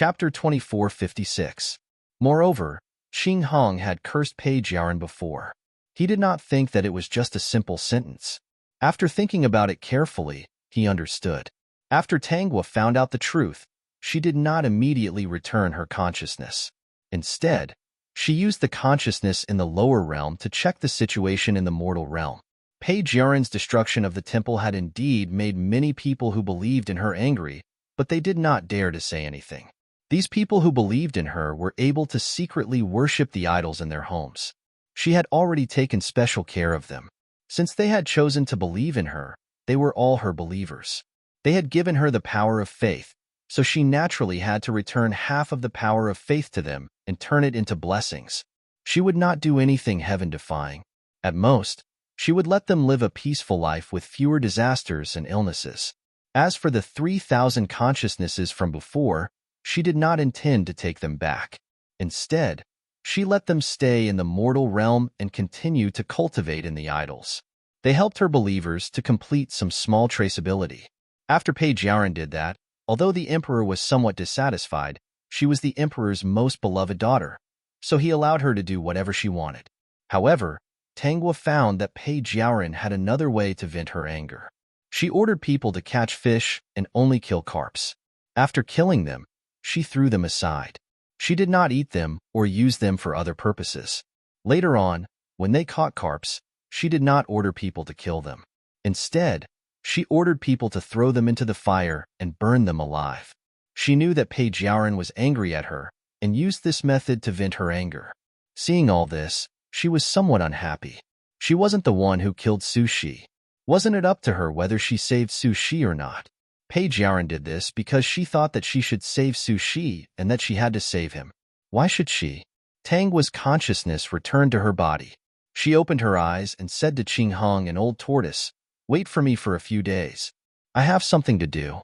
Chapter 2456. Moreover, Qing Hong had cursed Page Yaran before. He did not think that it was just a simple sentence. After thinking about it carefully, he understood. After Tanghua found out the truth, she did not immediately return her consciousness. Instead, she used the consciousness in the lower realm to check the situation in the mortal realm. Page Yaran's destruction of the temple had indeed made many people who believed in her angry, but they did not dare to say anything. These people who believed in her were able to secretly worship the idols in their homes. She had already taken special care of them. Since they had chosen to believe in her, they were all her believers. They had given her the power of faith, so she naturally had to return half of the power of faith to them and turn it into blessings. She would not do anything heaven-defying. At most, she would let them live a peaceful life with fewer disasters and illnesses. As for the 3,000 consciousnesses from before, she did not intend to take them back. Instead, she let them stay in the mortal realm and continue to cultivate in the idols. They helped her believers to complete some small traceability. After Page Yaran did that, although the emperor was somewhat dissatisfied, she was the emperor's most beloved daughter, so he allowed her to do whatever she wanted. However, Tanghua found that Page Yaran had another way to vent her anger. She ordered people to catch fish and only kill carps. After killing them, she threw them aside. She did not eat them or use them for other purposes. Later on, when they caught carps, she did not order people to kill them. Instead, she ordered people to throw them into the fire and burn them alive. She knew that Page Yaran was angry at her and used this method to vent her anger. Seeing all this, she was somewhat unhappy. She wasn't the one who killed Su Shi. Wasn't it up to her whether she saved Su Shi or not? Page Yaran did this because she thought that she should save Su Shi and that she had to save him. Why should she? Tanghua's consciousness returned to her body. She opened her eyes and said to Qing Hong and Old Tortoise, "Wait for me for a few days. I have something to do."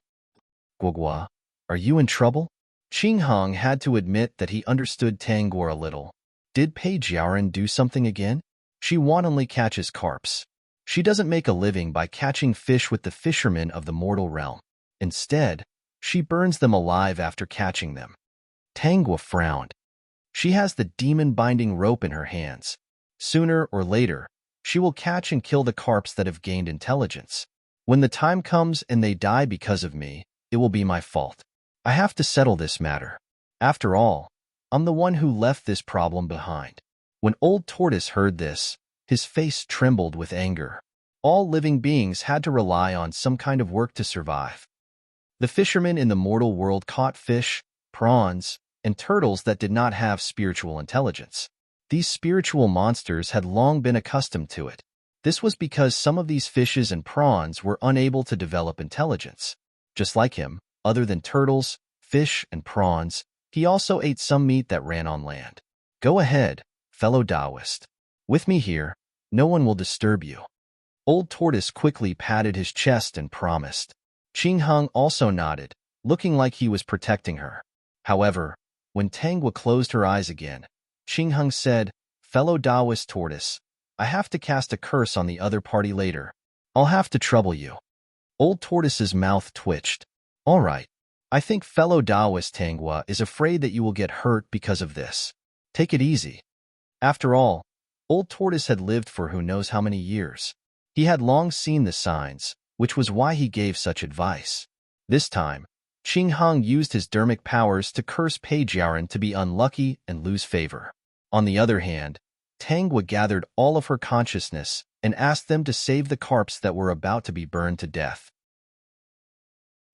"Guogua, are you in trouble?" Qing Hong had to admit that he understood Tanghua a little. Did Page Yaran do something again? She wantonly catches carps. She doesn't make a living by catching fish with the fishermen of the mortal realm. Instead, she burns them alive after catching them. Tanghua frowned. She has the demon-binding rope in her hands. Sooner or later, she will catch and kill the carps that have gained intelligence. When the time comes and they die because of me, it will be my fault. I have to settle this matter. After all, I'm the one who left this problem behind. When Old Tortoise heard this, his face trembled with anger. All living beings had to rely on some kind of work to survive. The fishermen in the mortal world caught fish, prawns, and turtles that did not have spiritual intelligence. These spiritual monsters had long been accustomed to it. This was because some of these fishes and prawns were unable to develop intelligence. Just like him, other than turtles, fish, and prawns, he also ate some meat that ran on land. Go ahead, fellow Taoist. With me here, no one will disturb you. Old Tortoise quickly patted his chest and promised. Qing Hong also nodded, looking like he was protecting her. However, when Tanghua closed her eyes again, Qing Hong said, "Fellow Taoist Tortoise, I have to cast a curse on the other party later. I'll have to trouble you." Old Tortoise's mouth twitched. "All right. I think fellow Taoist Tanghua is afraid that you will get hurt because of this. Take it easy." After all, Old Tortoise had lived for who knows how many years. He had long seen the signs, which was why he gave such advice. This time, Qing Hong used his dermic powers to curse Page Yaran to be unlucky and lose favor. On the other hand, Tanghua gathered all of her consciousness and asked them to save the carps that were about to be burned to death.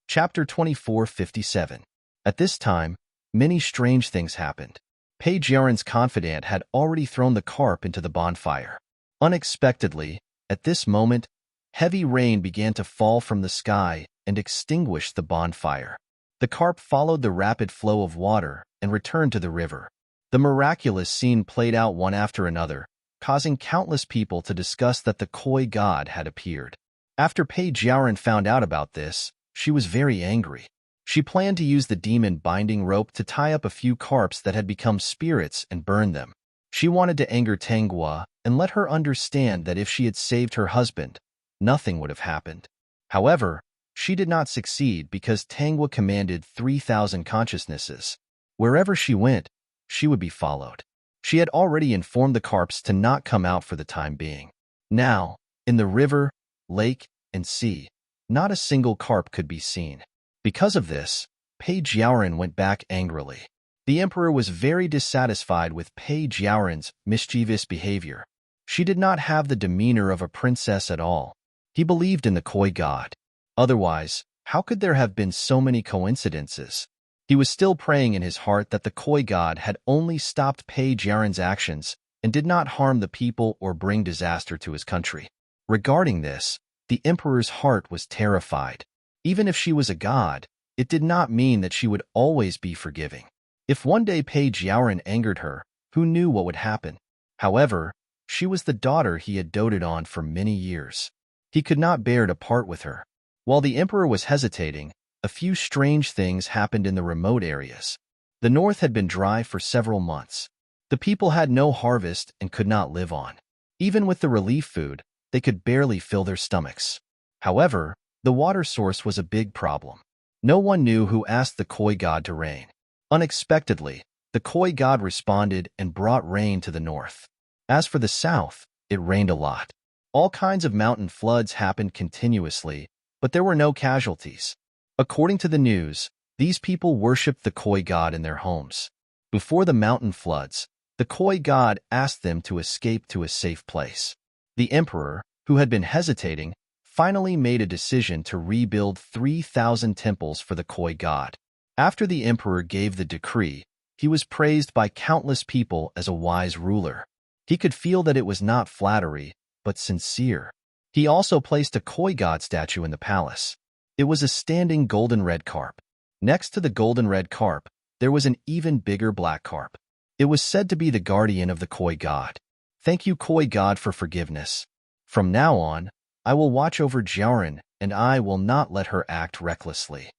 Chapter 2457. At this time, many strange things happened. Page Yaran's confidant had already thrown the carp into the bonfire. Unexpectedly, at this moment, heavy rain began to fall from the sky and extinguished the bonfire. The carp followed the rapid flow of water and returned to the river. The miraculous scene played out one after another, causing countless people to discuss that the koi god had appeared. After Page Yaran found out about this, she was very angry. She planned to use the demon-binding rope to tie up a few carps that had become spirits and burn them. She wanted to anger Tanghua and let her understand that if she had saved her husband, nothing would have happened. However, She did not succeed because Tangwa commanded 3,000 consciousnesses. Wherever she went, she would be followed. She had already informed the carps to not come out for the time being. Now, in the river, lake, and sea, not a single carp could be seen. Because of this, Page Yaoren went back angrily. The emperor was very dissatisfied with Page Yaoren's mischievous behavior. She did not have the demeanor of a princess at all. He believed in the koi god. Otherwise, how could there have been so many coincidences? He was still praying in his heart that the koi god had only stopped Page Yaoren's actions and did not harm the people or bring disaster to his country. Regarding this, the emperor's heart was terrified. Even if she was a god, it did not mean that she would always be forgiving. If one day Page Yaoren angered her, who knew what would happen? However, she was the daughter he had doted on for many years. He could not bear to part with her. While the emperor was hesitating, a few strange things happened in the remote areas. The north had been dry for several months. The people had no harvest and could not live on. Even with the relief food, they could barely fill their stomachs. However, the water source was a big problem. No one knew who asked the koi god to rain. Unexpectedly, the koi god responded and brought rain to the north. As for the south, it rained a lot. All kinds of mountain floods happened continuously, but there were no casualties. According to the news, these people worshipped the koi god in their homes. Before the mountain floods, the koi god asked them to escape to a safe place. The emperor, who had been hesitating, finally made a decision to rebuild 3,000 temples for the koi god. After the emperor gave the decree, he was praised by countless people as a wise ruler. He could feel that it was not flattery, but sincere. He also placed a koi god statue in the palace. It was a standing golden red carp. Next to the golden red carp, there was an even bigger black carp. It was said to be the guardian of the koi god. Thank you, koi god, for forgiveness. From now on, I will watch over Jiaoren, and I will not let her act recklessly.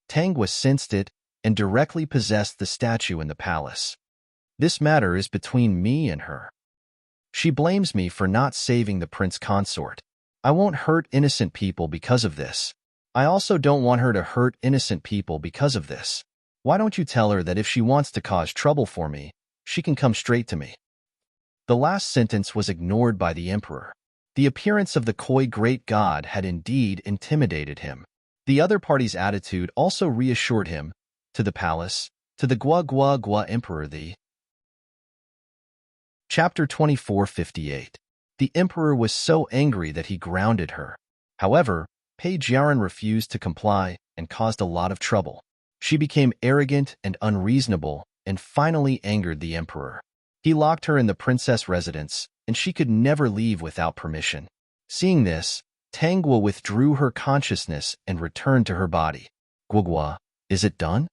Tangwa sensed it and directly possessed the statue in the palace. This matter is between me and her. She blames me for not saving the prince consort. I won't hurt innocent people because of this. I also don't want her to hurt innocent people because of this. Why don't you tell her that if she wants to cause trouble for me, she can come straight to me? The last sentence was ignored by the emperor. The appearance of the koi great god had indeed intimidated him. The other party's attitude also reassured him. To the palace, to the Gua emperor. Chapter 2458. The emperor was so angry that he grounded her. However, Page Yaoren refused to comply and caused a lot of trouble. She became arrogant and unreasonable and finally angered the emperor. He locked her in the princess residence, and she could never leave without permission. Seeing this, Tangwa withdrew her consciousness and returned to her body. Guogua, is it done?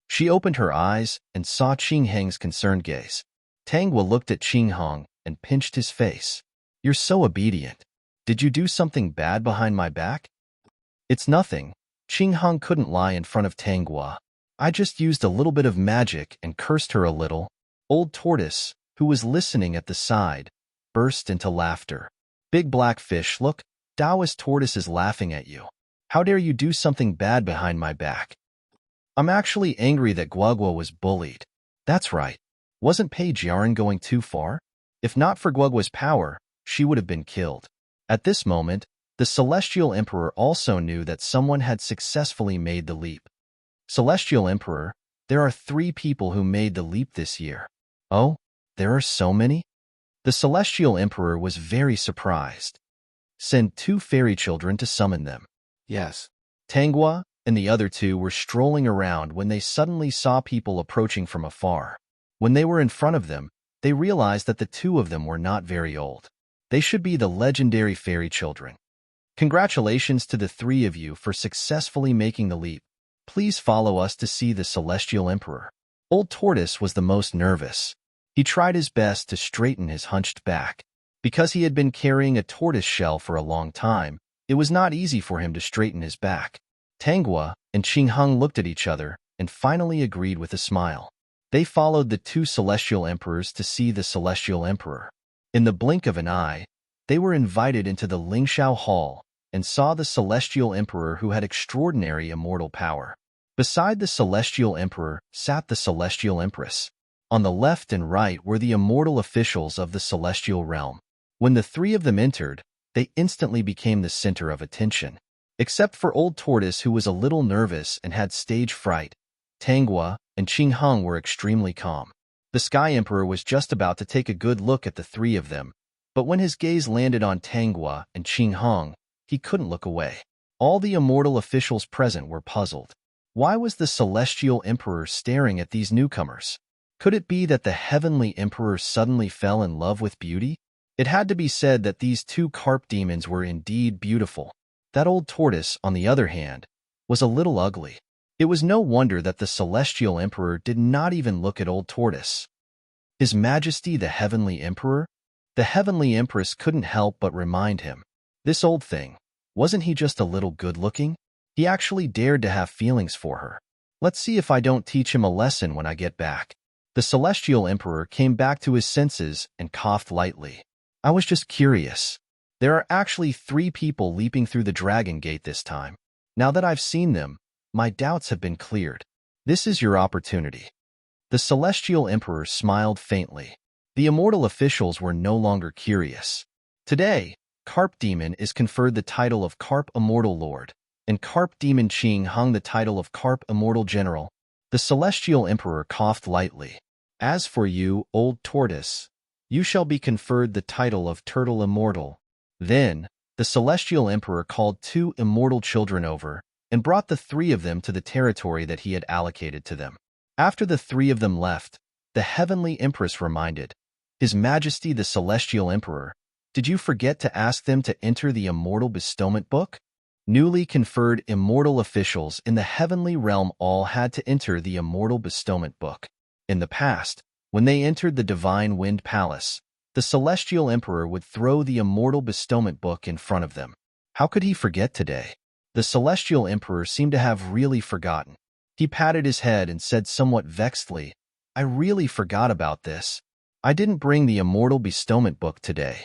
She opened her eyes and saw Qing Heng's concerned gaze. Tangwa looked at Qing Heng and pinched his face. You're so obedient. Did you do something bad behind my back? It's nothing. Qing Heng couldn't lie in front of Tangwa. I just used a little bit of magic and cursed her a little. Old Tortoise, who was listening at the side, burst into laughter. Big black fish, look, Taoist Tortoise is laughing at you. How dare you do something bad behind my back? I'm actually angry that Guogua was bullied. That's right. Wasn't Page Yaoren going too far? If not for Guogua's power, she would have been killed. At this moment, the Celestial Emperor also knew that someone had successfully made the leap. Celestial Emperor, there are 3 people who made the leap this year. Oh, there are so many? The Celestial Emperor was very surprised. Send 2 fairy children to summon them. Yes. Tangwa and the other 2 were strolling around when they suddenly saw people approaching from afar. When they were in front of them, they realized that the 2 of them were not very old. They should be the legendary fairy children. Congratulations to the 3 of you for successfully making the leap. Please follow us to see the Celestial Emperor. Old Tortoise was the most nervous. He tried his best to straighten his hunched back. Because he had been carrying a tortoise shell for a long time, it was not easy for him to straighten his back. Tangwa and Qing Heng looked at each other and finally agreed with a smile. They followed the 2 Celestial Emperors to see the Celestial Emperor. In the blink of an eye, they were invited into the Lingshao Hall, and saw the Celestial Emperor who had extraordinary immortal power. Beside the Celestial Emperor sat the Celestial Empress. On the left and right were the immortal officials of the celestial realm. When the three of them entered, they instantly became the center of attention. Except for Old Tortoise, who was a little nervous and had stage fright, Tanghua and Qingheng were extremely calm. The Sky Emperor was just about to take a good look at the three of them, but when his gaze landed on Tanghua and Qingheng, he couldn't look away. All the immortal officials present were puzzled. Why was the Celestial Emperor staring at these newcomers? Could it be that the Heavenly Emperor suddenly fell in love with beauty? It had to be said that these two carp demons were indeed beautiful. That Old Tortoise, on the other hand, was a little ugly. It was no wonder that the Celestial Emperor did not even look at Old Tortoise. His Majesty the Heavenly Emperor? The Heavenly Empress couldn't help but remind him. This old thing, wasn't he just a little good-looking? He actually dared to have feelings for her. Let's see if I don't teach him a lesson when I get back. The Celestial Emperor came back to his senses and coughed lightly. I was just curious. There are actually 3 people leaping through the Dragon Gate this time. Now that I've seen them, my doubts have been cleared. This is your opportunity. The Celestial Emperor smiled faintly. The immortal officials were no longer curious. Today, Carp Demon is conferred the title of Carp Immortal Lord, and Carp Demon Qing hung the title of Carp Immortal General. The Celestial Emperor coughed lightly. As for you, Old Tortoise, you shall be conferred the title of Turtle Immortal. Then, the Celestial Emperor called 2 immortal children over and brought the 3 of them to the territory that he had allocated to them. After the 3 of them left, the Heavenly Empress reminded, His Majesty the Celestial Emperor, did you forget to ask them to enter the Immortal Bestowment Book? Newly conferred immortal officials in the heavenly realm all had to enter the Immortal Bestowment Book. In the past, when they entered the Divine Wind Palace, the Celestial Emperor would throw the Immortal Bestowment Book in front of them. How could he forget today? The Celestial Emperor seemed to have really forgotten. He patted his head and said somewhat vexedly, I really forgot about this. I didn't bring the Immortal Bestowment Book today.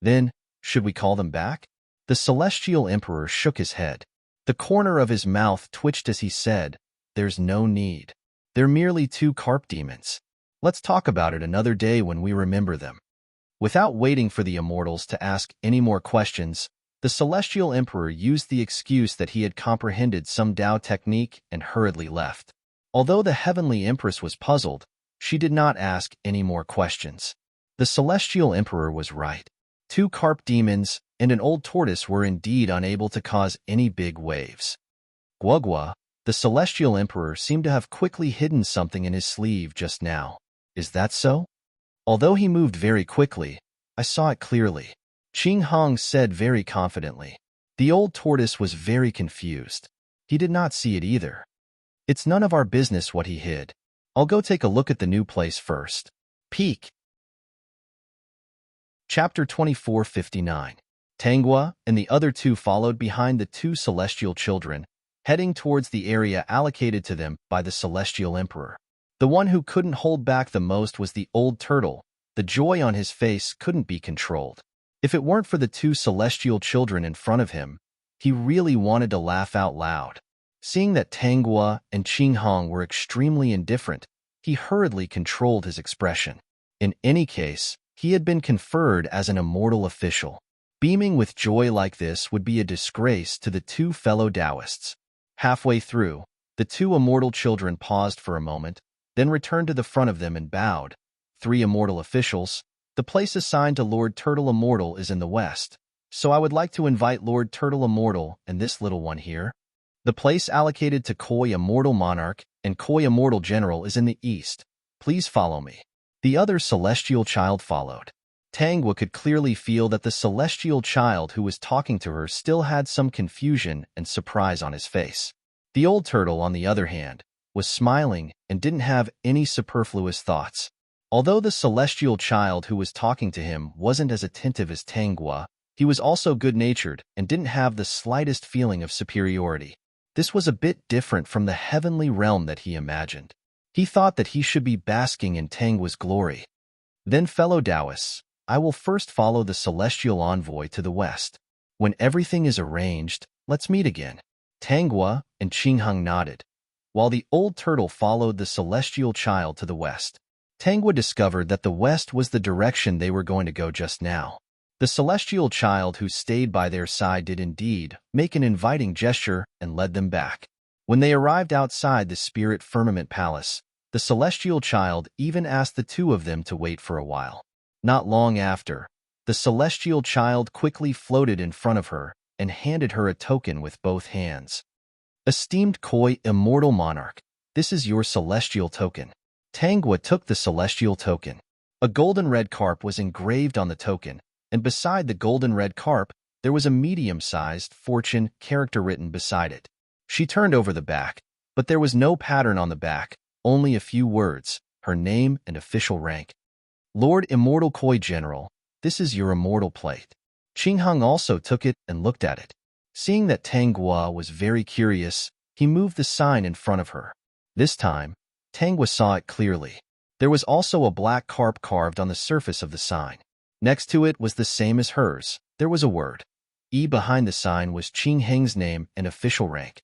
Then, should we call them back? The Celestial Emperor shook his head. The corner of his mouth twitched as he said, There's no need. They're merely 2 carp demons. Let's talk about it another day when we remember them. Without waiting for the immortals to ask any more questions, the Celestial Emperor used the excuse that he had comprehended some Tao technique and hurriedly left. Although the Heavenly Empress was puzzled, she did not ask any more questions. The Celestial Emperor was right. 2 carp demons and an old tortoise were indeed unable to cause any big waves. Guogua, the Celestial Emperor, seemed to have quickly hidden something in his sleeve just now. Is that so? Although he moved very quickly, I saw it clearly. Qingheng said very confidently. The old tortoise was very confused. He did not see it either. It's none of our business what he hid. I'll go take a look at the new place first. Peek. Chapter 2459. Tanghua and the other 2 followed behind the 2 celestial children, heading towards the area allocated to them by the Celestial Emperor. The one who couldn't hold back the most was the old turtle. The joy on his face couldn't be controlled. If it weren't for the 2 celestial children in front of him, he really wanted to laugh out loud. Seeing that Tanghua and Qingheng were extremely indifferent, he hurriedly controlled his expression. In any case, he had been conferred as an immortal official. Beaming with joy like this would be a disgrace to the 2 fellow Taoists. Halfway through, the 2 immortal children paused for a moment, then returned to the front of them and bowed. 3 immortal officials. The place assigned to Lord Turtle Immortal is in the west, so I would like to invite Lord Turtle Immortal and this little one here. The place allocated to Koi Immortal Monarch and Koi Immortal General is in the east. Please follow me. The other celestial child followed. Tanghua could clearly feel that the celestial child who was talking to her still had some confusion and surprise on his face. The old turtle, on the other hand, was smiling and didn't have any superfluous thoughts. Although the celestial child who was talking to him wasn't as attentive as Tanghua, he was also good-natured and didn't have the slightest feeling of superiority. This was a bit different from the heavenly realm that he imagined. He thought that he should be basking in Tanghua's glory. Then, fellow Taoists, I will first follow the celestial envoy to the west. When everything is arranged, let's meet again. Tanghua and Qingheng nodded, while the old turtle followed the celestial child to the west. Tanghua discovered that the west was the direction they were going to go just now. The celestial child who stayed by their side did indeed make an inviting gesture and led them back. When they arrived outside the spirit firmament palace, the celestial child even asked the two of them to wait for a while. Not long after, the celestial child quickly floated in front of her and handed her a token with both hands. Esteemed Koi Immortal Monarch, this is your celestial token. Tanghua took the celestial token. A golden red carp was engraved on the token, and beside the golden red carp, there was a medium-sized fortune character written beside it. She turned over the back, but there was no pattern on the back, only a few words, her name and official rank. Lord Immortal Koi General, this is your immortal plate. Qingheng also took it and looked at it. Seeing that Tanghua was very curious, he moved the sign in front of her. This time, Tanghua saw it clearly. There was also a black carp carved on the surface of the sign. Next to it was the same as hers. There was a word. E behind the sign was Qingheng's name and official rank.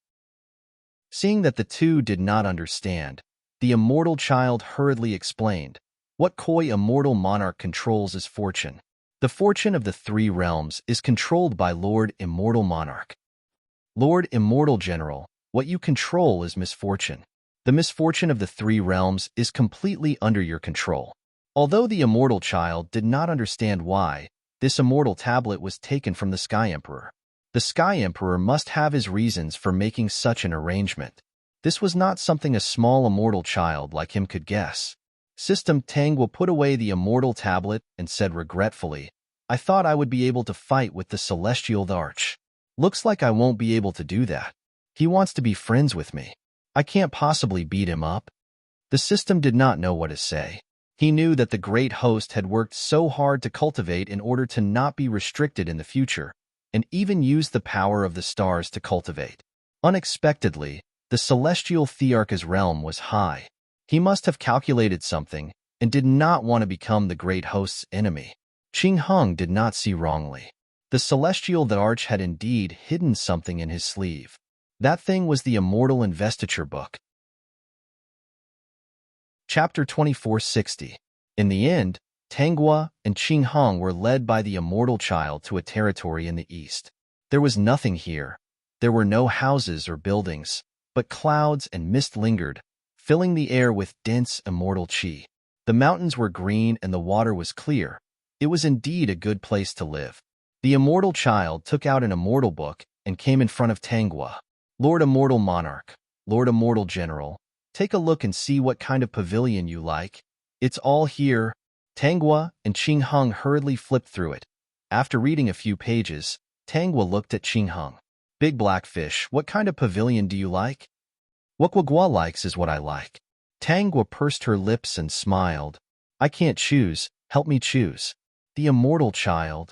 Seeing that the two did not understand, the immortal child hurriedly explained, what Koi Immortal Monarch controls is fortune. The fortune of the three realms is controlled by Lord Immortal Monarch. Lord Immortal General, what you control is misfortune. The misfortune of the three realms is completely under your control. Although the immortal child did not understand why, this immortal tablet was taken from the Sky Emperor. The Sky Emperor must have his reasons for making such an arrangement. This was not something a small immortal child like him could guess. System Tanghua put away the immortal tablet and said regretfully, I thought I would be able to fight with the celestial arch. Looks like I won't be able to do that. He wants to be friends with me. I can't possibly beat him up. The system did not know what to say. He knew that the great host had worked so hard to cultivate in order to not be restricted in the future, and even used the power of the stars to cultivate. Unexpectedly, the celestial Thearch's realm was high. He must have calculated something and did not want to become the great host's enemy. Qingheng did not see wrongly. The celestial arch had indeed hidden something in his sleeve. That thing was the Immortal Investiture book. Chapter 2460. In the end, Tanghua and Qingheng were led by the immortal child to a territory in the east. There was nothing here. There were no houses or buildings, but clouds and mist lingered, filling the air with dense immortal qi. The mountains were green and the water was clear. It was indeed a good place to live. The immortal child took out an immortal book and came in front of Tanghua. Lord Immortal Monarch, Lord Immortal General, take a look and see what kind of pavilion you like. It's all here. Tanghua and Qingheng hurriedly flipped through it. After reading a few pages, Tanghua looked at Qingheng. Big black fish, what kind of pavilion do you like? What Guagua likes is what I like. Tanghua pursed her lips and smiled. I can't choose, help me choose. The immortal child.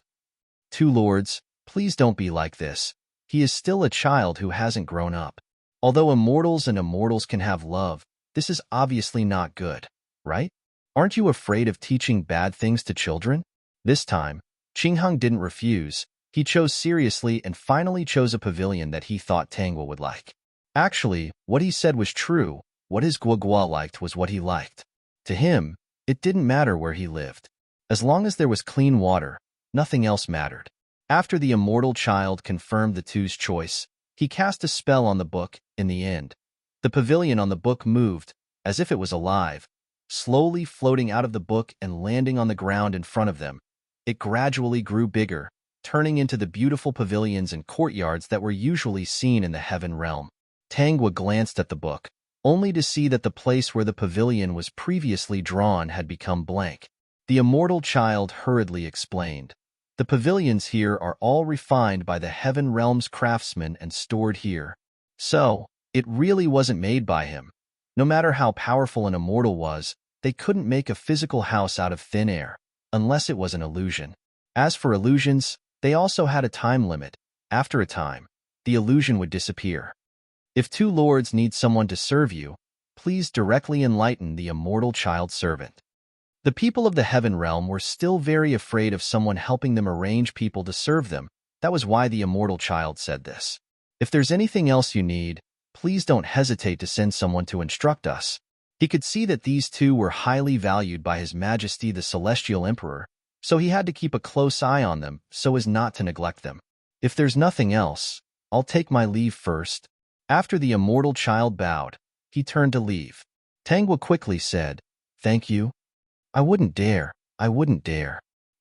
Two lords, please don't be like this. He is still a child who hasn't grown up. Although immortals and immortals can have love, this is obviously not good, right? Aren't you afraid of teaching bad things to children? This time, Qingheng didn't refuse. He chose seriously and finally chose a pavilion that he thought Tanghua would like. Actually, what he said was true. What his Guagua liked was what he liked. To him, it didn't matter where he lived. As long as there was clean water, nothing else mattered. After the immortal child confirmed the two's choice, he cast a spell on the book. In the end, the pavilion on the book moved, as if it was alive, slowly floating out of the book and landing on the ground in front of them. It gradually grew bigger, turning into the beautiful pavilions and courtyards that were usually seen in the heaven realm. Tanghua glanced at the book, only to see that the place where the pavilion was previously drawn had become blank. The immortal child hurriedly explained. The pavilions here are all refined by the heaven realm's craftsmen and stored here. So, it really wasn't made by him. No matter how powerful an immortal was, they couldn't make a physical house out of thin air, unless it was an illusion. As for illusions, they also had a time limit. After a time, the illusion would disappear. If two lords need someone to serve you, please directly enlighten the immortal child servant. The people of the heaven realm were still very afraid of someone helping them arrange people to serve them, That was why the immortal child said this. If there's anything else you need, please don't hesitate to send someone to instruct us. He could see that these two were highly valued by His Majesty the Celestial Emperor, so he had to keep a close eye on them so as not to neglect them. If there's nothing else, I'll take my leave first. After the immortal child bowed, he turned to leave. Tangwa quickly said, "Thank you. I wouldn't dare.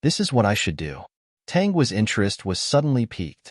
This is what I should do." Tangwa's interest was suddenly piqued.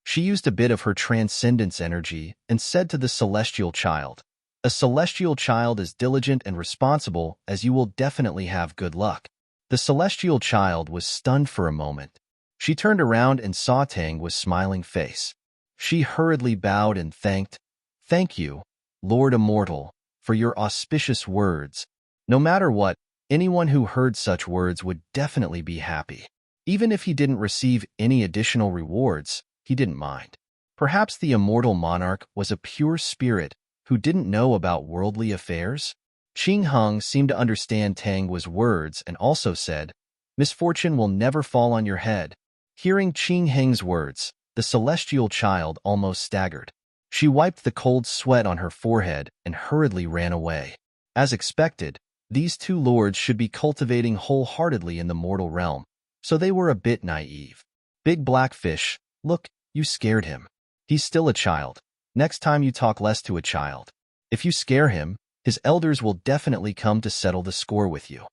She used a bit of her transcendence energy and said to the celestial child, "A celestial child as diligent and responsible as you will definitely have good luck." The celestial child was stunned for a moment. She turned around and saw Tangwa's smiling face. She hurriedly bowed and thanked, "Thank you, Lord Immortal, for your auspicious words." No matter what, anyone who heard such words would definitely be happy. Even if he didn't receive any additional rewards, he didn't mind. Perhaps the immortal monarch was a pure spirit who didn't know about worldly affairs? Qing Heng seemed to understand Tangwa's words and also said, "Misfortune will never fall on your head." Hearing Qing Heng's words, the celestial child almost staggered. She wiped the cold sweat on her forehead and hurriedly ran away. As expected, these two lords should be cultivating wholeheartedly in the mortal realm, so they were a bit naive. "Big Blackfish, look, you scared him. He's still a child. Next time you talk less to a child. If you scare him, his elders will definitely come to settle the score with you."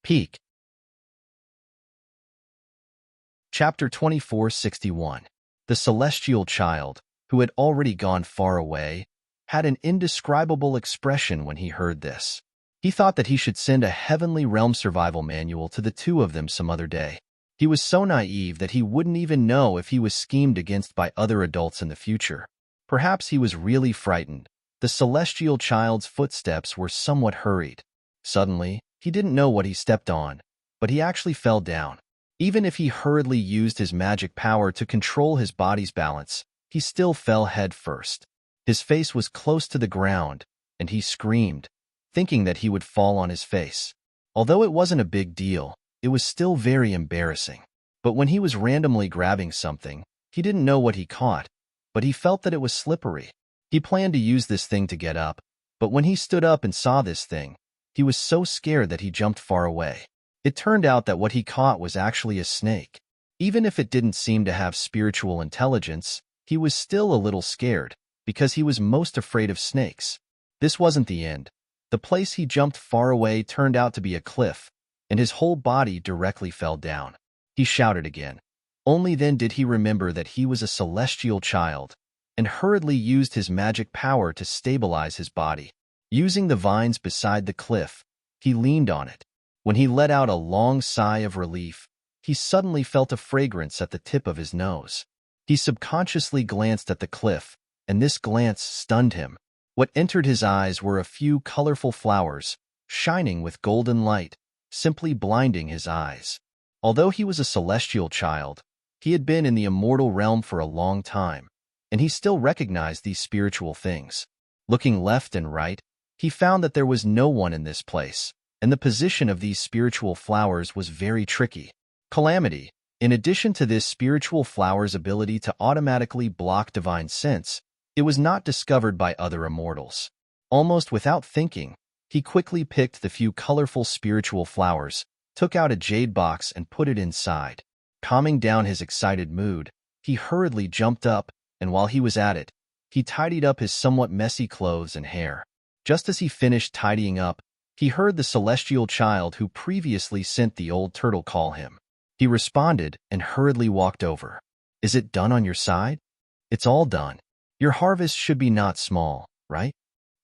Peak. Chapter 2461. The celestial child, who had already gone far away, had an indescribable expression when he heard this. He thought that he should send a heavenly realm survival manual to the two of them some other day. He was so naive that he wouldn't even know if he was schemed against by other adults in the future. Perhaps he was really frightened. The celestial child's footsteps were somewhat hurried. Suddenly, he didn't know what he stepped on, but he actually fell down. Even if he hurriedly used his magic power to control his body's balance, he still fell head first. His face was close to the ground, and he screamed, thinking that he would fall on his face. Although it wasn't a big deal, it was still very embarrassing. But when he was randomly grabbing something, he didn't know what he caught, but he felt that it was slippery. He planned to use this thing to get up, but when he stood up and saw this thing, he was so scared that he jumped far away. It turned out that what he caught was actually a snake. Even if it didn't seem to have spiritual intelligence, he was still a little scared, because he was most afraid of snakes. This wasn't the end. The place he jumped far away turned out to be a cliff, and his whole body directly fell down. He shouted again. Only then did he remember that he was a celestial child, and hurriedly used his magic power to stabilize his body. Using the vines beside the cliff, he leaned on it. When he let out a long sigh of relief, he suddenly felt a fragrance at the tip of his nose. He subconsciously glanced at the cliff, and this glance stunned him. What entered his eyes were a few colorful flowers, shining with golden light, simply blinding his eyes. Although he was a celestial child, he had been in the immortal realm for a long time, and he still recognized these spiritual things. Looking left and right, he found that there was no one in this place, and the position of these spiritual flowers was very tricky. Calamity. In addition to this spiritual flower's ability to automatically block divine sense, it was not discovered by other immortals. Almost without thinking, he quickly picked the few colorful spiritual flowers, took out a jade box and put it inside. Calming down his excited mood, he hurriedly jumped up, and while he was at it, he tidied up his somewhat messy clothes and hair. Just as he finished tidying up, he heard the celestial child who previously sent the old turtle call him. He responded and hurriedly walked over. "Is it done on your side?" "It's all done. Your harvest should be not small, right?"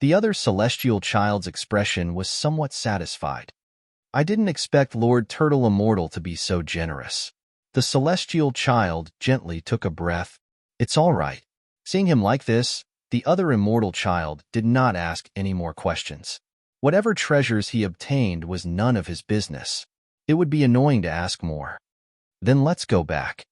The other celestial child's expression was somewhat satisfied. "I didn't expect Lord Turtle Immortal to be so generous." The celestial child gently took a breath. "It's all right." Seeing him like this, the other immortal child did not ask any more questions. Whatever treasures he obtained was none of his business. It would be annoying to ask more. "Then let's go back."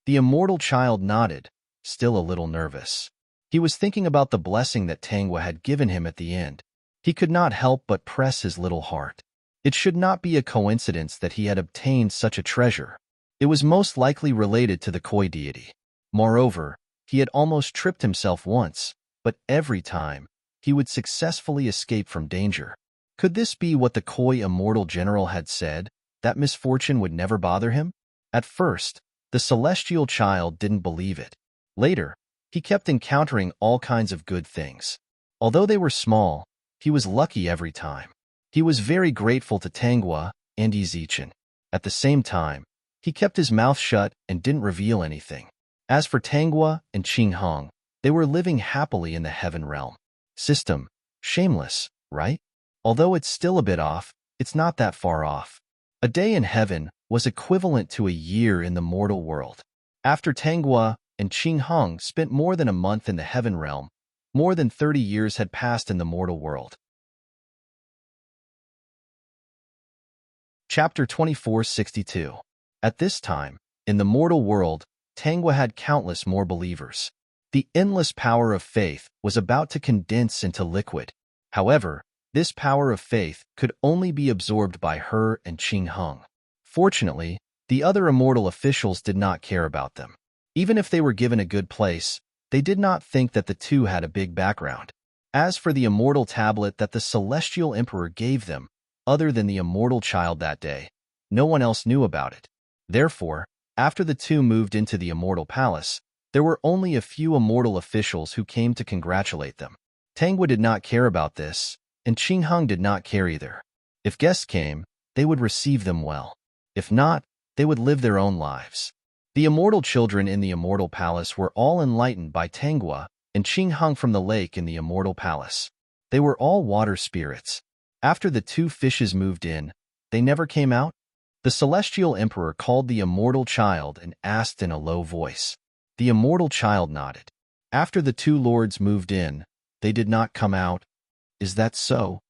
The immortal child nodded, still a little nervous. He was thinking about the blessing that Tangwa had given him at the end. He could not help but press his little heart. It should not be a coincidence that he had obtained such a treasure. It was most likely related to the koi deity. Moreover, he had almost tripped himself once, but every time, he would successfully escape from danger. Could this be what the koi immortal general had said, that misfortune would never bother him? At first, the celestial child didn't believe it. Later, he kept encountering all kinds of good things. Although they were small, he was lucky every time. He was very grateful to Tangwa and Yizichin. At the same time, he kept his mouth shut and didn't reveal anything. As for Tangwa and Qinghong, they were living happily in the heaven realm. System, shameless, right? Although it's still a bit off, it's not that far off. A day in heaven was equivalent to a year in the mortal world. After Tangwa and Qinghong spent more than a month in the heaven realm, more than 30 years had passed in the mortal world. Chapter 2462. At this time, in the mortal world, Tangwa had countless more believers. The endless power of faith was about to condense into liquid. However, this power of faith could only be absorbed by her and Qinghong. Fortunately, the other immortal officials did not care about them. Even if they were given a good place, they did not think that the two had a big background. As for the immortal tablet that the celestial emperor gave them, other than the immortal child that day, no one else knew about it. Therefore, after the two moved into the immortal palace, there were only a few immortal officials who came to congratulate them. Tangwa did not care about this, and Qinghong did not care either. If guests came, they would receive them well. If not, they would live their own lives. The immortal children in the immortal palace were all enlightened by Tangwa and Qinghong from the lake in the immortal palace. They were all water spirits. After the two fishes moved in, they never came out. The celestial emperor called the immortal child and asked in a low voice. The immortal child nodded. After the two lords moved in, they did not come out. Is that so?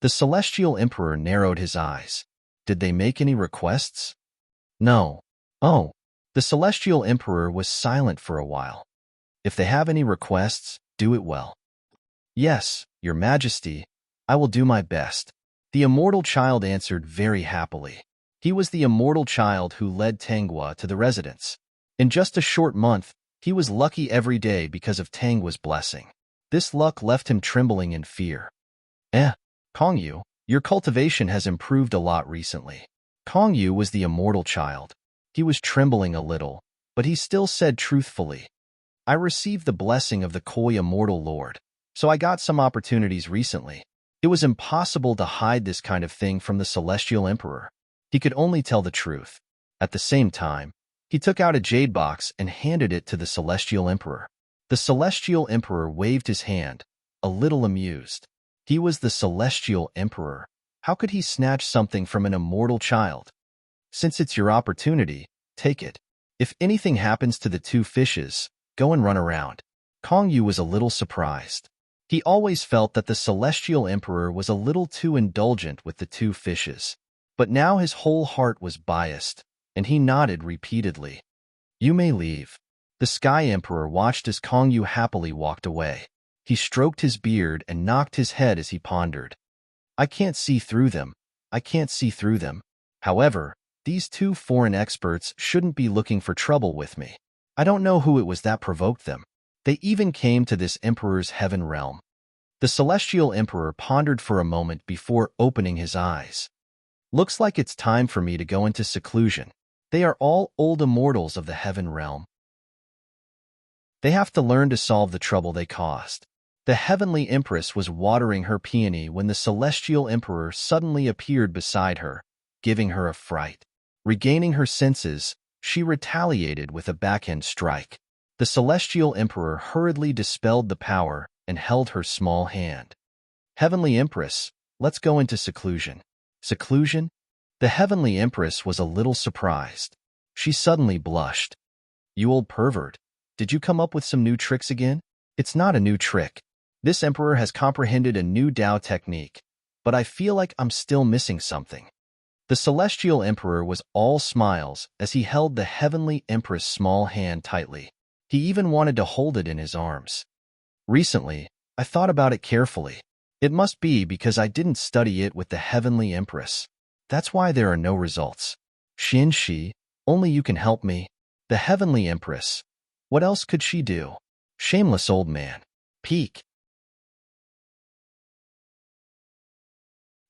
The celestial emperor narrowed his eyes. Did they make any requests? No. Oh. The celestial emperor was silent for a while. If they have any requests, do it well. Yes, your majesty, I will do my best. The immortal child answered very happily. He was the immortal child who led Tangwa to the residence. In just a short month, he was lucky every day because of Tangwa's blessing. This luck left him trembling in fear. Kongyu, your cultivation has improved a lot recently. Kongyu was the immortal child. He was trembling a little, but he still said truthfully, I received the blessing of the Koi immortal lord, so I got some opportunities recently. It was impossible to hide this kind of thing from the celestial emperor. He could only tell the truth. At the same time, he took out a jade box and handed it to the celestial emperor. The celestial emperor waved his hand, a little amused. He was the celestial emperor. How could he snatch something from an immortal child? Since it's your opportunity, take it. If anything happens to the two fishes, go and run around. Kongyu was a little surprised. He always felt that the celestial emperor was a little too indulgent with the two fishes. But now his whole heart was biased, and he nodded repeatedly. You may leave. The Sky Emperor watched as Kongyu happily walked away. He stroked his beard and knocked his head as he pondered. I can't see through them. I can't see through them. However, these two foreign experts shouldn't be looking for trouble with me. I don't know who it was that provoked them. They even came to this emperor's heaven realm. The celestial emperor pondered for a moment before opening his eyes. Looks like it's time for me to go into seclusion. They are all old immortals of the heaven realm. They have to learn to solve the trouble they caused. The heavenly empress was watering her peony when the celestial emperor suddenly appeared beside her, giving her a fright. Regaining her senses, she retaliated with a backhand strike. The celestial emperor hurriedly dispelled the power and held her small hand. Heavenly Empress, let's go into seclusion. Seclusion? The heavenly empress was a little surprised. She suddenly blushed. You old pervert, did you come up with some new tricks again? It's not a new trick. This emperor has comprehended a new Dao technique, but I feel like I'm still missing something. The celestial emperor was all smiles as he held the heavenly empress' small hand tightly. He even wanted to hold it in his arms. Recently, I thought about it carefully. It must be because I didn't study it with the heavenly empress. That's why there are no results. Xin Shi, Only you can help me. The Heavenly Empress. What else could she do? Shameless old man. Peak.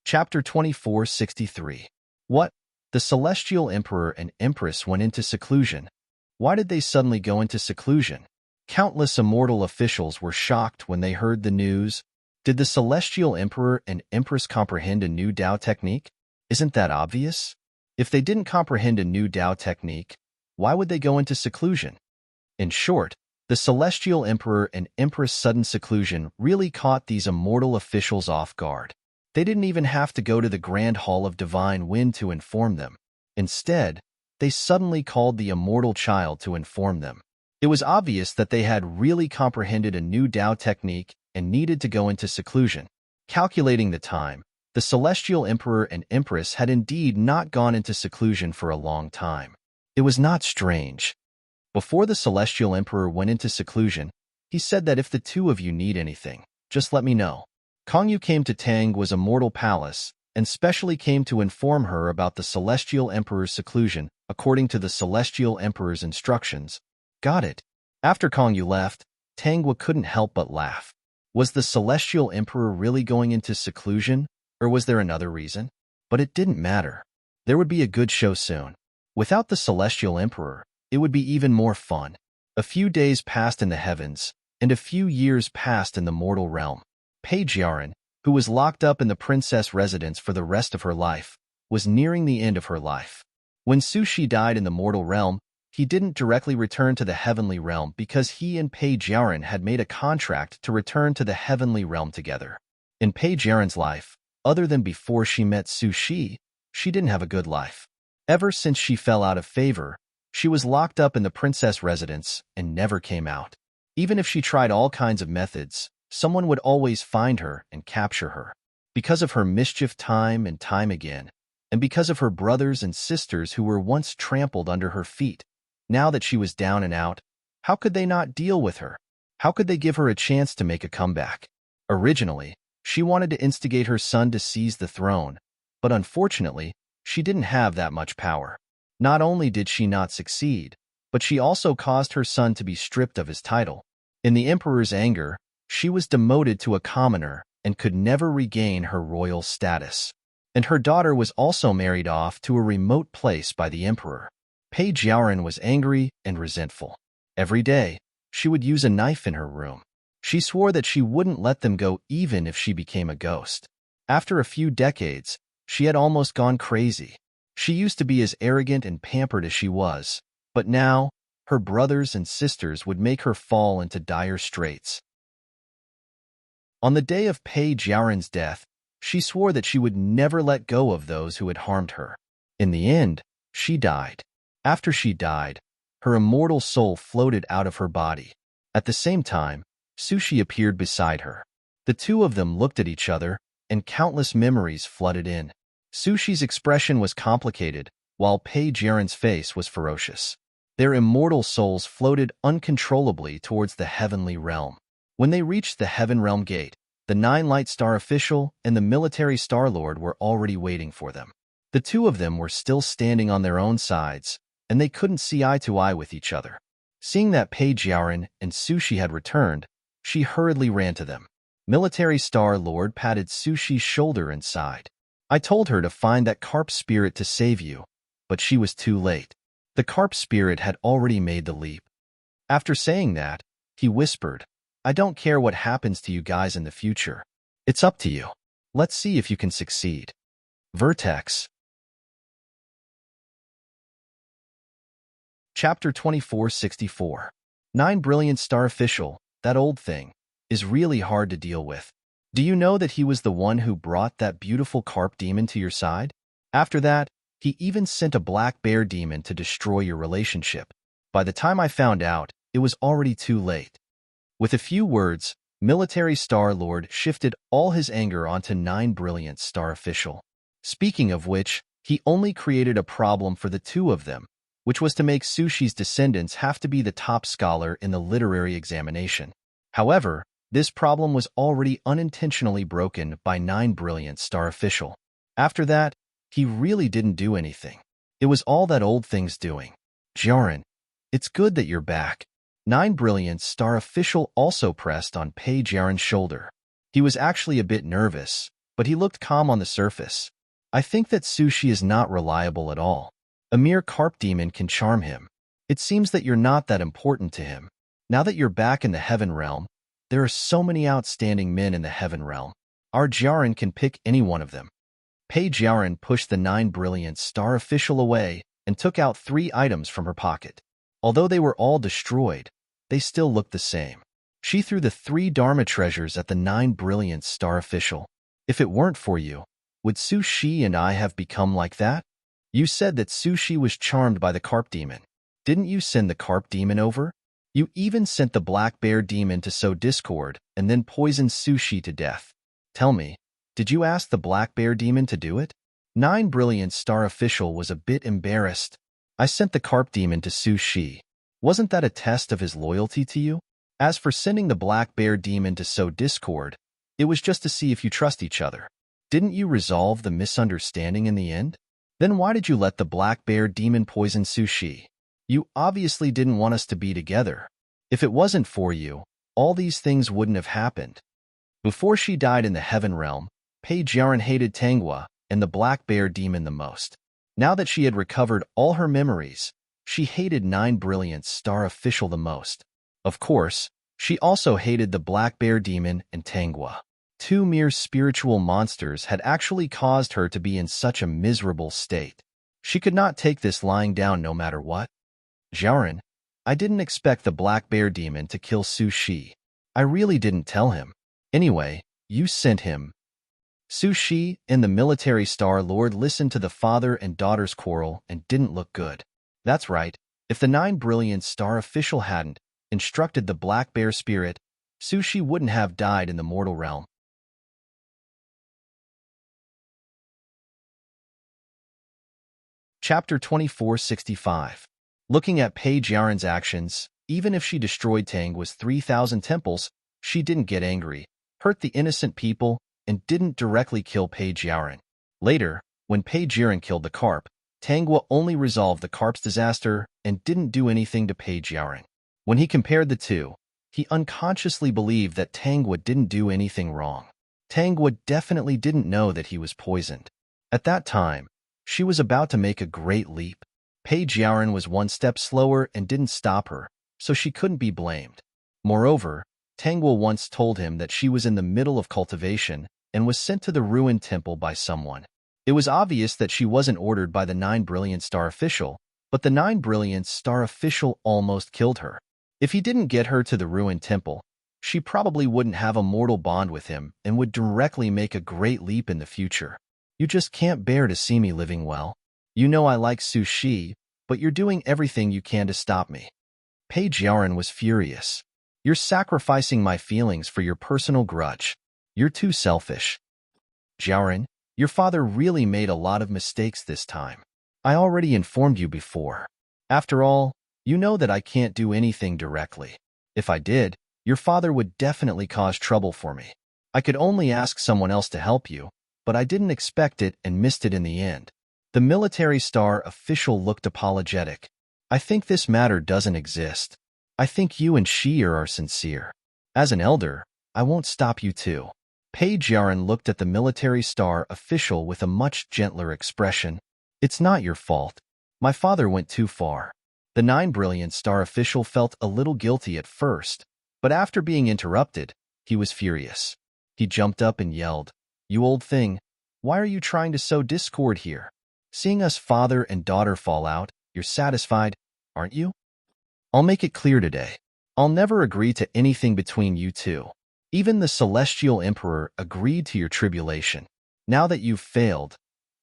Chapter 2463. What? The Celestial Emperor and Empress went into seclusion. Why did they suddenly go into seclusion? Countless immortal officials were shocked when they heard the news. Did the Celestial Emperor and Empress comprehend a new Tao technique? Isn't that obvious? If they didn't comprehend a new Tao technique, why would they go into seclusion? In short, the Celestial Emperor and Empress' sudden seclusion really caught these immortal officials off guard. They didn't even have to go to the Grand Hall of Divine Wind to inform them. Instead, they suddenly called the immortal child to inform them. It was obvious that they had really comprehended a new Tao technique and needed to go into seclusion. Calculating the time, the Celestial Emperor and Empress had indeed not gone into seclusion for a long time. It was not strange. Before the Celestial Emperor went into seclusion, he said that if the two of you need anything, just let me know. Kongyu came to Tang's immortal palace and specially came to inform her about the Celestial Emperor's seclusion according to the Celestial Emperor's instructions. Got it. After Kongyu left, Tangwa couldn't help but laugh. Was the Celestial Emperor really going into seclusion, or was there another reason? But it didn't matter. There would be a good show soon. Without the Celestial Emperor, it would be even more fun. A few days passed in the heavens, and a few years passed in the mortal realm. Page Yaren, who was locked up in the princess residence for the rest of her life, was nearing the end of her life. When Sushi died in the mortal realm, he didn't directly return to the heavenly realm because he and Page Yaren had made a contract to return to the heavenly realm together. In Page Yaren's life, other than before she met Sushi, she didn't have a good life. Ever since she fell out of favor, she was locked up in the princess residence and never came out. Even if she tried all kinds of methods, someone would always find her and capture her. Because of her mischief time and time again, and because of her brothers and sisters who were once trampled under her feet, now that she was down and out, how could they not deal with her? How could they give her a chance to make a comeback? Originally, she wanted to instigate her son to seize the throne, but unfortunately, she didn't have that much power. Not only did she not succeed, but she also caused her son to be stripped of his title. In the emperor's anger, she was demoted to a commoner and could never regain her royal status. And her daughter was also married off to a remote place by the emperor. Page Yaren was angry and resentful. Every day, she would use a knife in her room. She swore that she wouldn't let them go even if she became a ghost. After a few decades, she had almost gone crazy. She used to be as arrogant and pampered as she was, but now, her brothers and sisters would make her fall into dire straits. On the day of Page Yaren's death, she swore that she would never let go of those who had harmed her. In the end, she died. After she died, her immortal soul floated out of her body. At the same time, Sushi appeared beside her. The two of them looked at each other, and countless memories flooded in. Sushi's expression was complicated, while Page Yaren's face was ferocious. Their immortal souls floated uncontrollably towards the heavenly realm. When they reached the Heaven Realm Gate, the 9 Light Star official and the military Star Lord were already waiting for them. The two of them were still standing on their own sides, and they couldn't see eye to eye with each other. Seeing that Page Yaren and Sushi had returned, she hurriedly ran to them. Military Star Lord patted Sushi's shoulder and sighed. I told her to find that carp spirit to save you, but she was too late. The carp spirit had already made the leap. After saying that, he whispered, I don't care what happens to you guys in the future. It's up to you. Let's see if you can succeed. Vertex. Chapter 2464. 9 Brilliant Star Official, that old thing, is really hard to deal with. Do you know that he was the one who brought that beautiful carp demon to your side? After that, he even sent a black bear demon to destroy your relationship. By the time I found out, it was already too late. With a few words, Military Star Lord shifted all his anger onto 9 Brilliant Star Official. Speaking of which, he only created a problem for the two of them, which was to make Sushi's descendants have to be the top scholar in the literary examination. However, this problem was already unintentionally broken by 9 Brilliant Star Official. After that, he really didn't do anything. It was all that old thing's doing. Jiaran, it's good that you're back. 9 Brilliant Star official also pressed on Pei Jiaran's shoulder. He was actually a bit nervous, but he looked calm on the surface. I think that Sushi is not reliable at all. A mere carp demon can charm him. It seems that you're not that important to him. Now that you're back in the Heaven Realm, there are so many outstanding men in the Heaven Realm. Our Jiaran can pick any one of them. Pei Jiaran pushed the 9 Brilliant Star official away and took out 3 items from her pocket. Although they were all destroyed, they still looked the same. She threw the 3 Dharma treasures at the 9 Brilliant Star official. If it weren't for you, would Sushi and I have become like that? You said that Sushi was charmed by the carp demon. Didn't you send the carp demon over? You even sent the black bear demon to sow discord and then poison Sushi to death. Tell me, did you ask the black bear demon to do it? 9 Brilliant Star official was a bit embarrassed. I sent the carp demon to Sushi. Wasn't that a test of his loyalty to you? As for sending the black bear demon to sow discord, it was just to see if you trust each other. Didn't you resolve the misunderstanding in the end? Then why did you let the black bear demon poison Sushi? You obviously didn't want us to be together. If it wasn't for you, all these things wouldn't have happened. Before she died in the Heaven Realm, Pei Jiaran hated Tanghua and the black bear demon the most. Now that she had recovered all her memories, she hated 9 Brilliant Star official the most. Of course, she also hated the black bear demon and Tanghua. 2 mere spiritual monsters had actually caused her to be in such a miserable state. She could not take this lying down no matter what. Jiaran, I didn't expect the black bear demon to kill Sushi. I really didn't tell him. Anyway, you sent him. Sushi and the military star lord listened to the father and daughter's quarrel and didn't look good. That's right. If the 9 Brilliant Star official hadn't instructed the black bear spirit, Sushi wouldn't have died in the mortal realm. Chapter 2465. Looking at Pei Jiaran's actions, even if she destroyed Tanghua's 3,000 temples, she didn't get angry, hurt the innocent people, and didn't directly kill Pei Jiaran. Later, when Pei Jiaran killed the carp, Tanghua only resolved the carp's disaster and didn't do anything to Pei Jiaran. When he compared the two, he unconsciously believed that Tanghua didn't do anything wrong. Tanghua definitely didn't know that he was poisoned. At that time, she was about to make a great leap. Pei Jiaran was 1 step slower and didn't stop her, so she couldn't be blamed. Moreover, Tanghua once told him that she was in the middle of cultivation and was sent to the ruined temple by someone. It was obvious that she wasn't ordered by the 9 Brilliant Star official, but the 9 Brilliant Star official almost killed her. If he didn't get her to the ruined temple, she probably wouldn't have a mortal bond with him and would directly make a great leap in the future. You just can't bear to see me living well. You know I like Sushi, but you're doing everything you can to stop me. Pei Jiaran was furious. You're sacrificing my feelings for your personal grudge. You're too selfish. Jiaran, your father really made a lot of mistakes this time. I already informed you before. After all, you know that I can't do anything directly. If I did, your father would definitely cause trouble for me. I could only ask someone else to help you, but I didn't expect it and missed it in the end. The military star official looked apologetic. I think this matter doesn't exist. I think you and she are sincere. As an elder, I won't stop you too. Pei Jiaran looked at the military star official with a much gentler expression. It's not your fault. My father went too far. The 9 Brilliant Star official felt a little guilty at first, but after being interrupted, he was furious. He jumped up and yelled, You old thing, why are you trying to sow discord here? Seeing us father and daughter fall out, you're satisfied, aren't you? I'll make it clear today. I'll never agree to anything between you two. Even the Celestial Emperor agreed to your tribulation. Now that you've failed,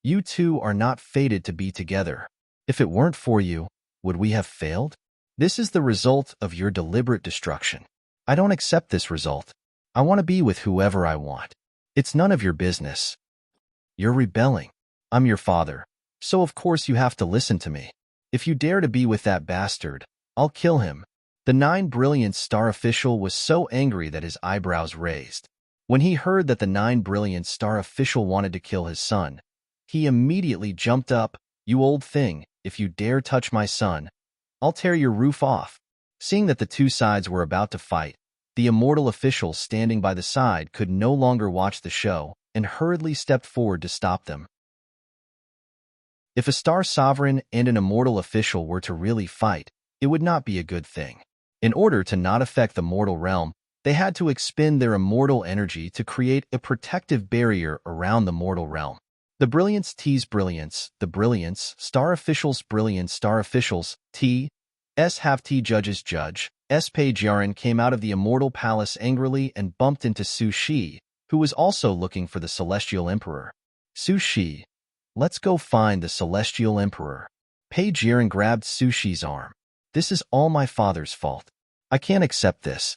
you two are not fated to be together. If it weren't for you, would we have failed? This is the result of your deliberate destruction. I don't accept this result. I want to be with whoever I want. It's none of your business. You're rebelling. I'm your father, so of course you have to listen to me. If you dare to be with that bastard, I'll kill him. The 9 Brilliant Star official was so angry that his eyebrows raised. When he heard that the 9 Brilliant Star official wanted to kill his son, he immediately jumped up "You old thing, if you dare touch my son, I'll tear your roof off." Seeing that the two sides were about to fight, the immortal official standing by the side could no longer watch the show and hurriedly stepped forward to stop them. If a star sovereign and an immortal official were to really fight, it would not be a good thing. In order to not affect the mortal realm, they had to expend their immortal energy to create a protective barrier around the mortal realm. The Brilliance tease Brilliance, the Brilliance, Star Officials Brilliance Star Officials, T.S. have T Judges Judge, S. Page Yaren came out of the immortal palace angrily and bumped into Su Shi, who was also looking for the Celestial Emperor. Su Shi, let's go find the Celestial Emperor. Page Yaren grabbed Su Shi's arm. This is all my father's fault. I can't accept this.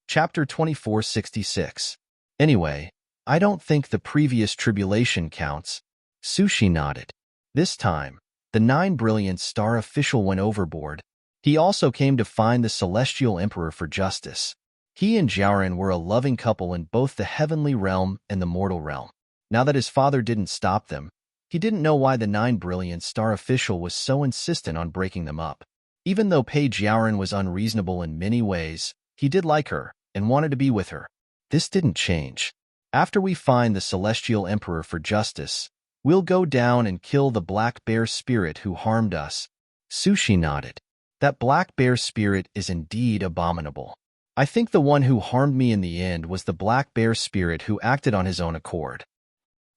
Chapter 2466. Anyway, I don't think the previous tribulation counts. Su Shi nodded. This time, the 9 Brilliant Star official went overboard. He also came to find the Celestial Emperor for justice. He and Jiaoran were a loving couple in both the heavenly realm and the mortal realm. Now that his father didn't stop them, he didn't know why the 9 Brilliant Star official was so insistent on breaking them up. Even though Page Jiaoran was unreasonable in many ways, he did like her and wanted to be with her. This didn't change. After we find the Celestial Emperor for justice, we'll go down and kill the Black Bear Spirit who harmed us. Su Shi nodded. That Black Bear Spirit is indeed abominable. I think the one who harmed me in the end was the Black Bear Spirit who acted on his own accord.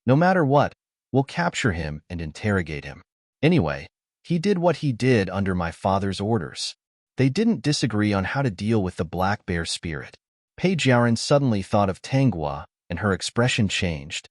No matter what, we'll capture him and interrogate him. Anyway, he did what he did under my father's orders. They didn't disagree on how to deal with the Black Bear Spirit. Pei Jiaoran suddenly thought of Tanghua, and her expression changed.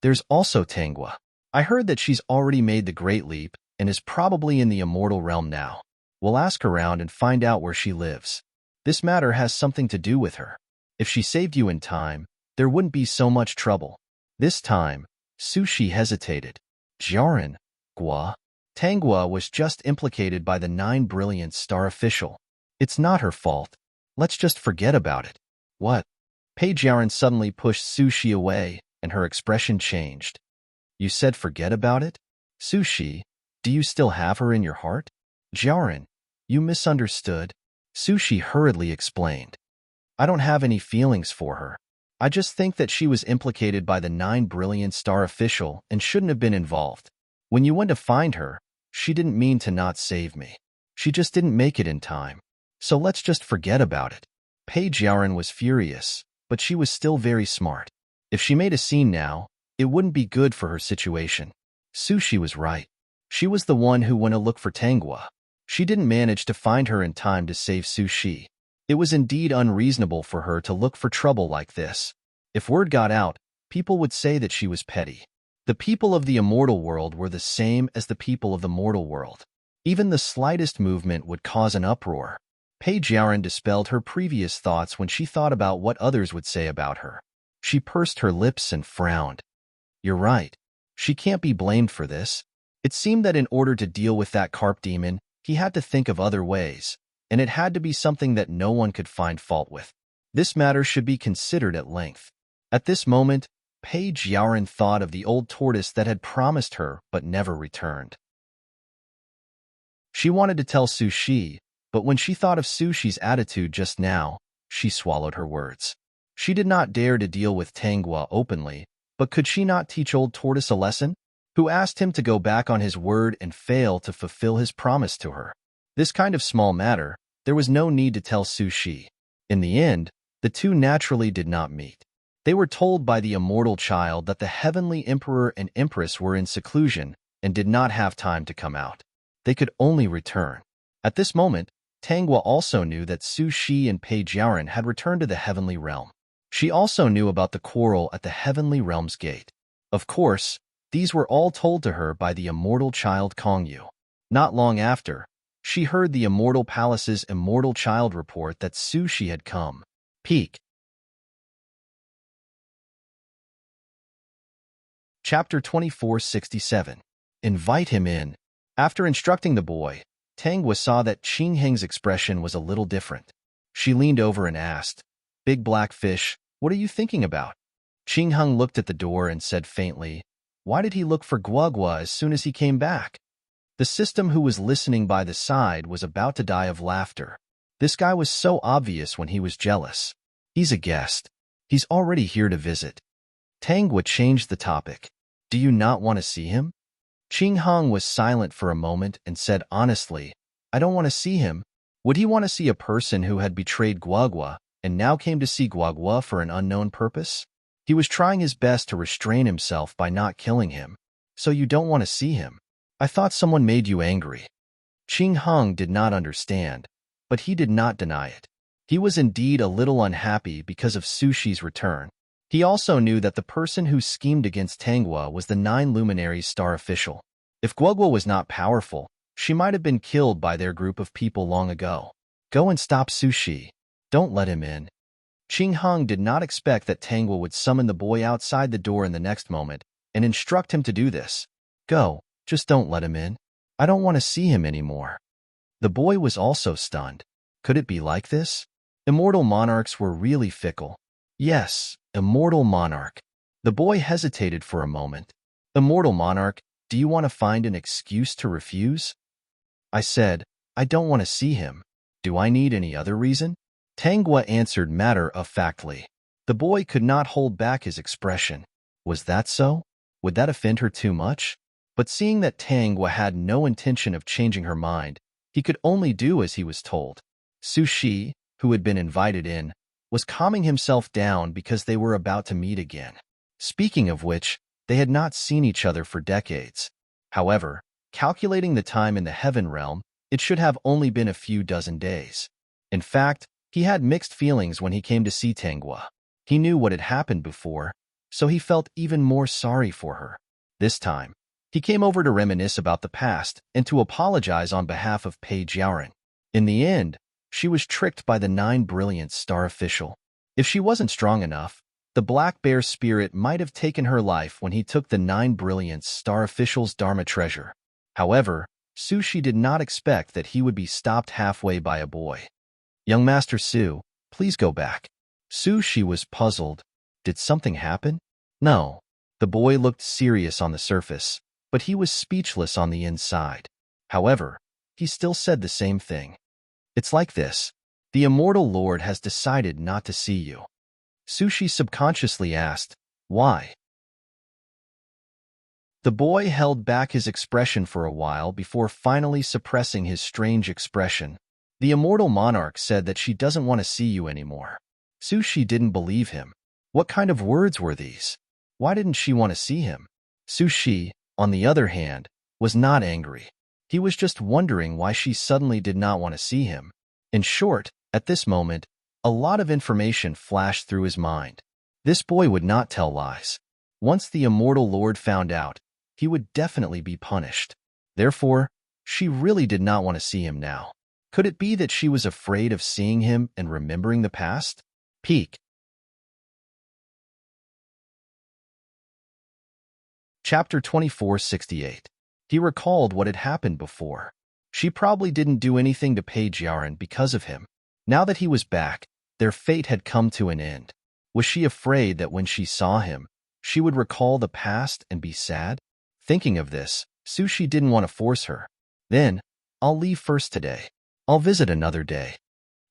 There's also Tanghua. I heard that she's already made the Great Leap and is probably in the immortal realm now. We'll ask around and find out where she lives. This matter has something to do with her. If she saved you in time, there wouldn't be so much trouble. This time, Su Shi hesitated. Jiaoran, Gua. Tanghua was just implicated by the 9 Brilliant Star official. It's not her fault. Let's just forget about it. What? Pei Jiaoran suddenly pushed Su Shi away, and her expression changed. You said forget about it? Su Shi, do you still have her in your heart? Jiaoran, you misunderstood. Su Shi hurriedly explained. I don't have any feelings for her. I just think that she was implicated by the 9 Brilliant Star official and shouldn't have been involved. When you went to find her, she didn't mean to not save me. She just didn't make it in time. So let's just forget about it. Pei Jiaoran was furious, but she was still very smart. If she made a scene now, it wouldn't be good for her situation. Su Shi was right. She was the one who went to look for Tanghua. She didn't manage to find her in time to save Su Shi. It was indeed unreasonable for her to look for trouble like this. If word got out, people would say that she was petty. The people of the immortal world were the same as the people of the mortal world. Even the slightest movement would cause an uproar. Pei Jiaoran dispelled her previous thoughts when she thought about what others would say about her. She pursed her lips and frowned. You're right. She can't be blamed for this. It seemed that in order to deal with that carp demon, he had to think of other ways, and it had to be something that no one could find fault with. This matter should be considered at length. At this moment, Pei Jiaoran thought of the old tortoise that had promised her but never returned. She wanted to tell Su Shi, but when she thought of Su Shi's attitude just now, she swallowed her words. She did not dare to deal with Tanghua openly, but could she not teach old tortoise a lesson? Who asked him to go back on his word and fail to fulfill his promise to her? This kind of small matter, there was no need to tell Su Shi. In the end, the two naturally did not meet. They were told by the immortal child that the heavenly emperor and empress were in seclusion and did not have time to come out. They could only return. At this moment, Tanghua also knew that Su Shi and Pei Jiaoran had returned to the heavenly realm. She also knew about the quarrel at the heavenly realm's gate. Of course, these were all told to her by the immortal child Kongyu. Not long after, she heard the immortal palace's immortal child report that Su Shi had come. Peak. Chapter 2467. Invite him in. After instructing the boy, Tanghua saw that Qing Heng's expression was a little different. She leaned over and asked, Big Black Fish, what are you thinking about? Qing Hung looked at the door and said faintly, "Why did he look for Guagua as soon as he came back?" The system, who was listening by the side, was about to die of laughter. This guy was so obvious when he was jealous. "He's a guest. He's already here to visit." Tangwa changed the topic. "Do you not want to see him?" Qing Hung was silent for a moment and said honestly, "I don't want to see him." Would he want to see a person who had betrayed Guagua and now came to see Guagua for an unknown purpose? He was trying his best to restrain himself by not killing him. "So you don't want to see him? I thought someone made you angry." Qing Hung did not understand, but he did not deny it. He was indeed a little unhappy because of Sushi's return. He also knew that the person who schemed against Tangwa was the 9 Luminaries star official. If Guagua was not powerful, she might have been killed by their group of people long ago. "Go and stop Sushi. Don't let him in." Qing Hung did not expect that Tangwa would summon the boy outside the door in the next moment and instruct him to do this. "Go, just don't let him in. I don't want to see him anymore." The boy was also stunned. Could it be like this? Immortal monarchs were really fickle. Yes, immortal monarch. The boy hesitated for a moment. "Immortal monarch, do you want to find an excuse to refuse?" I said, "I don't want to see him. Do I need any other reason?" Tangwa answered matter-of-factly. The boy could not hold back his expression. Was that so? Would that offend her too much? But seeing that Tangwa had no intention of changing her mind, he could only do as he was told. Sushi, who had been invited in, was calming himself down because they were about to meet again. Speaking of which, they had not seen each other for decades. However, calculating the time in the heaven realm, it should have only been a few dozen days. In fact, he had mixed feelings when he came to see Tangwa. He knew what had happened before, so he felt even more sorry for her. This time, he came over to reminisce about the past and to apologize on behalf of Page Yaoren. In the end, she was tricked by the 9 Brilliant Star official. If she wasn't strong enough, the Black Bear spirit might have taken her life when he took the 9 Brilliant Star official's Dharma treasure. However, Sushi did not expect that he would be stopped halfway by a boy. "Young Master Su, please go back." Sushi was puzzled. Did something happen? No. The boy looked serious on the surface, but he was speechless on the inside. However, he still said the same thing. "It's like this. The Immortal Lord has decided not to see you." Sushi subconsciously asked, "Why?" The boy held back his expression for a while before finally suppressing his strange expression. "The Immortal Monarch said that she doesn't want to see you anymore." Sushi didn't believe him. What kind of words were these? Why didn't she want to see him? Sushi, on the other hand, was not angry. He was just wondering why she suddenly did not want to see him. In short, at this moment, a lot of information flashed through his mind. This boy would not tell lies. Once the Immortal Lord found out, he would definitely be punished. Therefore, she really did not want to see him now. Could it be that she was afraid of seeing him and remembering the past? Peak. Chapter 2468. He recalled what had happened before. She probably didn't do anything to Page Yaoren because of him. Now that he was back, their fate had come to an end. Was she afraid that when she saw him, she would recall the past and be sad? Thinking of this, Sushi didn't want to force her. "Then, I'll leave first today. I'll visit another day."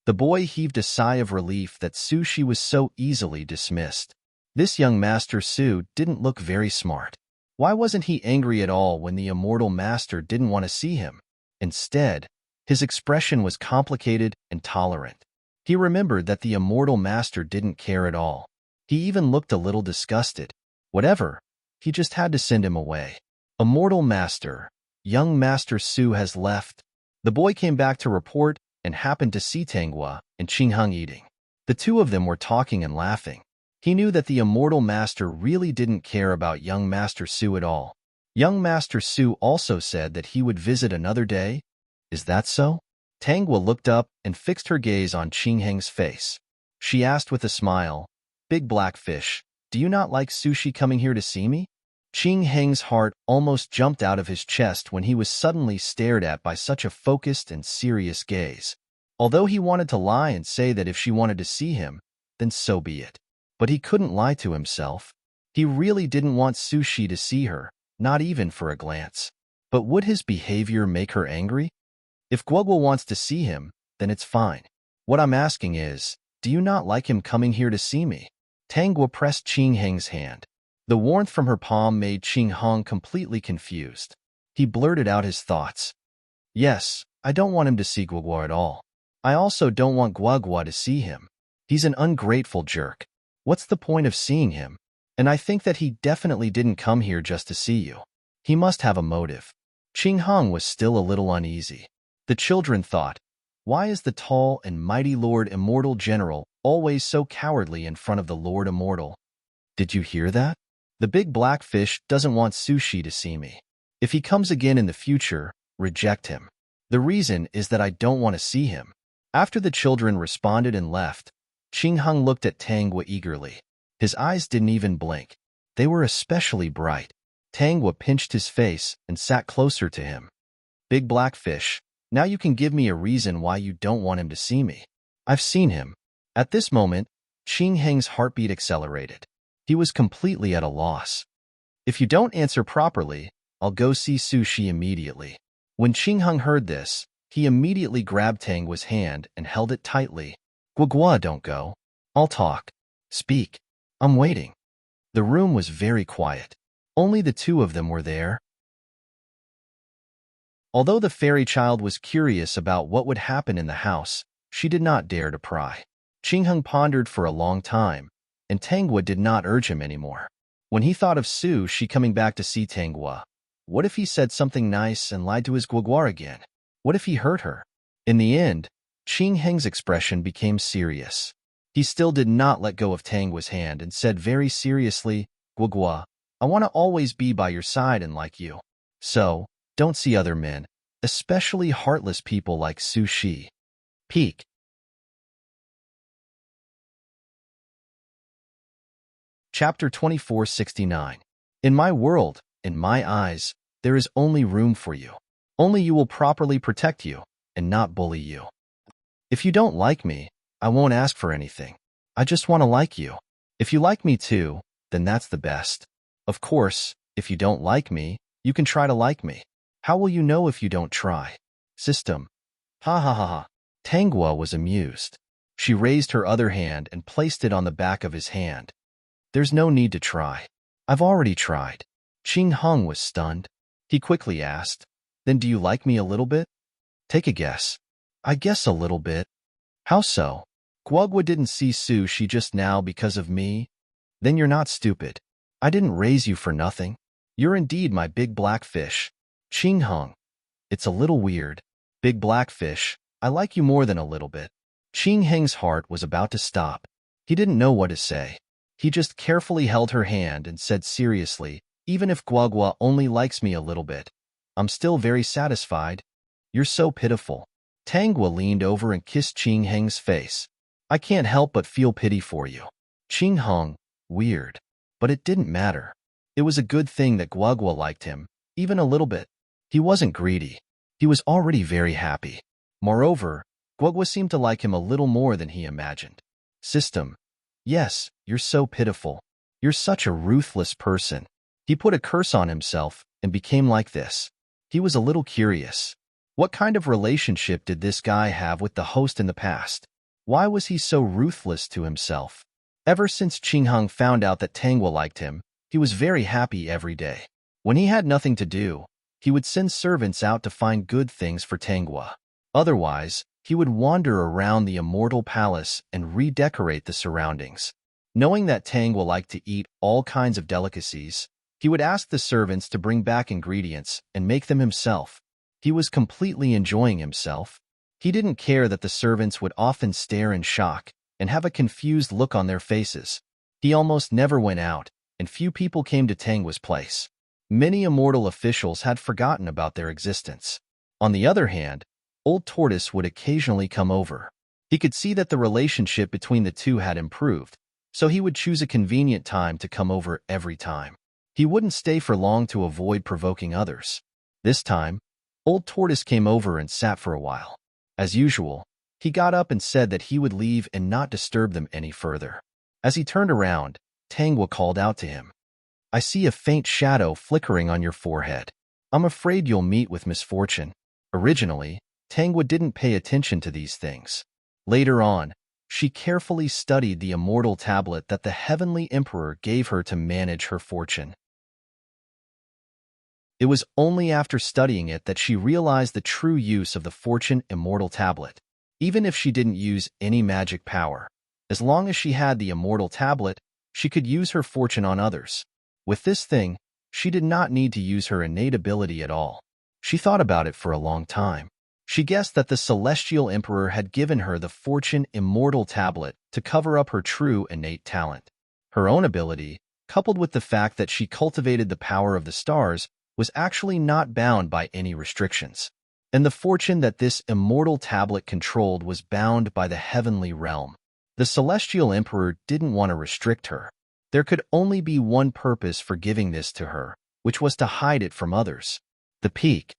The boy heaved a sigh of relief that Sushi was so easily dismissed. This young Master Su didn't look very smart. Why wasn't he angry at all when the Immortal Master didn't want to see him? Instead, his expression was complicated and tolerant. He remembered that the Immortal Master didn't care at all. He even looked a little disgusted. Whatever, he just had to send him away. "Immortal Master, young Master Su has left." The boy came back to report and happened to see Tangwa and Qing Hung eating. The two of them were talking and laughing. He knew that the Immortal Master really didn't care about young Master Su at all. Young Master Su also said that he would visit another day. Is that so? Tangwa looked up and fixed her gaze on Qing Heng's face. She asked with a smile, "Big black fish, do you not like Sushi coming here to see me?" Qing Heng's heart almost jumped out of his chest when he was suddenly stared at by such a focused and serious gaze. Although he wanted to lie and say that if she wanted to see him, then so be it. But he couldn't lie to himself. He really didn't want Sushi to see her, not even for a glance. But would his behavior make her angry? If Guogwa wants to see him, then it's fine. What I'm asking is, do you not like him coming here to see me? Tangwa pressed Qing Heng's hand. The warmth from her palm made Qing Hong completely confused. He blurted out his thoughts. Yes, I don't want him to see Guogwa at all. I also don't want Guogwa to see him. He's an ungrateful jerk. What's the point of seeing him? And I think that he definitely didn't come here just to see you. He must have a motive. Qing Hong was still a little uneasy. The children thought, why is the tall and mighty Lord Immortal General always so cowardly in front of the Lord Immortal? Did you hear that? The big black fish doesn't want Sushi to see me. If he comes again in the future, reject him. The reason is that I don't want to see him. After the children responded and left, Qing Hong looked at Tangwa eagerly. His eyes didn't even blink. They were especially bright. Tangwa pinched his face and sat closer to him. Big black fish, now you can give me a reason why you don't want him to see me. I've seen him. At this moment, Qing Heng's heartbeat accelerated. He was completely at a loss. If you don't answer properly, I'll go see Sushi immediately. When Qing Heng heard this, he immediately grabbed Tangwa's hand and held it tightly. Guogwa, don't go. I'll talk. Speak. I'm waiting. The room was very quiet. Only the two of them were there. Although the fairy child was curious about what would happen in the house, she did not dare to pry. Qing Heng pondered for a long time, and Tangwa did not urge him anymore. When he thought of Sushi coming back to see Tangwa, what if he said something nice and lied to his Guogwa again? What if he hurt her? In the end, Qing Heng's expression became serious. He still did not let go of Tangwa's hand and said very seriously, Guogwa, I want to always be by your side and like you. So, don't see other men, especially heartless people like Sushi. Peak. Chapter 2469. In my world, in my eyes, there is only room for you. Only you will properly protect you, and not bully you. If you don't like me, I won't ask for anything. I just want to like you. If you like me too, then that's the best. Of course, if you don't like me, you can try to like me. How will you know if you don't try? System. Ha ha ha ha. Tangwa was amused. She raised her other hand and placed it on the back of his hand. There's no need to try. I've already tried. Qing Heng was stunned. He quickly asked, then do you like me a little bit? Take a guess. I guess a little bit. How so? Guogwa didn't see Sushi just now because of me? Then you're not stupid. I didn't raise you for nothing. You're indeed my big black fish. Qing Heng. It's a little weird. Big black fish, I like you more than a little bit. Qing Heng's heart was about to stop. He didn't know what to say. He just carefully held her hand and said seriously, even if Guogwa only likes me a little bit, I'm still very satisfied. You're so pitiful. Tangwa leaned over and kissed Qing Heng's face. I can't help but feel pity for you. Qing Heng, weird. But it didn't matter. It was a good thing that Guogwa liked him, even a little bit. He wasn't greedy. He was already very happy. Moreover, Guogwa seemed to like him a little more than he imagined. System. Yes, you're so pitiful. You're such a ruthless person. He put a curse on himself and became like this. He was a little curious. What kind of relationship did this guy have with the host in the past? Why was he so ruthless to himself? Ever since Qing Heng found out that Tangwa liked him, he was very happy every day. When he had nothing to do, he would send servants out to find good things for Tangwa. Otherwise, he would wander around the immortal palace and redecorate the surroundings. Knowing that Tangwa liked to eat all kinds of delicacies, he would ask the servants to bring back ingredients and make them himself. He was completely enjoying himself. He didn't care that the servants would often stare in shock and have a confused look on their faces. He almost never went out, and few people came to Tangwa's place. Many immortal officials had forgotten about their existence. On the other hand, Old Tortoise would occasionally come over. He could see that the relationship between the two had improved, so he would choose a convenient time to come over every time. He wouldn't stay for long to avoid provoking others. This time, Old Tortoise came over and sat for a while. As usual, he got up and said that he would leave and not disturb them any further. As he turned around, Tangwa called out to him. I see a faint shadow flickering on your forehead. I'm afraid you'll meet with misfortune. Originally, Tangwa didn't pay attention to these things. Later on, she carefully studied the immortal tablet that the Heavenly Emperor gave her to manage her fortune. It was only after studying it that she realized the true use of the Fortune Immortal Tablet. Even if she didn't use any magic power, as long as she had the Immortal Tablet, she could use her fortune on others. With this thing, she did not need to use her innate ability at all. She thought about it for a long time. She guessed that the Celestial Emperor had given her the Fortune Immortal Tablet to cover up her true innate talent. Her own ability, coupled with the fact that she cultivated the power of the stars, was actually not bound by any restrictions. And the fortune that this immortal tablet controlled was bound by the heavenly realm. The Celestial Emperor didn't want to restrict her. There could only be one purpose for giving this to her, which was to hide it from others. The peak.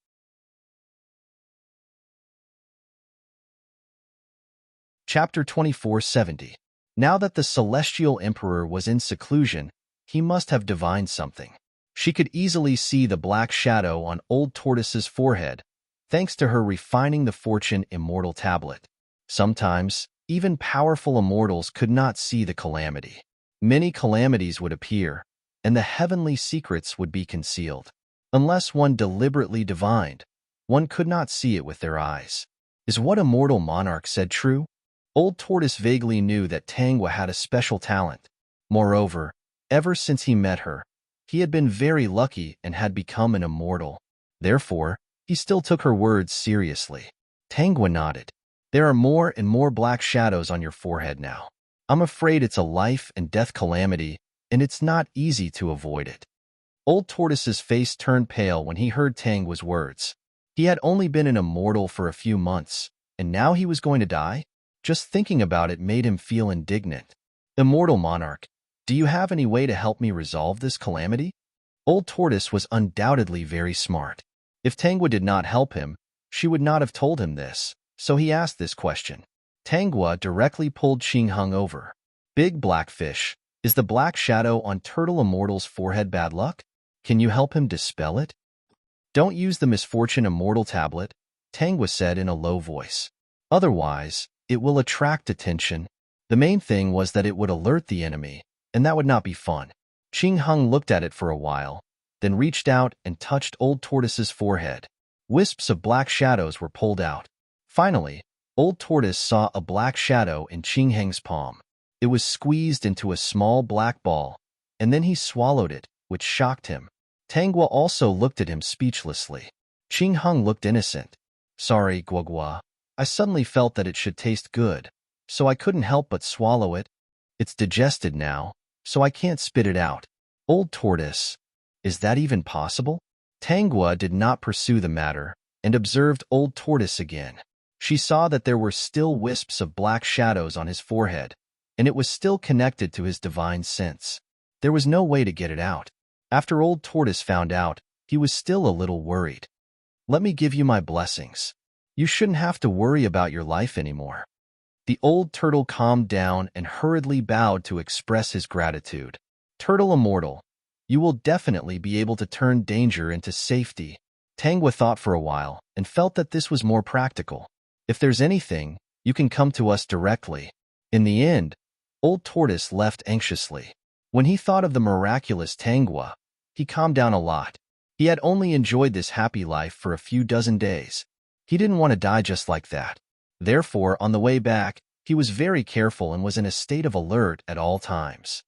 Chapter 2470. Now that the Celestial Emperor was in seclusion, he must have divined something. She could easily see the black shadow on Old Tortoise's forehead, thanks to her refining the Fortune Immortal Tablet. Sometimes, even powerful immortals could not see the calamity. Many calamities would appear, and the heavenly secrets would be concealed. Unless one deliberately divined, one could not see it with their eyes. Is what Immortal Monarch said true? Old Tortoise vaguely knew that Tangwa had a special talent. Moreover, ever since he met her, he had been very lucky and had become an immortal. Therefore, he still took her words seriously. Tangwa nodded. There are more and more black shadows on your forehead now. I'm afraid it's a life and death calamity, and it's not easy to avoid it. Old Tortoise's face turned pale when he heard Tangwa's words. He had only been an immortal for a few months, and now he was going to die? Just thinking about it made him feel indignant. Immortal Monarch, do you have any way to help me resolve this calamity? Old Tortoise was undoubtedly very smart. If Tangwa did not help him, she would not have told him this, so he asked this question. Tangwa directly pulled Xingheng over. Big Blackfish, is the black shadow on Turtle Immortal's forehead bad luck? Can you help him dispel it? Don't use the Misfortune Immortal Tablet, Tangwa said in a low voice. Otherwise, it will attract attention. The main thing was that it would alert the enemy, and that would not be fun. Xingheng looked at it for a while, then reached out and touched Old Tortoise's forehead. Wisps of black shadows were pulled out. Finally, Old Tortoise saw a black shadow in Xingheng's palm. It was squeezed into a small black ball, and then he swallowed it, which shocked him. Tangwa also looked at him speechlessly. Xingheng looked innocent. Sorry, Guogua. I suddenly felt that it should taste good, so I couldn't help but swallow it. It's digested now, so I can't spit it out. Old Tortoise, is that even possible? Tangwa did not pursue the matter and observed Old Tortoise again. She saw that there were still wisps of black shadows on his forehead, and it was still connected to his divine sense. There was no way to get it out. After Old Tortoise found out, he was still a little worried. Let me give you my blessings. You shouldn't have to worry about your life anymore. The old turtle calmed down and hurriedly bowed to express his gratitude. Turtle Immortal, you will definitely be able to turn danger into safety. Tangwa thought for a while and felt that this was more practical. If there's anything, you can come to us directly. In the end, Old Tortoise left anxiously. When he thought of the miraculous Tangwa, he calmed down a lot. He had only enjoyed this happy life for a few dozen days. He didn't want to die just like that. Therefore, on the way back, he was very careful and was in a state of alert at all times.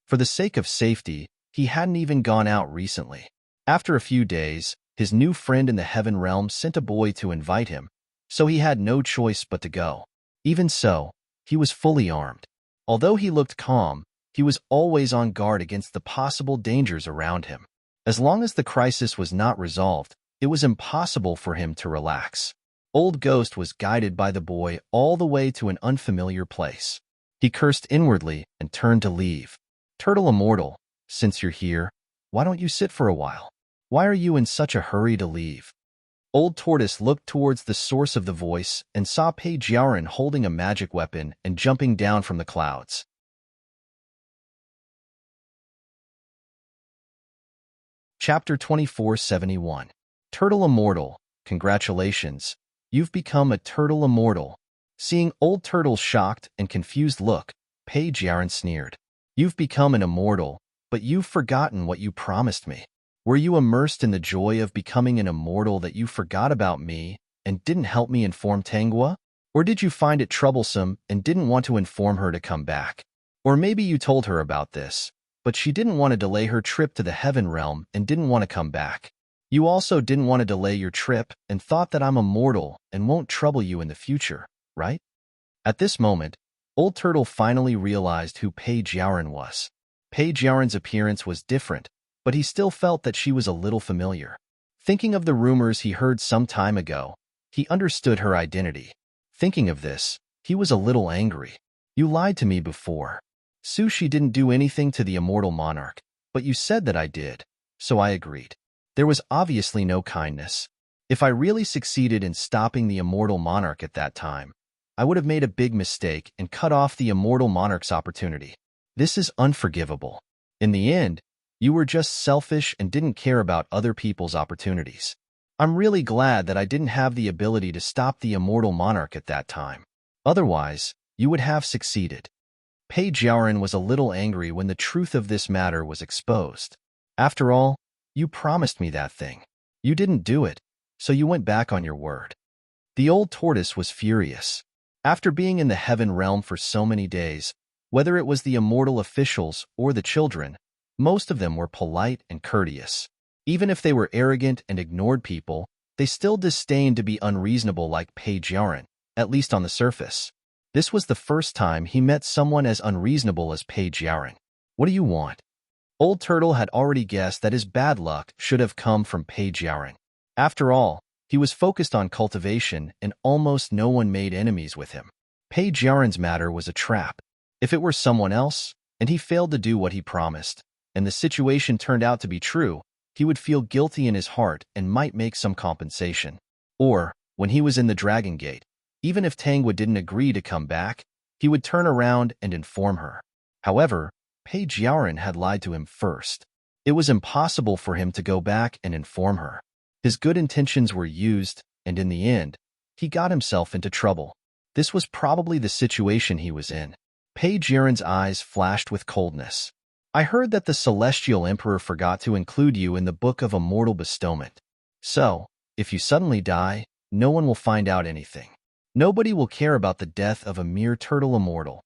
For the sake of safety, he hadn't even gone out recently. After a few days, his new friend in the heaven realm sent a boy to invite him, so he had no choice but to go. Even so, he was fully armed. Although he looked calm, he was always on guard against the possible dangers around him. As long as the crisis was not resolved, it was impossible for him to relax. Old Ghost was guided by the boy all the way to an unfamiliar place. He cursed inwardly and turned to leave. Turtle Immortal, since you're here, why don't you sit for a while? Why are you in such a hurry to leave? Old Tortoise looked towards the source of the voice and saw Page Yaoren holding a magic weapon and jumping down from the clouds. Chapter 2471. Turtle Immortal. Congratulations. You've become a turtle immortal. Seeing Old Turtle's shocked and confused look, Page Yaoren sneered. You've become an immortal, but you've forgotten what you promised me. Were you immersed in the joy of becoming an immortal that you forgot about me and didn't help me inform Tangua? Or did you find it troublesome and didn't want to inform her to come back? Or maybe you told her about this, but she didn't want to delay her trip to the Heaven Realm and didn't want to come back. You also didn't want to delay your trip and thought that I'm immortal and won't trouble you in the future, right? At this moment, Old Turtle finally realized who Page Yaoren was. Page Yaoren's appearance was different, but he still felt that she was a little familiar. Thinking of the rumors he heard some time ago, he understood her identity. Thinking of this, he was a little angry. You lied to me before. Sushi didn't do anything to the immortal monarch, but you said that I did, so I agreed. There was obviously no kindness. If I really succeeded in stopping the immortal monarch at that time, I would have made a big mistake and cut off the immortal monarch's opportunity. This is unforgivable. In the end, you were just selfish and didn't care about other people's opportunities. I'm really glad that I didn't have the ability to stop the immortal monarch at that time. Otherwise, you would have succeeded. Page Yaoren was a little angry when the truth of this matter was exposed. After all, you promised me that thing. You didn't do it, so you went back on your word. The old tortoise was furious. After being in the Heaven Realm for so many days, whether it was the immortal officials or the children, most of them were polite and courteous. Even if they were arrogant and ignored people, they still disdained to be unreasonable like Page Yaoren, at least on the surface. This was the first time he met someone as unreasonable as Page Yaoren. What do you want? Old Turtle had already guessed that his bad luck should have come from Page Yaoren. After all, he was focused on cultivation and almost no one made enemies with him. Page Yaoren's matter was a trap. If it were someone else, and he failed to do what he promised, and the situation turned out to be true, he would feel guilty in his heart and might make some compensation. Or, when he was in the Dragon Gate, even if Tangua didn't agree to come back, he would turn around and inform her. However, Page Yaoren had lied to him first. It was impossible for him to go back and inform her. His good intentions were used, and in the end, he got himself into trouble. This was probably the situation he was in. Page Yaoren's eyes flashed with coldness. I heard that the Celestial Emperor forgot to include you in the Book of Immortal Bestowment. So, if you suddenly die, no one will find out anything. Nobody will care about the death of a mere turtle immortal.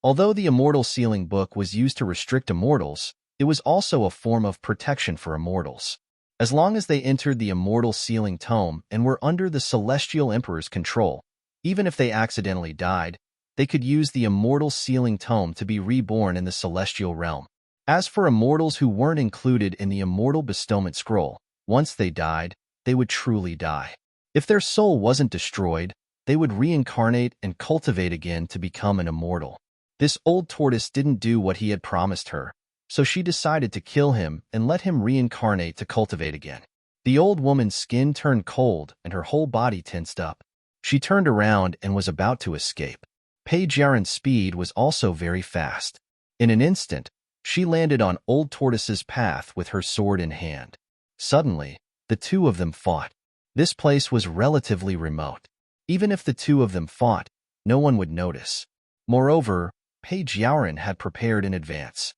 Although the Immortal Sealing Book was used to restrict immortals, it was also a form of protection for immortals. As long as they entered the Immortal Sealing Tome and were under the Celestial Emperor's control, even if they accidentally died, they could use the Immortal Sealing Tome to be reborn in the Celestial Realm. As for immortals who weren't included in the Immortal Bestowment Scroll, once they died, they would truly die. If their soul wasn't destroyed, they would reincarnate and cultivate again to become an immortal. This old tortoise didn't do what he had promised her, so she decided to kill him and let him reincarnate to cultivate again. The old woman's skin turned cold and her whole body tensed up. She turned around and was about to escape. Page Yaoren's speed was also very fast. In an instant, she landed on Old Tortoise's path with her sword in hand. Suddenly, the two of them fought. This place was relatively remote. Even if the two of them fought, no one would notice. Moreover, Page Yaoren had prepared in advance.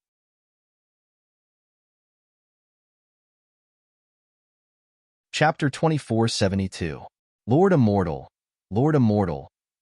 Chapter 2472. Lord Immortal,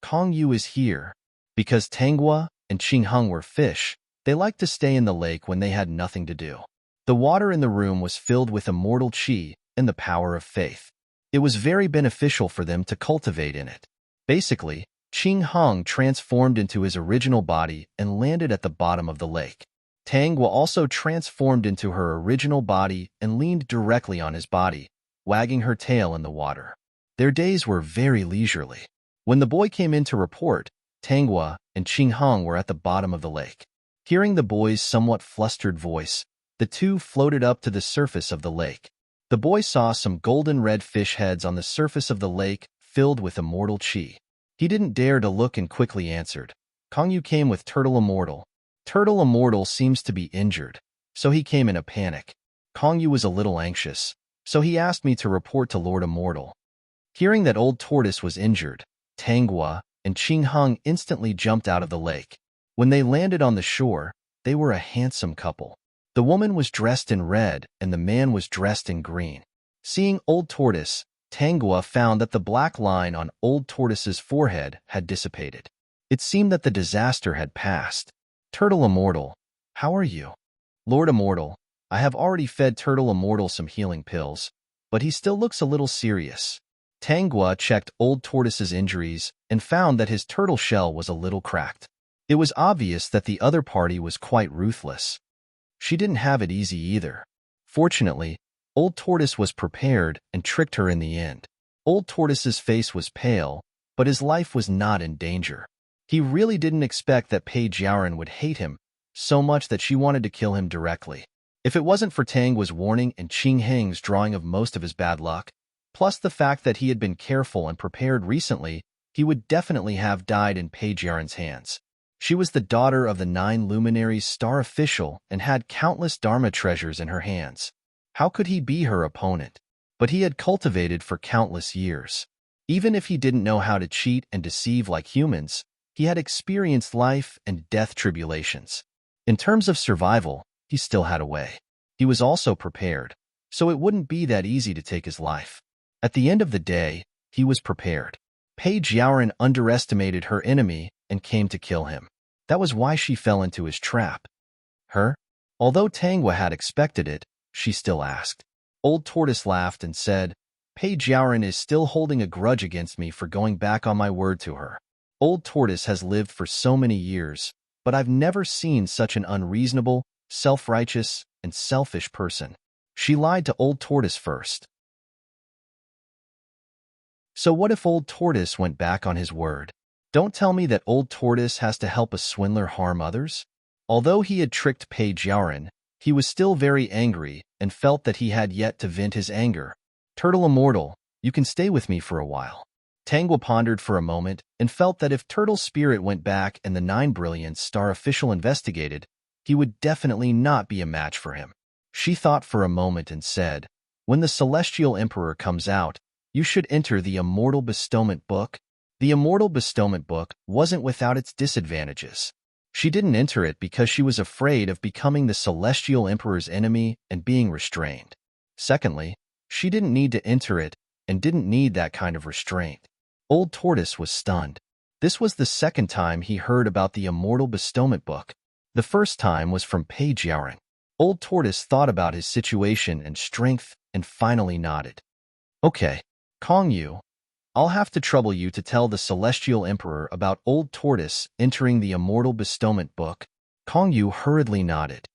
Kong Yu is here. Because Tangua and Qingheng were fish, they liked to stay in the lake when they had nothing to do. The water in the room was filled with immortal qi and the power of faith. It was very beneficial for them to cultivate in it. Basically, Qingheng transformed into his original body and landed at the bottom of the lake. Tangua also transformed into her original body and leaned directly on his body, wagging her tail in the water. Their days were very leisurely. When the boy came in to report, Tangua and Qingheng were at the bottom of the lake. Hearing the boy's somewhat flustered voice, the two floated up to the surface of the lake. The boy saw some golden red fish heads on the surface of the lake filled with immortal chi. He didn't dare to look and quickly answered. Kongyu came with Turtle Immortal. Turtle Immortal seems to be injured, so he came in a panic. Kongyu was a little anxious, so he asked me to report to Lord Immortal. Hearing that Old Tortoise was injured, Tanghua and Qingheng instantly jumped out of the lake. When they landed on the shore, they were a handsome couple. The woman was dressed in red and the man was dressed in green. Seeing Old Tortoise, Tanghua found that the black line on Old Tortoise's forehead had dissipated. It seemed that the disaster had passed. Turtle Immortal, how are you? Lord Immortal, I have already fed Turtle Immortal some healing pills, but he still looks a little serious. Tanghua checked Old Tortoise's injuries and found that his turtle shell was a little cracked. It was obvious that the other party was quite ruthless. She didn't have it easy either. Fortunately, Old Tortoise was prepared and tricked her in the end. Old Tortoise's face was pale, but his life was not in danger. He really didn't expect that Page Yaoren would hate him so much that she wanted to kill him directly. If it wasn't for Tanghua's warning and Qingheng's drawing of most of his bad luck, plus the fact that he had been careful and prepared recently, he would definitely have died in Page Yaoren's hands. She was the daughter of the 9 luminaries star official and had countless Dharma treasures in her hands. How could he be her opponent? But he had cultivated for countless years. Even if he didn't know how to cheat and deceive like humans, he had experienced life and death tribulations. In terms of survival, he still had a way. He was also prepared, so it wouldn't be that easy to take his life. At the end of the day, he was prepared. Page Yaoren underestimated her enemy and came to kill him. That was why she fell into his trap. Her? Although Tanghua had expected it, she still asked. Old Tortoise laughed and said, Page Yaoren is still holding a grudge against me for going back on my word to her. Old Tortoise has lived for so many years, but I've never seen such an unreasonable, self-righteous, and selfish person. She lied to Old Tortoise first. So what if Old Tortoise went back on his word? Don't tell me that Old Tortoise has to help a swindler harm others? Although he had tricked Page Yaoren, he was still very angry and felt that he had yet to vent his anger. Turtle Immortal, you can stay with me for a while. Tanghua pondered for a moment and felt that if Turtle's spirit went back and the 9 Brilliance Star official investigated, he would definitely not be a match for him. She thought for a moment and said, when the Celestial Emperor comes out, you should enter the Immortal Bestowment Book. The Immortal Bestowment Book wasn't without its disadvantages. She didn't enter it because she was afraid of becoming the Celestial Emperor's enemy and being restrained. Secondly, she didn't need to enter it and didn't need that kind of restraint. Old Tortoise was stunned. This was the second time he heard about the Immortal Bestowment Book. The first time was from Page Yaoren. Old Tortoise thought about his situation and strength and finally nodded. Okay, Kongyu, I'll have to trouble you to tell the Celestial Emperor about Old Tortoise entering the Immortal Bestowment Book. Kongyu hurriedly nodded.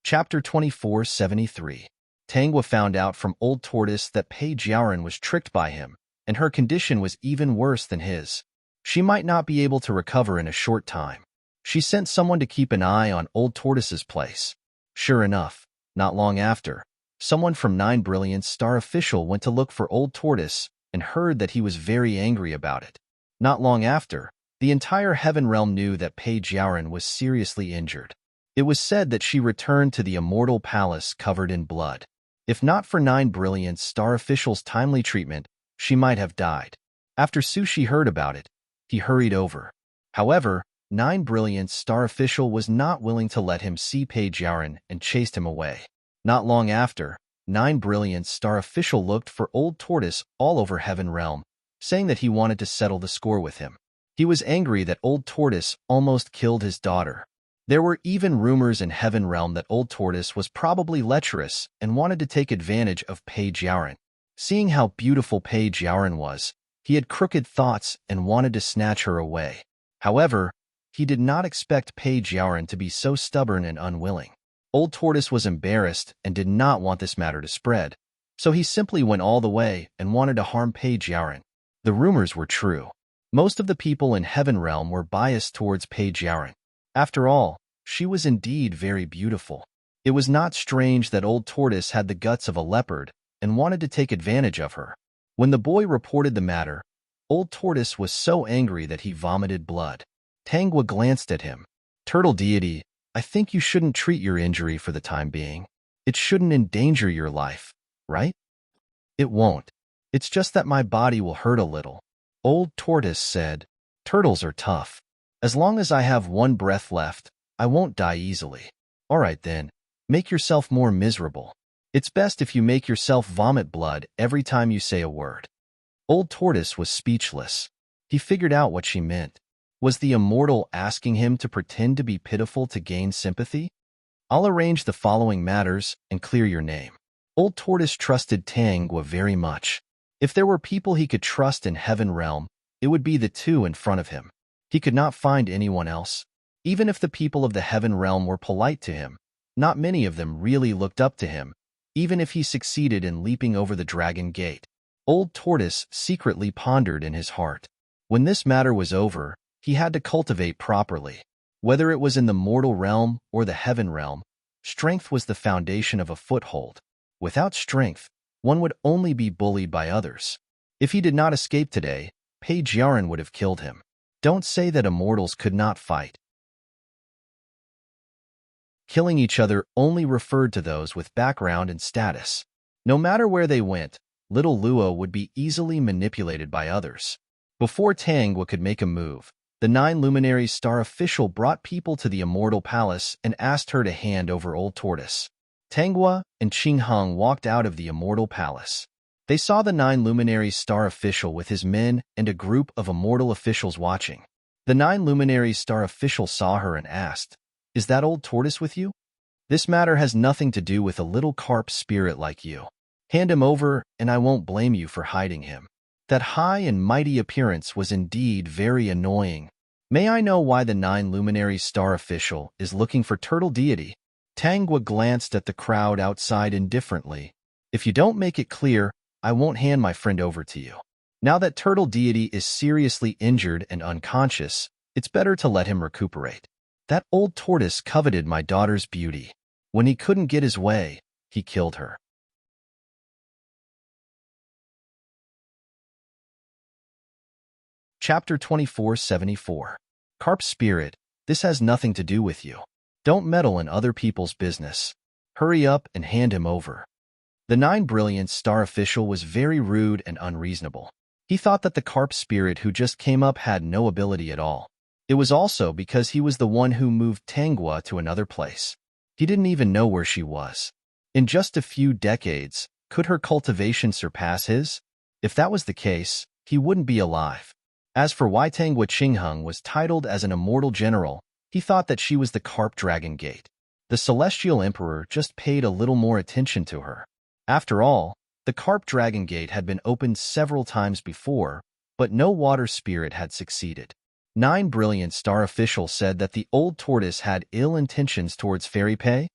Chapter 2473. Tanghua found out from Old Tortoise that Page Yaoren was tricked by him, and her condition was even worse than his. She might not be able to recover in a short time. She sent someone to keep an eye on Old Tortoise's place. Sure enough, not long after, someone from 9 Brilliance Star official went to look for Old Tortoise and heard that he was very angry about it. Not long after, the entire Heaven Realm knew that Page Yaoren was seriously injured. It was said that she returned to the Immortal Palace covered in blood. If not for 9 Brilliance Star official's timely treatment, she might have died. After Sushi heard about it, he hurried over. However, 9 Brilliance Star official was not willing to let him see Page Yaoren and chased him away. Not long after, 9 Brilliance Star official looked for Old Tortoise all over Heaven Realm, saying that he wanted to settle the score with him. He was angry that Old Tortoise almost killed his daughter. There were even rumors in Heaven Realm that Old Tortoise was probably lecherous and wanted to take advantage of Page Yaoren. Seeing how beautiful Page Yaoren was, he had crooked thoughts and wanted to snatch her away. However, he did not expect Page Yaoren to be so stubborn and unwilling. Old Tortoise was embarrassed and did not want this matter to spread, so he simply went all the way and wanted to harm Page Yaoren. The rumors were true. Most of the people in Heaven Realm were biased towards Page Yaoren. After all, She was indeed very beautiful. It was not strange that Old Tortoise had the guts of a leopard and wanted to take advantage of her. When the boy reported the matter, Old Tortoise was so angry that he vomited blood. Tangwa glanced at him. Turtle deity, I think you shouldn't treat your injury for the time being. It shouldn't endanger your life, right? It won't. It's just that my body will hurt a little. Old Tortoise said, turtles are tough. As long as I have one breath left, I won't die easily. All right then, make yourself more miserable. It's best if you make yourself vomit blood every time you say a word. Old Tortoise was speechless. He figured out what she meant. Was the immortal asking him to pretend to be pitiful to gain sympathy? I'll arrange the following matters and clear your name. Old Tortoise trusted Tangwa very much. If there were people he could trust in Heaven Realm, it would be the two in front of him. He could not find anyone else. Even if the people of the Heaven Realm were polite to him, not many of them really looked up to him, even if he succeeded in leaping over the dragon gate. Old Tortoise secretly pondered in his heart. When this matter was over, he had to cultivate properly. Whether it was in the mortal realm or the heaven realm, strength was the foundation of a foothold. Without strength, one would only be bullied by others. If he did not escape today, Page Yaren would have killed him. Don't say that immortals could not fight. Killing each other only referred to those with background and status. No matter where they went, little Luo would be easily manipulated by others. Before Tangwa could make a move, the 9 Luminary Star official brought people to the Immortal Palace and asked her to hand over Old Tortoise. Tangwa and Qingheng walked out of the Immortal Palace. They saw the 9 Luminary Star official with his men and a group of immortal officials watching. The 9 Luminary Star official saw her and asked, "Is that Old Tortoise with you? This matter has nothing to do with a little carp spirit like you. Hand him over, and I won't blame you for hiding him." That high and mighty appearance was indeed very annoying. May I know why the 9 Luminary Star official is looking for Turtle Deity? Tangwa glanced at the crowd outside indifferently. If you don't make it clear, I won't hand my friend over to you. Now that Turtle Deity is seriously injured and unconscious, it's better to let him recuperate. That Old Tortoise coveted my daughter's beauty. When he couldn't get his way, he killed her. Chapter 2474. Carp Spirit, this has nothing to do with you. Don't meddle in other people's business. Hurry up and hand him over. The 9 Brilliant Star official was very rude and unreasonable. He thought that the Carp Spirit who just came up had no ability at all. It was also because he was the one who moved Tangwa to another place. He didn't even know where she was. In just a few decades, could her cultivation surpass his? If that was the case, he wouldn't be alive. As for why Tangwa Qingheng was titled as an immortal general, he thought that she was the Carp Dragon Gate. The Celestial Emperor just paid a little more attention to her. After all, the Carp Dragon Gate had been opened several times before, but no water spirit had succeeded. 9 Brilliant Star officials said that the Old Tortoise had ill intentions towards Fairy Pei.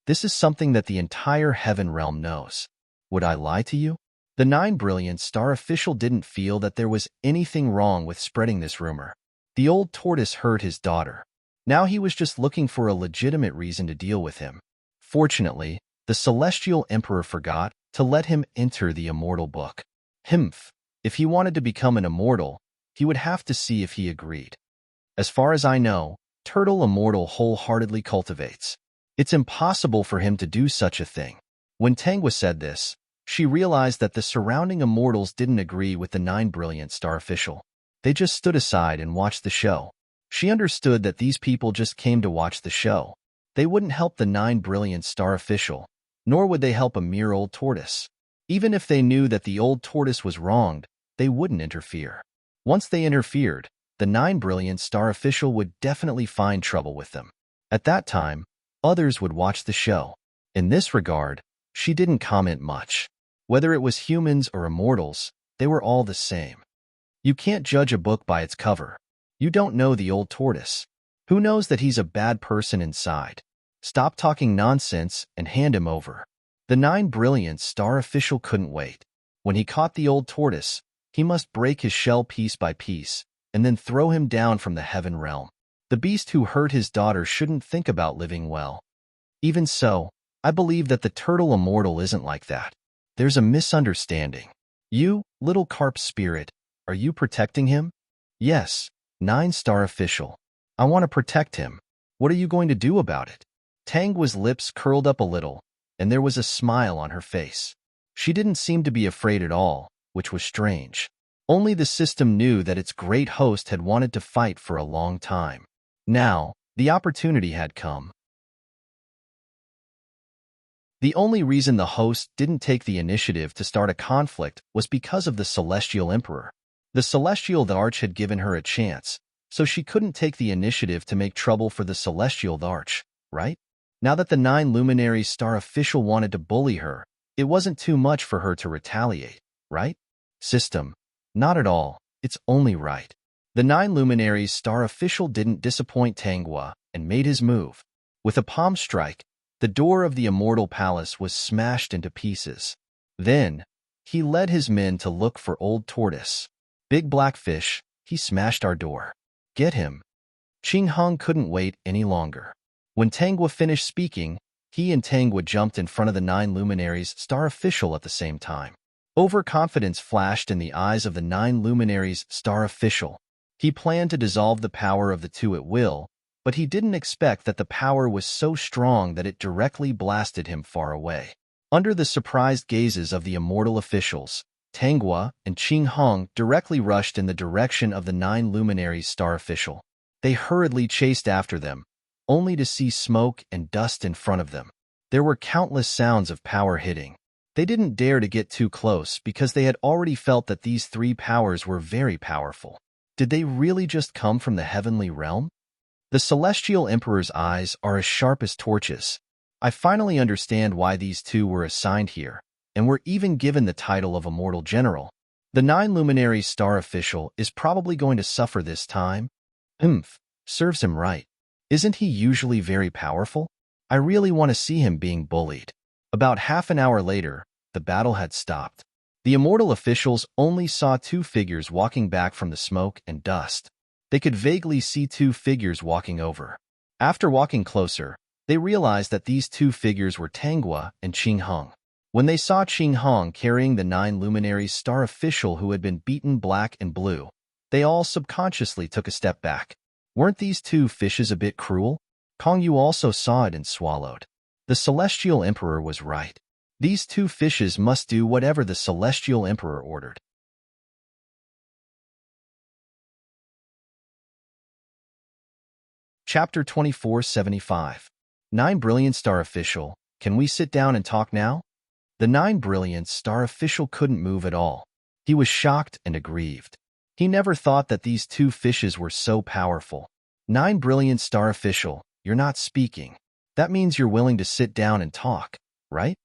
This is something that the entire Heaven Realm knows. Would I lie to you? The 9 Brilliant Star official didn't feel that there was anything wrong with spreading this rumor. The Old Tortoise hurt his daughter. Now he was just looking for a legitimate reason to deal with him. Fortunately, the Celestial Emperor forgot to let him enter the Immortal Book. If he wanted to become an immortal, he would have to see if he agreed. As far as I know, Turtle Immortal wholeheartedly cultivates. It's impossible for him to do such a thing. When Tangwa said this, she realized that the surrounding immortals didn't agree with the 9 Brilliant Star official. They just stood aside and watched the show. She understood that these people just came to watch the show. They wouldn't help the 9 Brilliant Star official, nor would they help a mere Old Tortoise. Even if they knew that the Old Tortoise was wronged, they wouldn't interfere. Once they interfered, the 9 Brilliant Star official would definitely find trouble with them. At that time, others would watch the show. In this regard, she didn't comment much. Whether it was humans or immortals, they were all the same. You can't judge a book by its cover. You don't know the Old Tortoise. Who knows that he's a bad person inside? Stop talking nonsense and hand him over. The 9 Brilliant Star official couldn't wait. When he caught the Old Tortoise, he must break his shell piece by piece and then throw him down from the Heaven Realm. The beast who hurt his daughter shouldn't think about living well. Even so, I believe that the turtle immortal isn't like that. There's a misunderstanding. You, little carp spirit, are you protecting him? Yes, 9-star official. I want to protect him. What are you going to do about it? Tangua's lips curled up a little, and there was a smile on her face. She didn't seem to be afraid at all, which was strange. Only the system knew that its great host had wanted to fight for a long time. Now, the opportunity had come. The only reason the host didn't take the initiative to start a conflict was because of the Celestial Emperor. The Celestial Arch had given her a chance, so she couldn't take the initiative to make trouble for the Celestial Arch, right? Now that the 9 Luminaries Star official wanted to bully her, it wasn't too much for her to retaliate, right? System. Not at all. It's only right. The 9 Luminaries Star official didn't disappoint Tangua and made his move. With a palm strike, the door of the Immortal Palace was smashed into pieces. Then, he led his men to look for Old Tortoise. Big Black Fish, he smashed our door. Get him. Qing Hong couldn't wait any longer. When Tangua finished speaking, he and Tangua jumped in front of the 9 Luminaries Star official at the same time. Overconfidence flashed in the eyes of the 9 Luminaries Star official. He planned to dissolve the power of the two at will, but he didn't expect that the power was so strong that it directly blasted him far away. Under the surprised gazes of the immortal officials, Tangua and Qing Hong directly rushed in the direction of the 9 Luminaries Star official. They hurriedly chased after them, only to see smoke and dust in front of them. There were countless sounds of power hitting. They didn't dare to get too close because they had already felt that these 3 powers were very powerful. Did they really just come from the heavenly realm? The Celestial Emperor's eyes are as sharp as torches. I finally understand why these 2 were assigned here, and were even given the title of Immortal General. The 9 Luminaries Star official is probably going to suffer this time. Serves him right. Isn't he usually very powerful? I really want to see him being bullied. About half an hour later, the battle had stopped. The immortal officials only saw 2 figures walking back from the smoke and dust. They could vaguely see 2 figures walking over. After walking closer, they realized that these 2 figures were Tangua and Qing Hong. When they saw Qing Hong carrying the 9 Luminaries Star official who had been beaten black and blue, they all subconsciously took a step back. Weren't these 2 fishes a bit cruel? Kong Yu also saw it and swallowed. The Celestial Emperor was right. These 2 fishes must do whatever the Celestial Emperor ordered. Chapter 2475. 9 Brilliant Star Official, can we sit down and talk now? The 9 Brilliant Star Official couldn't move at all. He was shocked and aggrieved. He never thought that these 2 fishes were so powerful. 9 Brilliant Star Official, you're not speaking. That means you're willing to sit down and talk, right?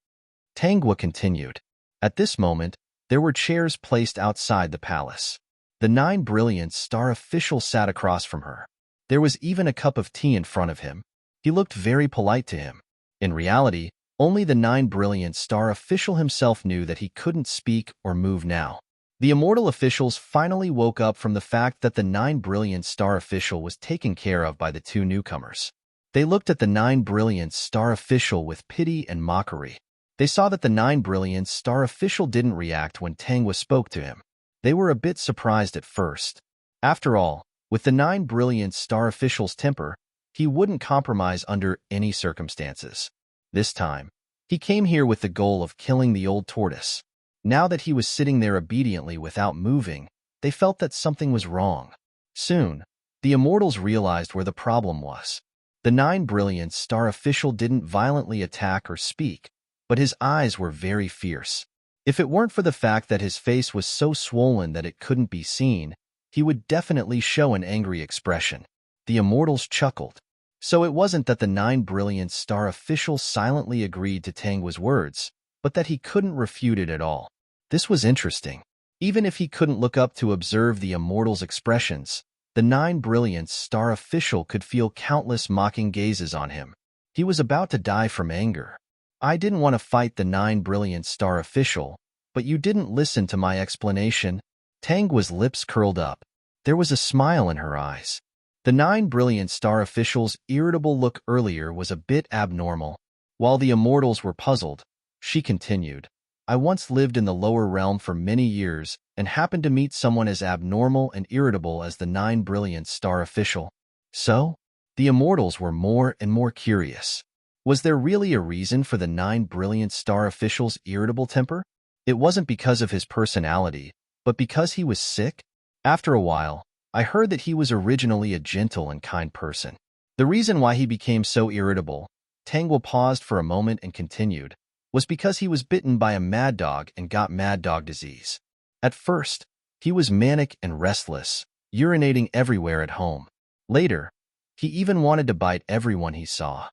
Tangua continued. At this moment, there were chairs placed outside the palace. The 9 Brilliant Star Official sat across from her. There was even a cup of tea in front of him. He looked very polite to him. In reality, only the 9 Brilliant Star Official himself knew that he couldn't speak or move now. The immortal officials finally woke up from the fact that the 9 Brilliant Star Official was taken care of by the 2 newcomers. They looked at the 9 Brilliant Star Official with pity and mockery. They saw that the 9 Brilliant Star Official didn't react when Tangua spoke to him. They were a bit surprised at first. After all, with the 9 Brilliant Star Official's temper, he wouldn't compromise under any circumstances. This time, he came here with the goal of killing the old tortoise. Now that he was sitting there obediently without moving, they felt that something was wrong. Soon, the immortals realized where the problem was. The 9 Brilliant Star Official didn't violently attack or speak, but his eyes were very fierce. If it weren't for the fact that his face was so swollen that it couldn't be seen, he would definitely show an angry expression. The immortals chuckled. So it wasn't that the 9 Brilliant Star Official silently agreed to Tangua's words, but that he couldn't refute it at all. This was interesting. Even if he couldn't look up to observe the immortals' expressions, the 9 Brilliant Star Official could feel countless mocking gazes on him. He was about to die from anger. I didn't want to fight the 9 Brilliant Star Official, but you didn't listen to my explanation. Tangua's lips curled up. There was a smile in her eyes. The 9 brilliant star officials' irritable look earlier was a bit abnormal. While the immortals were puzzled, she continued, I once lived in the lower realm for many years and happened to meet someone as abnormal and irritable as the 9 brilliant star official. So, the immortals were more and more curious. Was there really a reason for the 9 brilliant star official's irritable temper? It wasn't because of his personality, but because he was sick? After a while, I heard that he was originally a gentle and kind person. The reason why he became so irritable, Tangwa paused for a moment and continued, was because he was bitten by a mad dog and got mad dog disease. At first, he was manic and restless, urinating everywhere at home. Later, he even wanted to bite everyone he saw.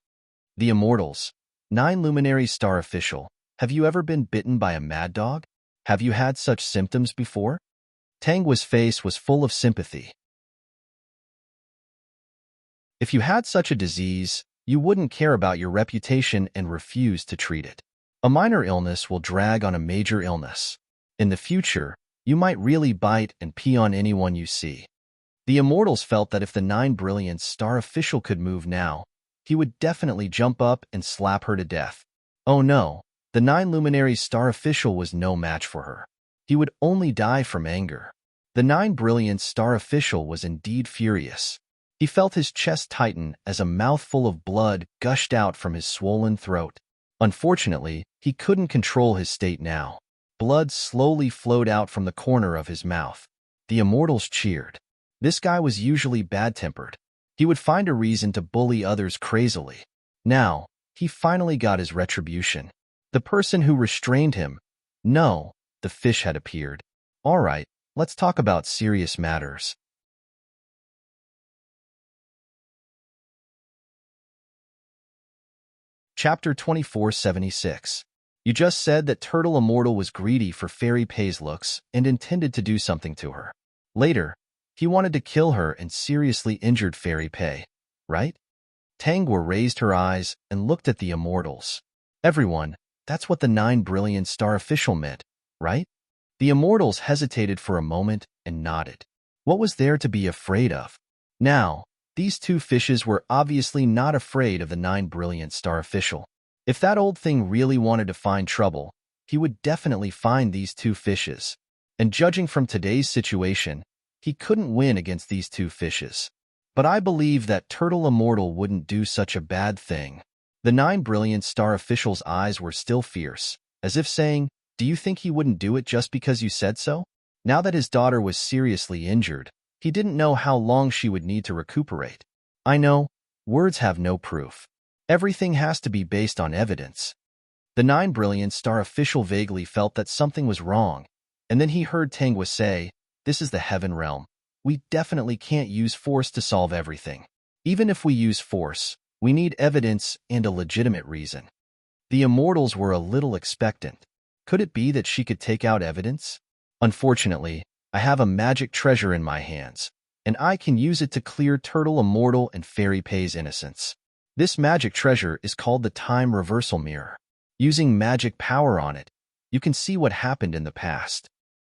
The immortals, 9 luminary star official, have you ever been bitten by a mad dog? Have you had such symptoms before? Tangwa's face was full of sympathy. If you had such a disease, you wouldn't care about your reputation and refuse to treat it. A minor illness will drag on a major illness. In the future, you might really bite and pee on anyone you see. The immortals felt that if the 9 brilliant star official could move now, he would definitely jump up and slap her to death. Oh no, the 9 luminary star official was no match for her. He would only die from anger. The 9 brilliant star official was indeed furious. He felt his chest tighten as a mouthful of blood gushed out from his swollen throat. Unfortunately, he couldn't control his state now. Blood slowly flowed out from the corner of his mouth. The immortals cheered. This guy was usually bad-tempered. He would find a reason to bully others crazily. Now, he finally got his retribution. The person who restrained him. No, the fish had appeared. All right, let's talk about serious matters. Chapter 2476. You just said that Turtle Immortal was greedy for Fairy Pei's looks and intended to do something to her. Later, he wanted to kill her and seriously injured Fairy Pei, right? Tangwa raised her eyes and looked at the immortals. Everyone, that's what the 9 brilliant star official meant, right? The immortals hesitated for a moment and nodded. What was there to be afraid of? Now, these 2 fishes were obviously not afraid of the 9 brilliant star official. If that old thing really wanted to find trouble, he would definitely find these 2 fishes. And judging from today's situation, he couldn't win against these 2 fishes. But I believe that Turtle Immortal wouldn't do such a bad thing. The 9 brilliant star official's eyes were still fierce, as if saying, do you think he wouldn't do it just because you said so? Now that his daughter was seriously injured, he didn't know how long she would need to recuperate. I know, words have no proof. Everything has to be based on evidence. The 9 brilliant star official vaguely felt that something was wrong, and then he heard Tangwa say, this is the heaven realm. We definitely can't use force to solve everything. Even if we use force, we need evidence and a legitimate reason. The immortals were a little expectant. Could it be that she could take out evidence? Unfortunately, I have a magic treasure in my hands, and I can use it to clear Turtle Immortal and Fairy Pei's innocence. This magic treasure is called the Time Reversal Mirror. Using magic power on it, you can see what happened in the past.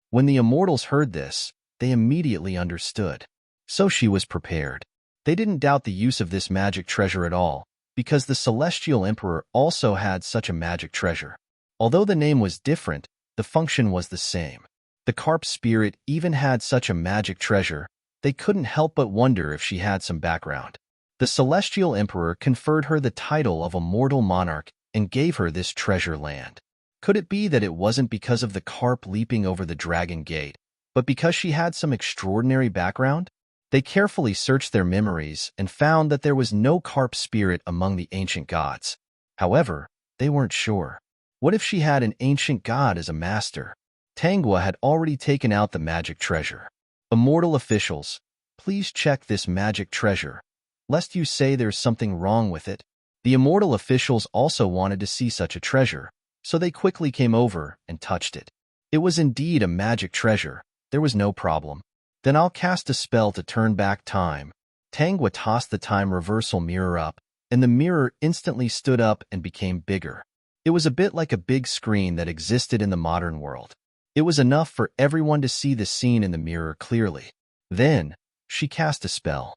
When the immortals heard this, they immediately understood. So she was prepared. They didn't doubt the use of this magic treasure at all, because the Celestial Emperor also had such a magic treasure. Although the name was different, the function was the same. The carp spirit even had such a magic treasure, they couldn't help but wonder if she had some background. The Celestial Emperor conferred her the title of Immortal Monarch and gave her this treasure land. Could it be that it wasn't because of the carp leaping over the dragon gate, but because she had some extraordinary background? They carefully searched their memories and found that there was no carp spirit among the ancient gods. However, they weren't sure. What if she had an ancient god as a master? Tangwa had already taken out the magic treasure. Immortal officials, please check this magic treasure, lest you say there's something wrong with it. The immortal officials also wanted to see such a treasure, so they quickly came over and touched it. It was indeed a magic treasure. There was no problem. Then I'll cast a spell to turn back time. Tangwa tossed the time reversal mirror up, and the mirror instantly stood up and became bigger. It was a bit like a big screen that existed in the modern world. It was enough for everyone to see the scene in the mirror clearly. Then, she cast a spell.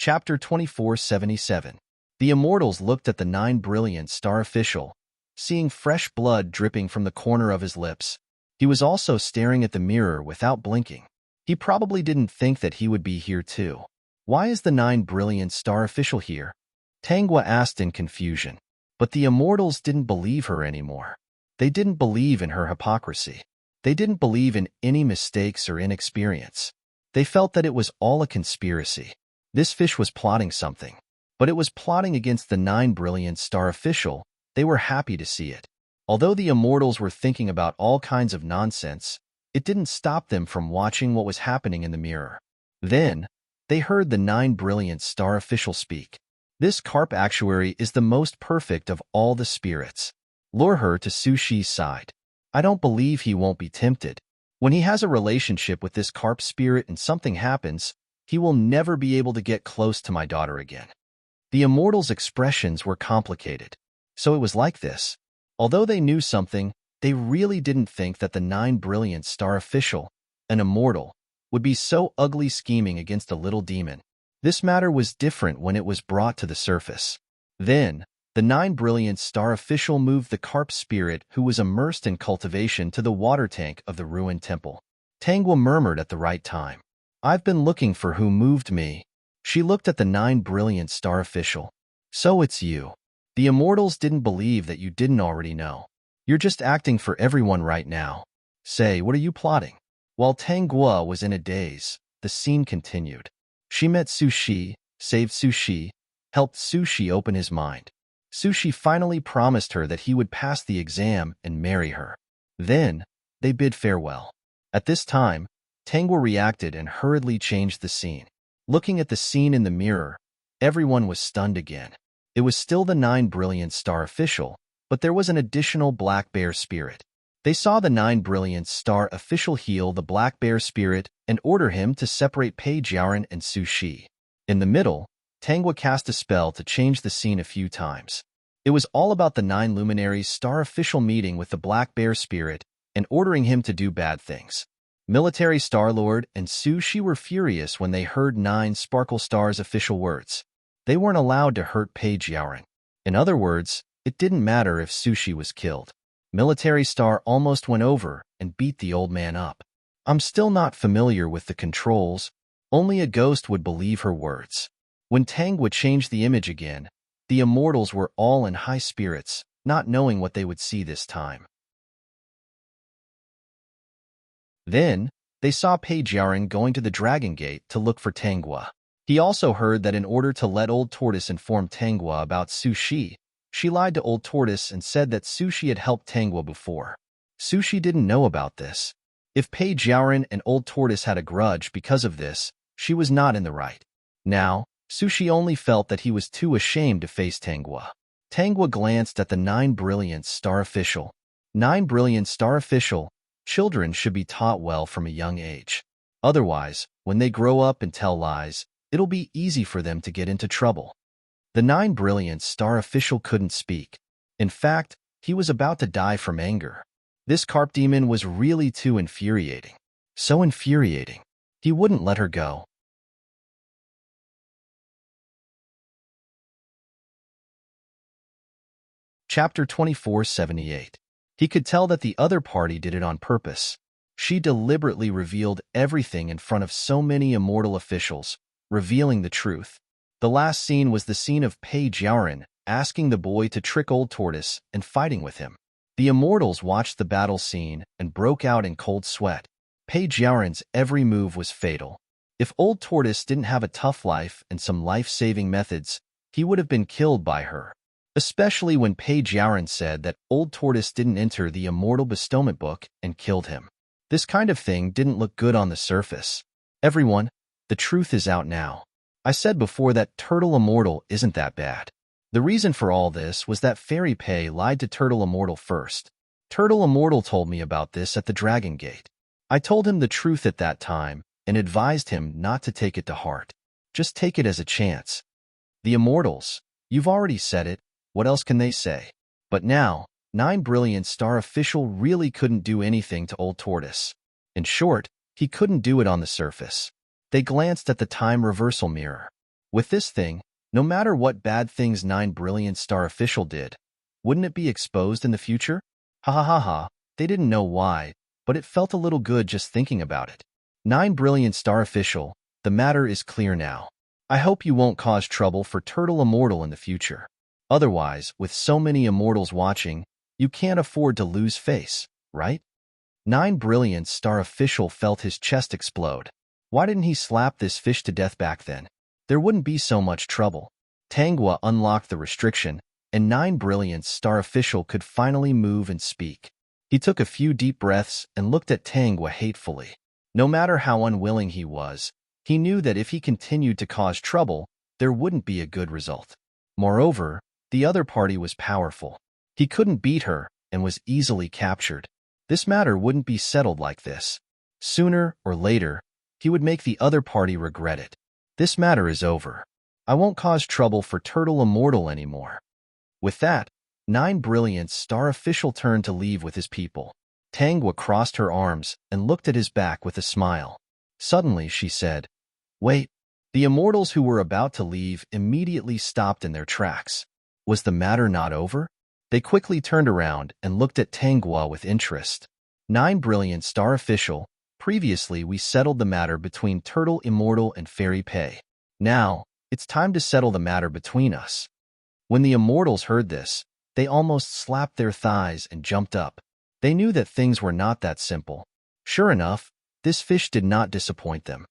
Chapter 2477. The immortals looked at the 9 brilliant star official, seeing fresh blood dripping from the corner of his lips. He was also staring at the mirror without blinking. He probably didn't think that he would be here too. Why is the 9 brilliant star official here? Tangwa asked in confusion. But the immortals didn't believe her anymore. They didn't believe in her hypocrisy. They didn't believe in any mistakes or inexperience. They felt that it was all a conspiracy. This fish was plotting something. But it was plotting against the 9 brilliant star official. They were happy to see it. Although the immortals were thinking about all kinds of nonsense, it didn't stop them from watching what was happening in the mirror. Then, they heard the 9 brilliant star official speak. This carp actuary is the most perfect of all the spirits. Lure her to Sushi's side. I don't believe he won't be tempted. When he has a relationship with this carp spirit and something happens, he will never be able to get close to my daughter again. The immortals' expressions were complicated. So it was like this. Although they knew something, they really didn't think that the 9 brilliant star official, an immortal, would be so ugly scheming against a little demon. This matter was different when it was brought to the surface. Then, the 9 brilliant star official moved the carp spirit who was immersed in cultivation to the water tank of the ruined temple. Tangwa murmured at the right time. I've been looking for who moved me. She looked at the 9 brilliant star official. So it's you. The immortals didn't believe that you didn't already know. You're just acting for everyone right now. Say, what are you plotting? While Tangwa was in a daze, the scene continued. She met Sushi, saved Sushi, helped Sushi open his mind. Sushi finally promised her that he would pass the exam and marry her. Then, they bid farewell. At this time, Tangwa reacted and hurriedly changed the scene. Looking at the scene in the mirror, everyone was stunned again. It was still the 9 brilliant star official, but there was an additional black bear spirit. They saw the 9 brilliant star official heal the black bear spirit and order him to separate Page Yaoren and Sushi. In the middle, Tangwa cast a spell to change the scene a few times. It was all about the 9 luminaries' star official meeting with the black bear spirit and ordering him to do bad things. Military Star Lord and Sushi were furious when they heard 9 Sparkle Star's official words. They weren't allowed to hurt Page Yaoren. In other words, it didn't matter if Sushi was killed. Military Star almost went over and beat the old man up. I'm still not familiar with the controls. Only a ghost would believe her words. When Tangwa changed the image again, the immortals were all in high spirits, not knowing what they would see this time. Then, they saw Page Yaoren going to the Dragon Gate to look for Tangwa. He also heard that in order to let Old Tortoise inform Tangwa about Sushi, she lied to Old Tortoise and said that Sushi had helped Tangwa before. Sushi didn't know about this. If Page Yaoren and Old Tortoise had a grudge because of this, she was not in the right. Now, Sushi only felt that he was too ashamed to face Tangwa. Tangwa glanced at the 9 brilliant star official. 9 brilliant star official, children should be taught well from a young age. Otherwise, when they grow up and tell lies, it'll be easy for them to get into trouble. The 9 brilliant star official couldn't speak. In fact, he was about to die from anger. This carp demon was really too infuriating. So infuriating. He wouldn't let her go. Chapter 2478. He could tell that the other party did it on purpose. She deliberately revealed everything in front of so many immortal officials, revealing the truth. The last scene was the scene of Page Yaoren asking the boy to trick Old Tortoise and fighting with him. The immortals watched the battle scene and broke out in cold sweat. Page Yaoren's every move was fatal. If Old Tortoise didn't have a tough life and some life-saving methods, he would have been killed by her. Especially when Page Yaoren said that Old Tortoise didn't enter the Immortal Bestowment Book and killed him. This kind of thing didn't look good on the surface. Everyone, the truth is out now. I said before that Turtle Immortal isn't that bad. The reason for all this was that Fairy Pei lied to Turtle Immortal first. Turtle Immortal told me about this at the Dragon Gate. I told him the truth at that time and advised him not to take it to heart. Just take it as a chance. The Immortals, you've already said it, what else can they say? But now, 9 brilliant star official really couldn't do anything to Old Tortoise. In short, he couldn't do it on the surface. They glanced at the time reversal mirror. With this thing, no matter what bad things 9 Brilliant Star Official did, wouldn't it be exposed in the future? Ha ha ha ha, they didn't know why, but it felt a little good just thinking about it. 9 Brilliant Star Official, the matter is clear now. I hope you won't cause trouble for Turtle Immortal in the future. Otherwise, with so many immortals watching, you can't afford to lose face, right? 9 Brilliant Star Official felt his chest explode. Why didn't he slap this fish to death back then? There wouldn't be so much trouble. Tangwa unlocked the restriction, and 9 Brilliant Star Official could finally move and speak. He took a few deep breaths and looked at Tangwa hatefully. No matter how unwilling he was, he knew that if he continued to cause trouble, there wouldn't be a good result. Moreover, the other party was powerful. He couldn't beat her and was easily captured. This matter wouldn't be settled like this. Sooner or later, he would make the other party regret it. This matter is over. I won't cause trouble for Turtle Immortal anymore. With that, 9 Brilliant Star Official turned to leave with his people. Tangwa crossed her arms and looked at his back with a smile. Suddenly, she said, "Wait." The immortals who were about to leave immediately stopped in their tracks. Was the matter not over? They quickly turned around and looked at Tangwa with interest. 9 Brilliant Star Official, previously we settled the matter between Turtle Immortal and Fairy Pei. Now, it's time to settle the matter between us. When the immortals heard this, they almost slapped their thighs and jumped up. They knew that things were not that simple. Sure enough, this fish did not disappoint them.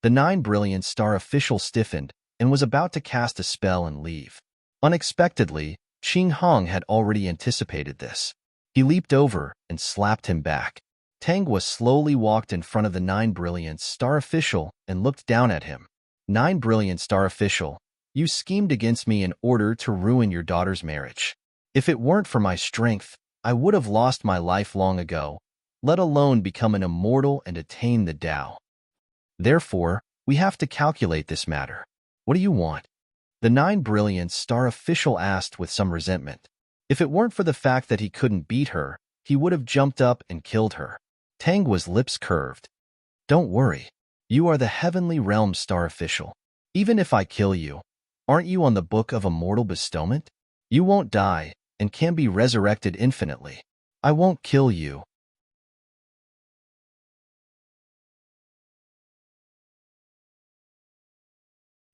The 9 Brilliant Star Official stiffened and was about to cast a spell and leave. Unexpectedly, Qing Hong had already anticipated this. He leaped over and slapped him back. Tangwa slowly walked in front of the 9 Brilliant Star Official and looked down at him. 9 Brilliant Star Official, you schemed against me in order to ruin your daughter's marriage. If it weren't for my strength, I would have lost my life long ago, let alone become an immortal and attain the Tao. Therefore, we have to calculate this matter. What do you want? The 9 Brilliant Star Official asked with some resentment. If it weren't for the fact that he couldn't beat her, he would have jumped up and killed her. Tangwa's lips curved. Don't worry. You are the Heavenly Realm Star Official. Even if I kill you, aren't you on the Book of Immortal Bestowment? You won't die and can be resurrected infinitely. I won't kill you.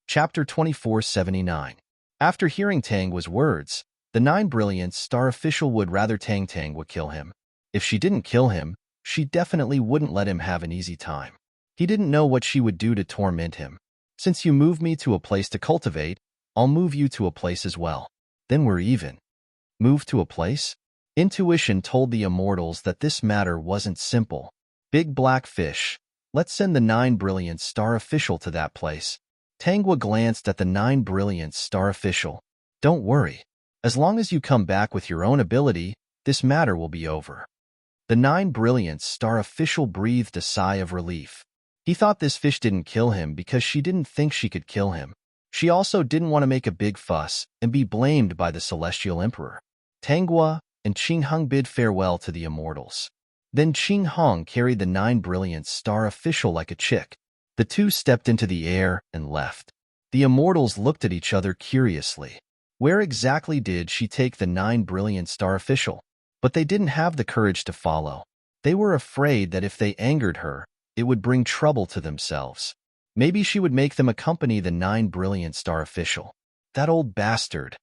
Chapter 2479. After hearing Tangwa's words, the 9 Brilliant Star Official would rather Tangwa kill him. If she didn't kill him, she definitely wouldn't let him have an easy time. He didn't know what she would do to torment him. Since you moved me to a place to cultivate, I'll move you to a place as well. Then we're even. Move to a place? Intuition told the immortals that this matter wasn't simple. Big black fish. Let's send the 9 Brilliant Star Official to that place. Tangwa glanced at the 9 Brilliant Star Official. Don't worry. As long as you come back with your own ability, this matter will be over. The 9 Brilliant Star Official breathed a sigh of relief. He thought this fish didn't kill him because she didn't think she could kill him. She also didn't want to make a big fuss and be blamed by the Celestial Emperor. Tangwa and Qing Hong bid farewell to the immortals. Then Qing Hong carried the 9 Brilliant Star Official like a chick. The two stepped into the air and left. The immortals looked at each other curiously. Where exactly did she take the 9 Brilliant Star Official? But they didn't have the courage to follow. They were afraid that if they angered her, it would bring trouble to themselves. Maybe she would make them accompany the 9 Brilliant Star Official. That old bastard.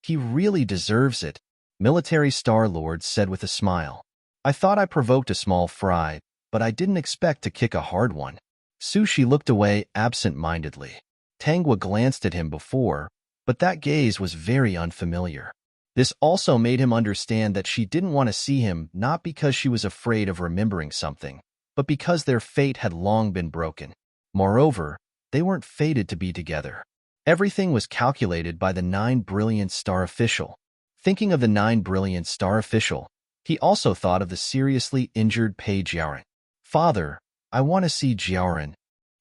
He really deserves it, Military Star Lord said with a smile. I thought I provoked a small fry, but I didn't expect to kick a hard one. Sushi looked away absent-mindedly. Tangwa glanced at him before, but that gaze was very unfamiliar. This also made him understand that she didn't want to see him not because she was afraid of remembering something, but because their fate had long been broken. Moreover, they weren't fated to be together. Everything was calculated by the 9 Brilliant Star Official. Thinking of the 9 Brilliant Star Official, he also thought of the seriously injured Pei Jiaoran. Father, I want to see Jiaoran.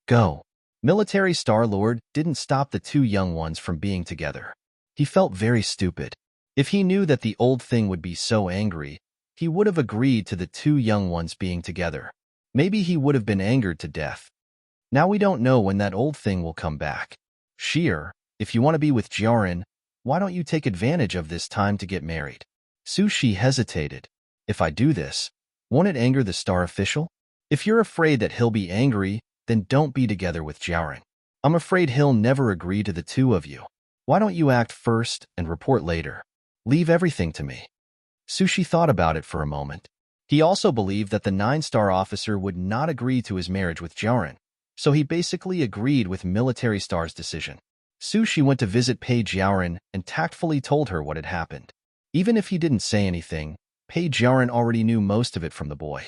Go. Military Star Lord didn't stop the two young ones from being together. He felt very stupid. If he knew that the old thing would be so angry, he would have agreed to the two young ones being together. Maybe he would have been angered to death. Now we don't know when that old thing will come back. Sheer, if you want to be with Jiaran, why don't you take advantage of this time to get married? Sushi hesitated. If I do this, won't it anger the star official? If you're afraid that he'll be angry, then don't be together with Jiaran. I'm afraid he'll never agree to the two of you. Why don't you act first and report later? Leave everything to me. Sushi thought about it for a moment. He also believed that the 9-star officer would not agree to his marriage with Jiaran, so he basically agreed with Military Star's decision. Sushi went to visit Pei Jiaran and tactfully told her what had happened. Even if he didn't say anything, Pei Jiaran already knew most of it from the boy.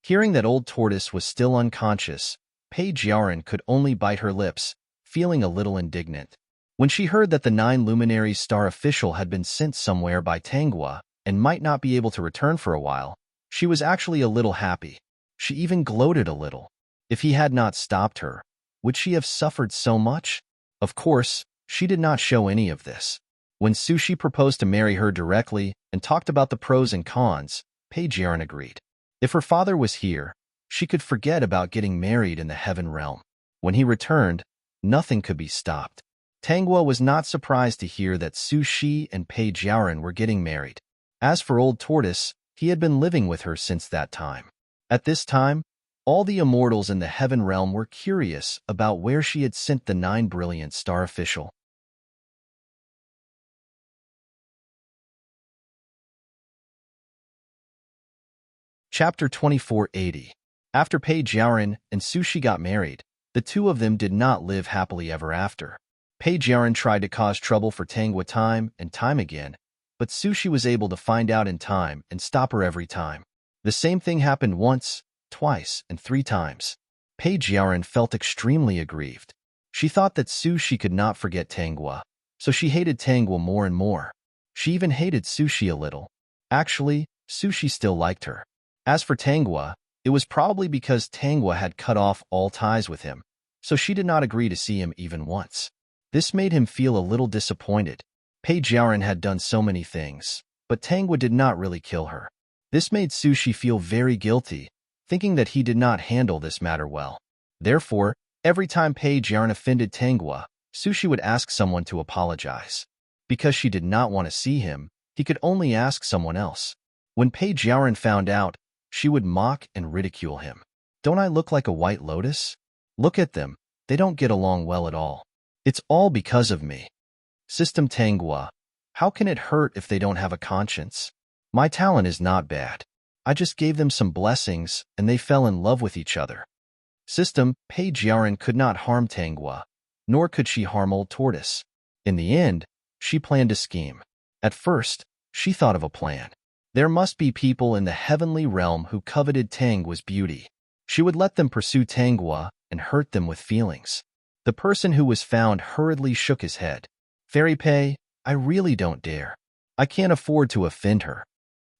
Hearing that old tortoise was still unconscious, Pei Jiaran could only bite her lips, feeling a little indignant. When she heard that the 9 luminaries star official had been sent somewhere by Tanghua and might not be able to return for a while, she was actually a little happy. She even gloated a little. If he had not stopped her, would she have suffered so much? Of course, she did not show any of this. When Sushi proposed to marry her directly and talked about the pros and cons, Pei Jiaran agreed. If her father was here, she could forget about getting married in the heaven realm. When he returned, nothing could be stopped. Tanghua was not surprised to hear that Sushi and Pei Jiaran were getting married. As for Old Tortoise, he had been living with her since that time. At this time, all the immortals in the heaven realm were curious about where she had sent the 9 brilliant star official. Chapter 2480. After Pei Jiaran and Sushi got married, the two of them did not live happily ever after. Pei Jiaran tried to cause trouble for Tanghua time and time again, but Sushi was able to find out in time and stop her every time. The same thing happened once, twice, and 3 times. Pei Jiaran felt extremely aggrieved. She thought that Sushi could not forget Tanghua, so she hated Tanghua more and more. She even hated Sushi a little. Actually, Sushi still liked her. As for Tanghua, it was probably because Tanghua had cut off all ties with him, so she did not agree to see him even once. This made him feel a little disappointed. Pei Jiaran had done so many things, but Tanghua did not really kill her. This made Sushi feel very guilty, thinking that he did not handle this matter well. Therefore, every time Pei Jiaran offended Tanghua, Sushi would ask someone to apologize. Because she did not want to see him, he could only ask someone else. When Pei Jiaran found out, she would mock and ridicule him. Don't I look like a white lotus? Look at them, they don't get along well at all. It's all because of me. System Tanghua, how can it hurt if they don't have a conscience? My talent is not bad. I just gave them some blessings and they fell in love with each other. System, Pei Jiaran could not harm Tanghua, nor could she harm Old Tortoise. In the end, she planned a scheme. At first, she thought of a plan. There must be people in the heavenly realm who coveted Tanghua's beauty. She would let them pursue Tanghua and hurt them with feelings. The person who was found hurriedly shook his head. Fairy Pei, I really don't dare. I can't afford to offend her.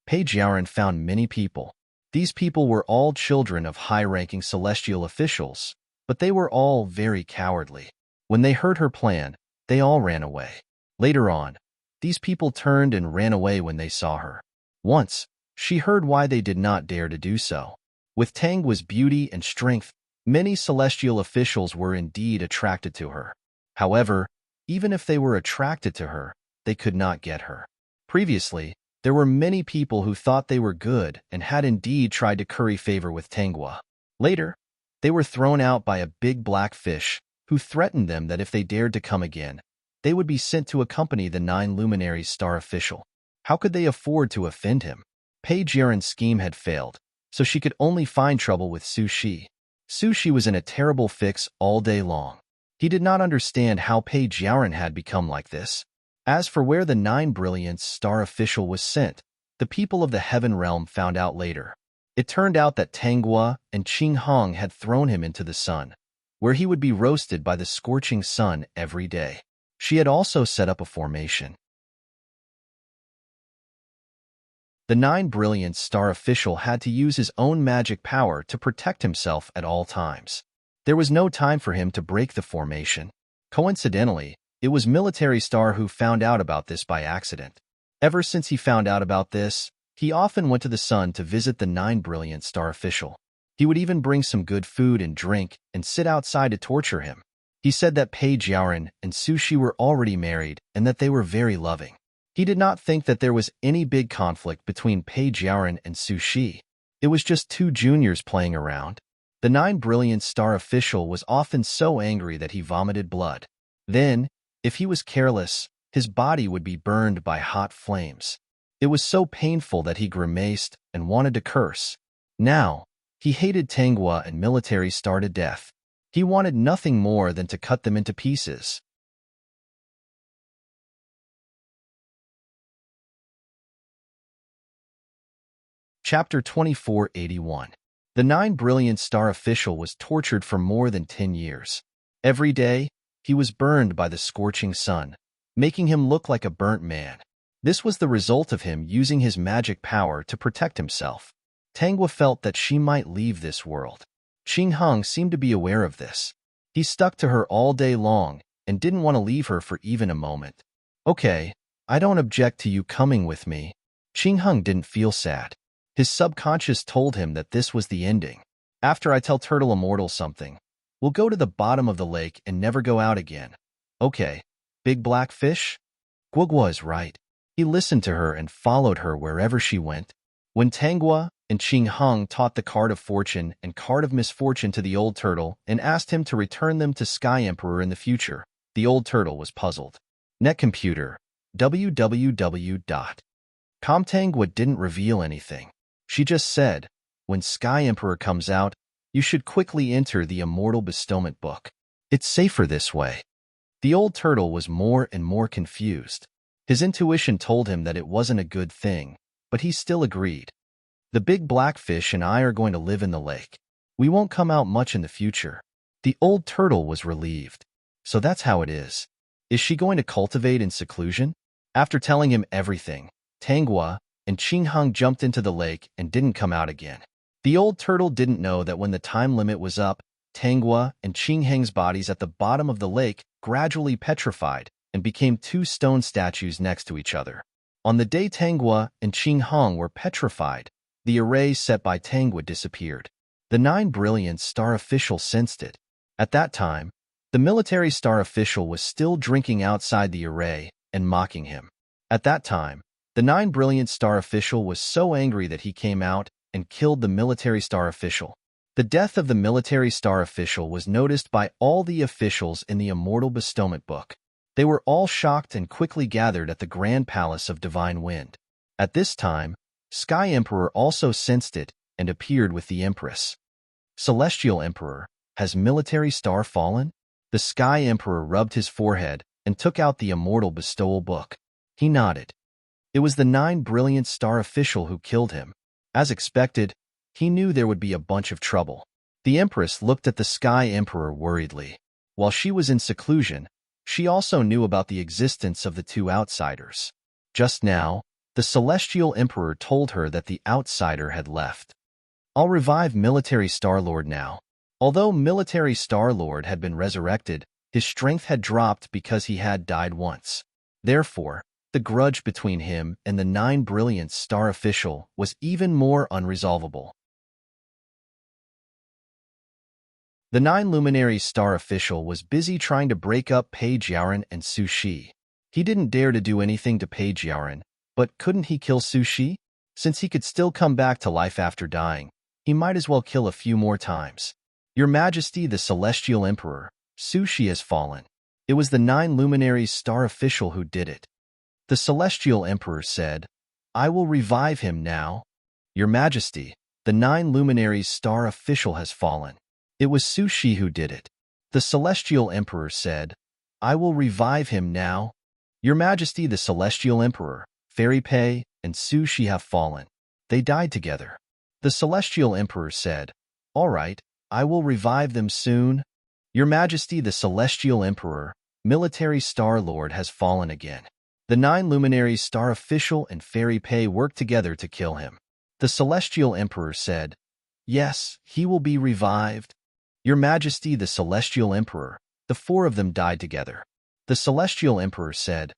Pei Jiaran found many people. These people were all children of high-ranking celestial officials, but they were all very cowardly. When they heard her plan, they all ran away. Later on, these people turned and ran away when they saw her. Once, she heard why they did not dare to do so. With Tanghua's beauty and strength, many celestial officials were indeed attracted to her. However, even if they were attracted to her, they could not get her. Previously, there were many people who thought they were good and had indeed tried to curry favor with Tanghua. Later, they were thrown out by a big black fish who threatened them that if they dared to come again, they would be sent to accompany the 9 luminaries star official. How could they afford to offend him? Pei Jiaran's scheme had failed, so she could only find trouble with Sushi. Sushi was in a terrible fix all day long. He did not understand how Pei Jiaran had become like this. As for where the 9 brilliance star official was sent, the people of the heaven realm found out later. It turned out that Tanghua and Qing Hong had thrown him into the sun, where he would be roasted by the scorching sun every day. She had also set up a formation. The 9 brilliance star official had to use his own magic power to protect himself at all times. There was no time for him to break the formation. Coincidentally, it was Military Star who found out about this by accident. Ever since he found out about this, he often went to the sun to visit the 9 brilliant star official. He would even bring some good food and drink and sit outside to torture him. He said that Page Yaoren and Sushi were already married and that they were very loving. He did not think that there was any big conflict between Page Yaoren and Sushi. It was just two juniors playing around. The 9 Brilliant Star official was often so angry that he vomited blood. Then, if he was careless, his body would be burned by hot flames. It was so painful that he grimaced and wanted to curse. Now, he hated Tangua and Military Star to death. He wanted nothing more than to cut them into pieces. Chapter 2481. The 9 Brilliant Star official was tortured for more than 10 years. Every day, he was burned by the scorching sun, making him look like a burnt man. This was the result of him using his magic power to protect himself. Tangua felt that she might leave this world. Xing Heng seemed to be aware of this. He stuck to her all day long and didn't want to leave her for even a moment. Okay, I don't object to you coming with me. Xing Heng didn't feel sad. His subconscious told him that this was the ending. After I tell Turtle Immortal something, we'll go to the bottom of the lake and never go out again. Okay, big black fish? Guogua is right. He listened to her and followed her wherever she went. When Tangua and Xing Heng taught the card of fortune and card of misfortune to the old turtle and asked him to return them to Sky Emperor in the future, the old turtle was puzzled. Netcomputer, www.com. Tangua didn't reveal anything. She just said, when Sky Emperor comes out, you should quickly enter the Immortal Bestowment Book. It's safer this way. The old turtle was more and more confused. His intuition told him that it wasn't a good thing, but he still agreed. The big black fish and I are going to live in the lake. We won't come out much in the future. The old turtle was relieved. So that's how it is. Is she going to cultivate in seclusion? After telling him everything, Tangua and Xing Heng jumped into the lake and didn't come out again. The old turtle didn't know that when the time limit was up, Tangua and Xing Heng's bodies at the bottom of the lake gradually petrified and became two stone statues next to each other. On the day Tangua and Xing Heng were petrified, the array set by Tangua disappeared. The 9 Brilliant Star official sensed it. At that time, the Military Star official was still drinking outside the array and mocking him. At that time, the 9 Brilliant Star official was so angry that he came out and killed the Military Star official. The death of the Military Star official was noticed by all the officials in the Immortal Bestowment Book. They were all shocked and quickly gathered at the Grand Palace of Divine Wind. At this time, Sky Emperor also sensed it and appeared with the Empress. Celestial Emperor, has Military Star fallen? The Sky Emperor rubbed his forehead and took out the Immortal Bestowal Book. He nodded. It was the 9 Brilliant Star official who killed him. As expected, he knew there would be a bunch of trouble. The Empress looked at the Sky Emperor worriedly. While she was in seclusion, she also knew about the existence of the two outsiders. Just now, the Celestial Emperor told her that the outsider had left. I'll revive Military Star-Lord now. Although Military Star-Lord had been resurrected, his strength had dropped because he had died once. Therefore, the grudge between him and the 9 Brilliant Star official was even more unresolvable. The 9 Luminary Star official was busy trying to break up Page Yaoren and Sushi. He didn't dare to do anything to Page Yaoren, but couldn't he kill Sushi? Since he could still come back to life after dying, he might as well kill a few more times. Your Majesty, the Celestial Emperor, Sushi has fallen. It was the 9 Luminary Star official who did it. The Celestial Emperor said, I will revive him now. Your Majesty, the 9 Luminary Star official has fallen. It was Sushi who did it. The Celestial Emperor said, I will revive him now. Your Majesty, the Celestial Emperor, Fairy Pei, and Sushi have fallen. They died together. The Celestial Emperor said, All right, I will revive them soon. Your Majesty, the Celestial Emperor, Military Star-Lord has fallen again. The 9 Luminary Star official and Fairy Pei worked together to kill him. The Celestial Emperor said, Yes, he will be revived. Your Majesty, the Celestial Emperor, the 4 of them died together. The Celestial Emperor said,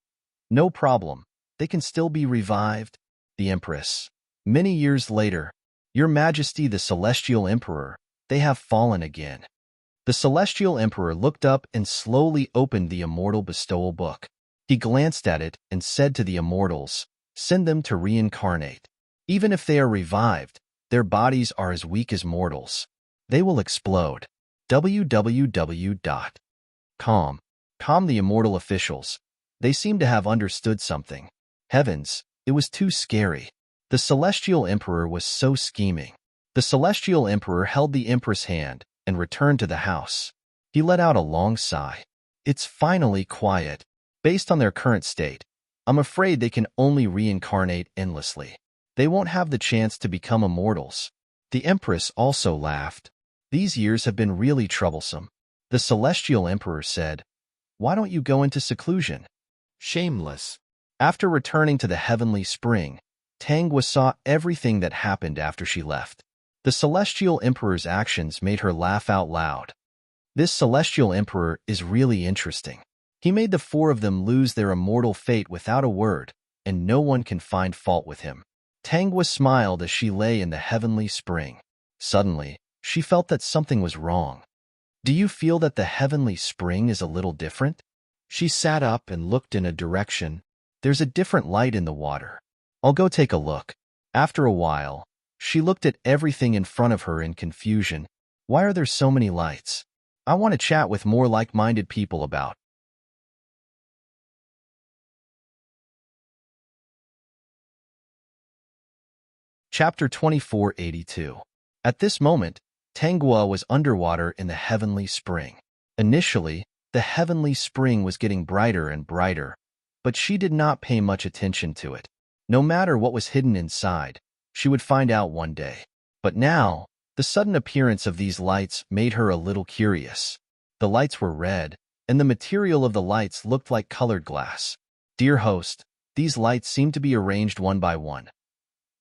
No problem, they can still be revived. The Empress. Many years later, Your Majesty, the Celestial Emperor, they have fallen again. The Celestial Emperor looked up and slowly opened the Immortal Bestowal Book. He glanced at it and said to the immortals, "Send them to reincarnate. Even if they are revived, their bodies are as weak as mortals. They will explode." www.com. Calm the immortal officials. They seem to have understood something. Heavens, it was too scary. The Celestial Emperor was so scheming. The Celestial Emperor held the Empress' hand and returned to the house. He let out a long sigh. It's finally quiet. Based on their current state, I'm afraid they can only reincarnate endlessly. They won't have the chance to become immortals. The Empress also laughed. These years have been really troublesome. The Celestial Emperor said, "Why don't you go into seclusion?" Shameless. After returning to the heavenly spring, Tangwa saw everything that happened after she left. The Celestial Emperor's actions made her laugh out loud. This Celestial Emperor is really interesting. He made the four of them lose their immortal fate without a word, and no one can find fault with him. Tangwa smiled as she lay in the heavenly spring. Suddenly, she felt that something was wrong. Do you feel that the heavenly spring is a little different? She sat up and looked in a direction. There's a different light in the water. I'll go take a look. After a while, she looked at everything in front of her in confusion. Why are there so many lights? I want to chat with more like-minded people about. Chapter 2482. At this moment, Tangwa was underwater in the heavenly spring. Initially, the heavenly spring was getting brighter and brighter, but she did not pay much attention to it. No matter what was hidden inside, she would find out one day. But now, the sudden appearance of these lights made her a little curious. The lights were red, and the material of the lights looked like colored glass. Dear host, these lights seemed to be arranged one by one.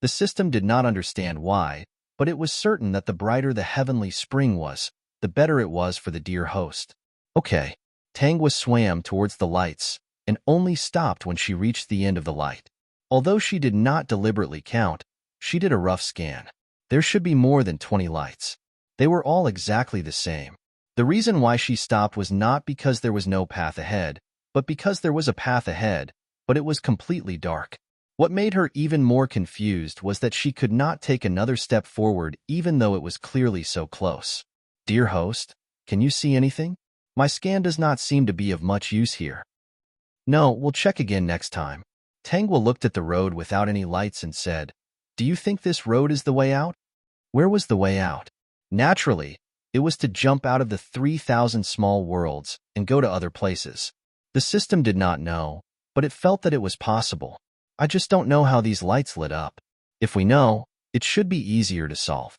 The system did not understand why, but it was certain that the brighter the heavenly spring was, the better it was for the dear host. Okay. Tangwa swam towards the lights and only stopped when she reached the end of the light. Although she did not deliberately count, she did a rough scan. There should be more than 20 lights. They were all exactly the same. The reason why she stopped was not because there was no path ahead, but because there was a path ahead, but it was completely dark. What made her even more confused was that she could not take another step forward even though it was clearly so close. Dear host, can you see anything? My scan does not seem to be of much use here. No, we'll check again next time. Tangwa looked at the road without any lights and said, "Do you think this road is the way out?" Where was the way out? Naturally, it was to jump out of the 3,000 small worlds and go to other places. The system did not know, but it felt that it was possible. I just don't know how these lights lit up. If we know, it should be easier to solve.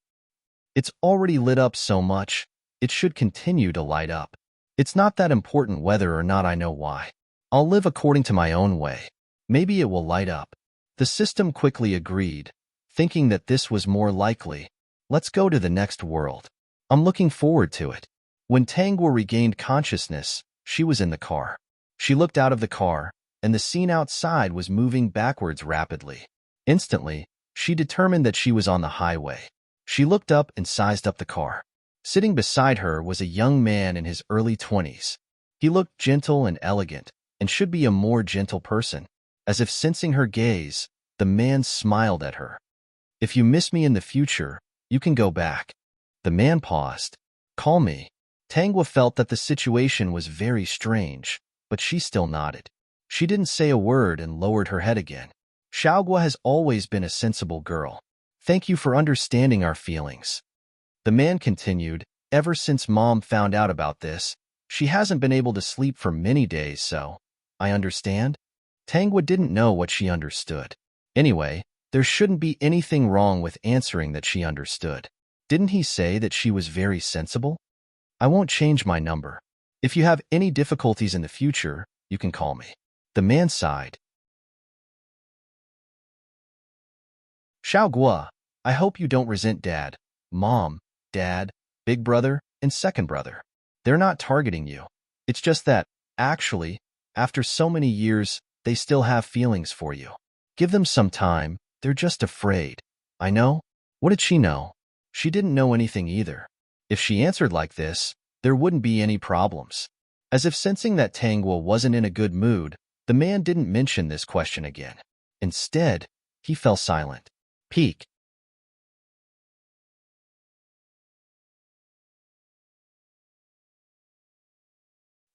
It's already lit up so much, it should continue to light up. It's not that important whether or not I know why. I'll live according to my own way. Maybe it will light up. The system quickly agreed, thinking that this was more likely. Let's go to the next world. I'm looking forward to it. When Tangwa regained consciousness, she was in the car. She looked out of the car, and the scene outside was moving backwards rapidly. Instantly, she determined that she was on the highway. She looked up and sized up the car. Sitting beside her was a young man in his early 20s. He looked gentle and elegant, and should be a more gentle person. As if sensing her gaze, the man smiled at her. If you miss me in the future, you can go back. The man paused. Call me. Tangwa felt that the situation was very strange, but she still nodded. She didn't say a word and lowered her head again. Xiaogua has always been a sensible girl. Thank you for understanding our feelings. The man continued, ever since Mom found out about this, she hasn't been able to sleep for many days, so I understand. Tangwa didn't know what she understood. Anyway, there shouldn't be anything wrong with answering that she understood. Didn't he say that she was very sensible? I won't change my number. If you have any difficulties in the future, you can call me. The man sighed. Xiaogua, I hope you don't resent Dad, Mom, Dad, Big Brother, and Second Brother. They're not targeting you. It's just that, actually, after so many years, they still have feelings for you. Give them some time, they're just afraid. I know. What did she know? She didn't know anything either. If she answered like this, there wouldn't be any problems. As if sensing that Tangwa wasn't in a good mood, the man didn't mention this question again. Instead, he fell silent. Peak.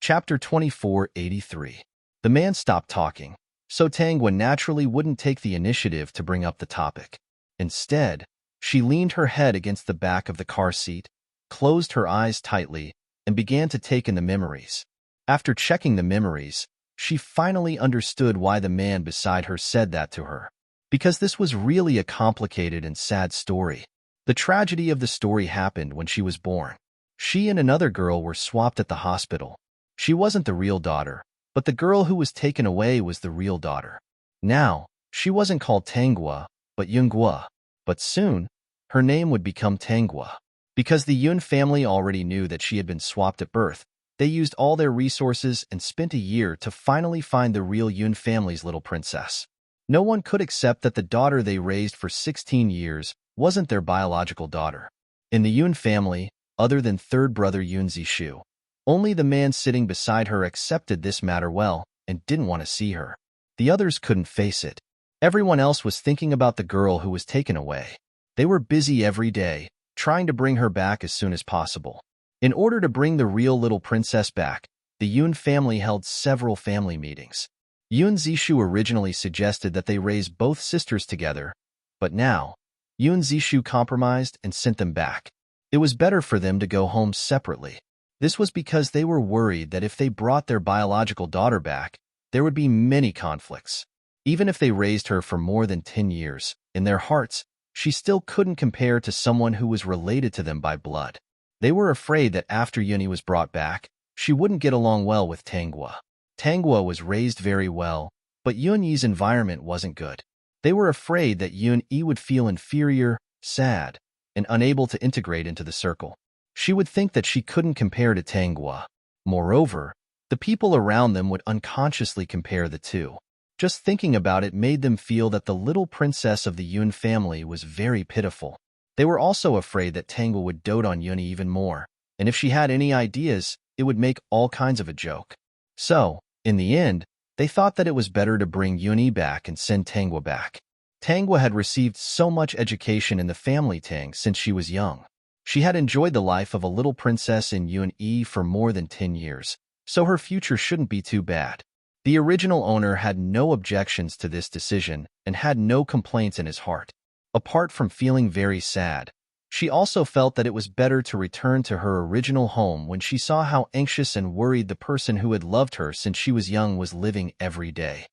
Chapter 2483. The man stopped talking, so Tangwa naturally wouldn't take the initiative to bring up the topic. Instead, she leaned her head against the back of the car seat, closed her eyes tightly, and began to take in the memories. After checking the memories, she finally understood why the man beside her said that to her. Because this was really a complicated and sad story. The tragedy of the story happened when she was born. She and another girl were swapped at the hospital. She wasn't the real daughter, but the girl who was taken away was the real daughter. Now, she wasn't called Tangwa, but Yunghua. But soon, her name would become Tangwa. Because the Yun family already knew that she had been swapped at birth, they used all their resources and spent a year to finally find the real Yun family's little princess. No one could accept that the daughter they raised for 16 years wasn't their biological daughter. In the Yun family, other than third brother Yun Zishu, only the man sitting beside her accepted this matter well and didn't want to see her. The others couldn't face it. Everyone else was thinking about the girl who was taken away. They were busy every day, trying to bring her back as soon as possible. In order to bring the real little princess back, the Yun family held several family meetings. Yun Zishu originally suggested that they raise both sisters together, but now, Yun Zishu compromised and sent them back. It was better for them to go home separately. This was because they were worried that if they brought their biological daughter back, there would be many conflicts. Even if they raised her for more than 10 years, in their hearts, she still couldn't compare to someone who was related to them by blood. They were afraid that after Yuni was brought back, she wouldn't get along well with Tangwa. Tangwa was raised very well, but Yun-Yi's environment wasn't good. They were afraid that Yun-Yi would feel inferior, sad, and unable to integrate into the circle. She would think that she couldn't compare to Tangwa. Moreover, the people around them would unconsciously compare the two. Just thinking about it made them feel that the little princess of the Yun family was very pitiful. They were also afraid that Tangwa would dote on Yuni even more, and if she had any ideas, it would make all kinds of a joke. So, in the end, they thought that it was better to bring Yuni back and send Tangwa back. Tangwa had received so much education in the family Tang since she was young. She had enjoyed the life of a little princess in Yun-Yi for more than 10 years, so her future shouldn't be too bad. The original owner had no objections to this decision and had no complaints in his heart. Apart from feeling very sad, she also felt that it was better to return to her original home when she saw how anxious and worried the person who had loved her since she was young was living every day.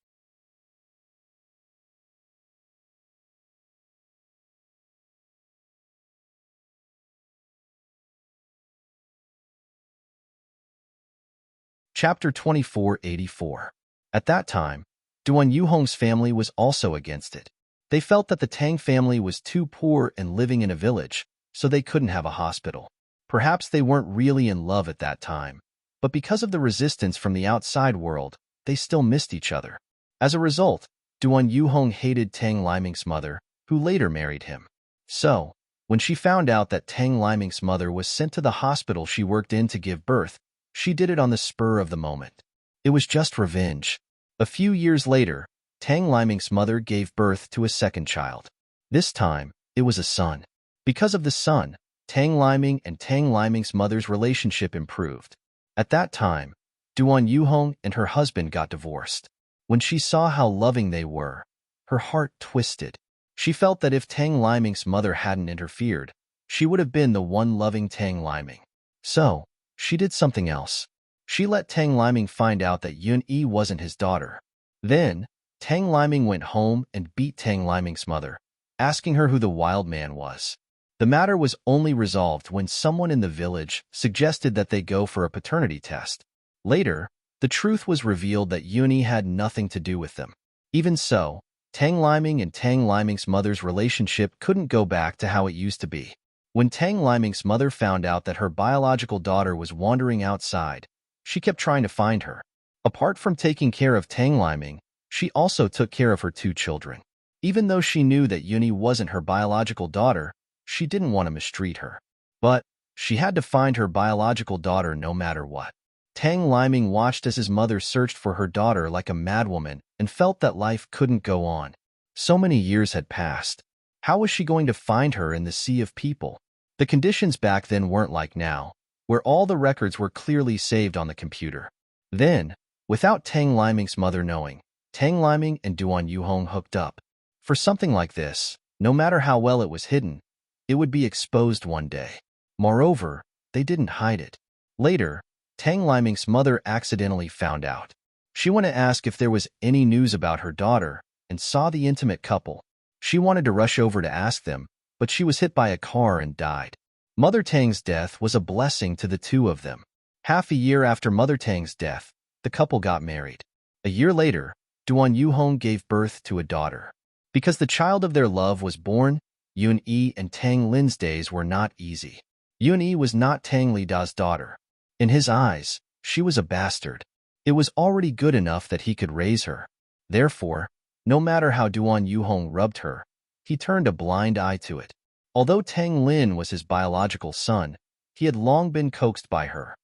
Chapter 2484. At that time, Duan Yuhong's family was also against it. They felt that the Tang family was too poor and living in a village, so they couldn't have a hospital. Perhaps they weren't really in love at that time, but because of the resistance from the outside world, they still missed each other. As a result, Duan Yuhong hated Tang Liming's mother, who later married him. So, when she found out that Tang Liming's mother was sent to the hospital she worked in to give birth, she did it on the spur of the moment. It was just revenge. A few years later, Tang Liming's mother gave birth to a second child. This time, it was a son. Because of the son, Tang Liming and Tang Liming's mother's relationship improved. At that time, Duan Yuhong and her husband got divorced. When she saw how loving they were, her heart twisted. She felt that if Tang Liming's mother hadn't interfered, she would have been the one loving Tang Liming. So, she did something else. She let Tang Liming find out that Yun-Yi wasn't his daughter. Then, Tang Liming went home and beat Tang Liming's mother, asking her who the wild man was. The matter was only resolved when someone in the village suggested that they go for a paternity test. Later, the truth was revealed that Yuni had nothing to do with them. Even so, Tang Liming and Tang Liming's mother's relationship couldn't go back to how it used to be. When Tang Liming's mother found out that her biological daughter was wandering outside, she kept trying to find her. Apart from taking care of Tang Liming, she also took care of her two children. Even though she knew that Yuni wasn't her biological daughter, She didn't want to mistreat her. But she had to find her biological daughter no matter what. Tang Liming watched as his mother searched for her daughter like a madwoman and felt that life couldn't go on. So many years had passed. How was she going to find her in the sea of people? The conditions back then weren't like now, where all the records were clearly saved on the computer. Then, without Tang Liming's mother knowing, Tang Liming and Duan Yuhong hooked up. For something like this, no matter how well it was hidden, it would be exposed one day. Moreover, they didn't hide it. Later, Tang Liming's mother accidentally found out. She went to ask if there was any news about her daughter and saw the intimate couple. She wanted to rush over to ask them, but she was hit by a car and died. Mother Tang's death was a blessing to the two of them. Half a year after Mother Tang's death, the couple got married. A year later, Duan Yuhong gave birth to a daughter. Because the child of their love was born, Yun Yi and Tang Lin's days were not easy. Yun Yi was not Tang Li Da's daughter. In his eyes, she was a bastard. It was already good enough that he could raise her. Therefore, no matter how Duan Yuhong rubbed her, he turned a blind eye to it. Although Tang Lin was his biological son, he had long been coaxed by her.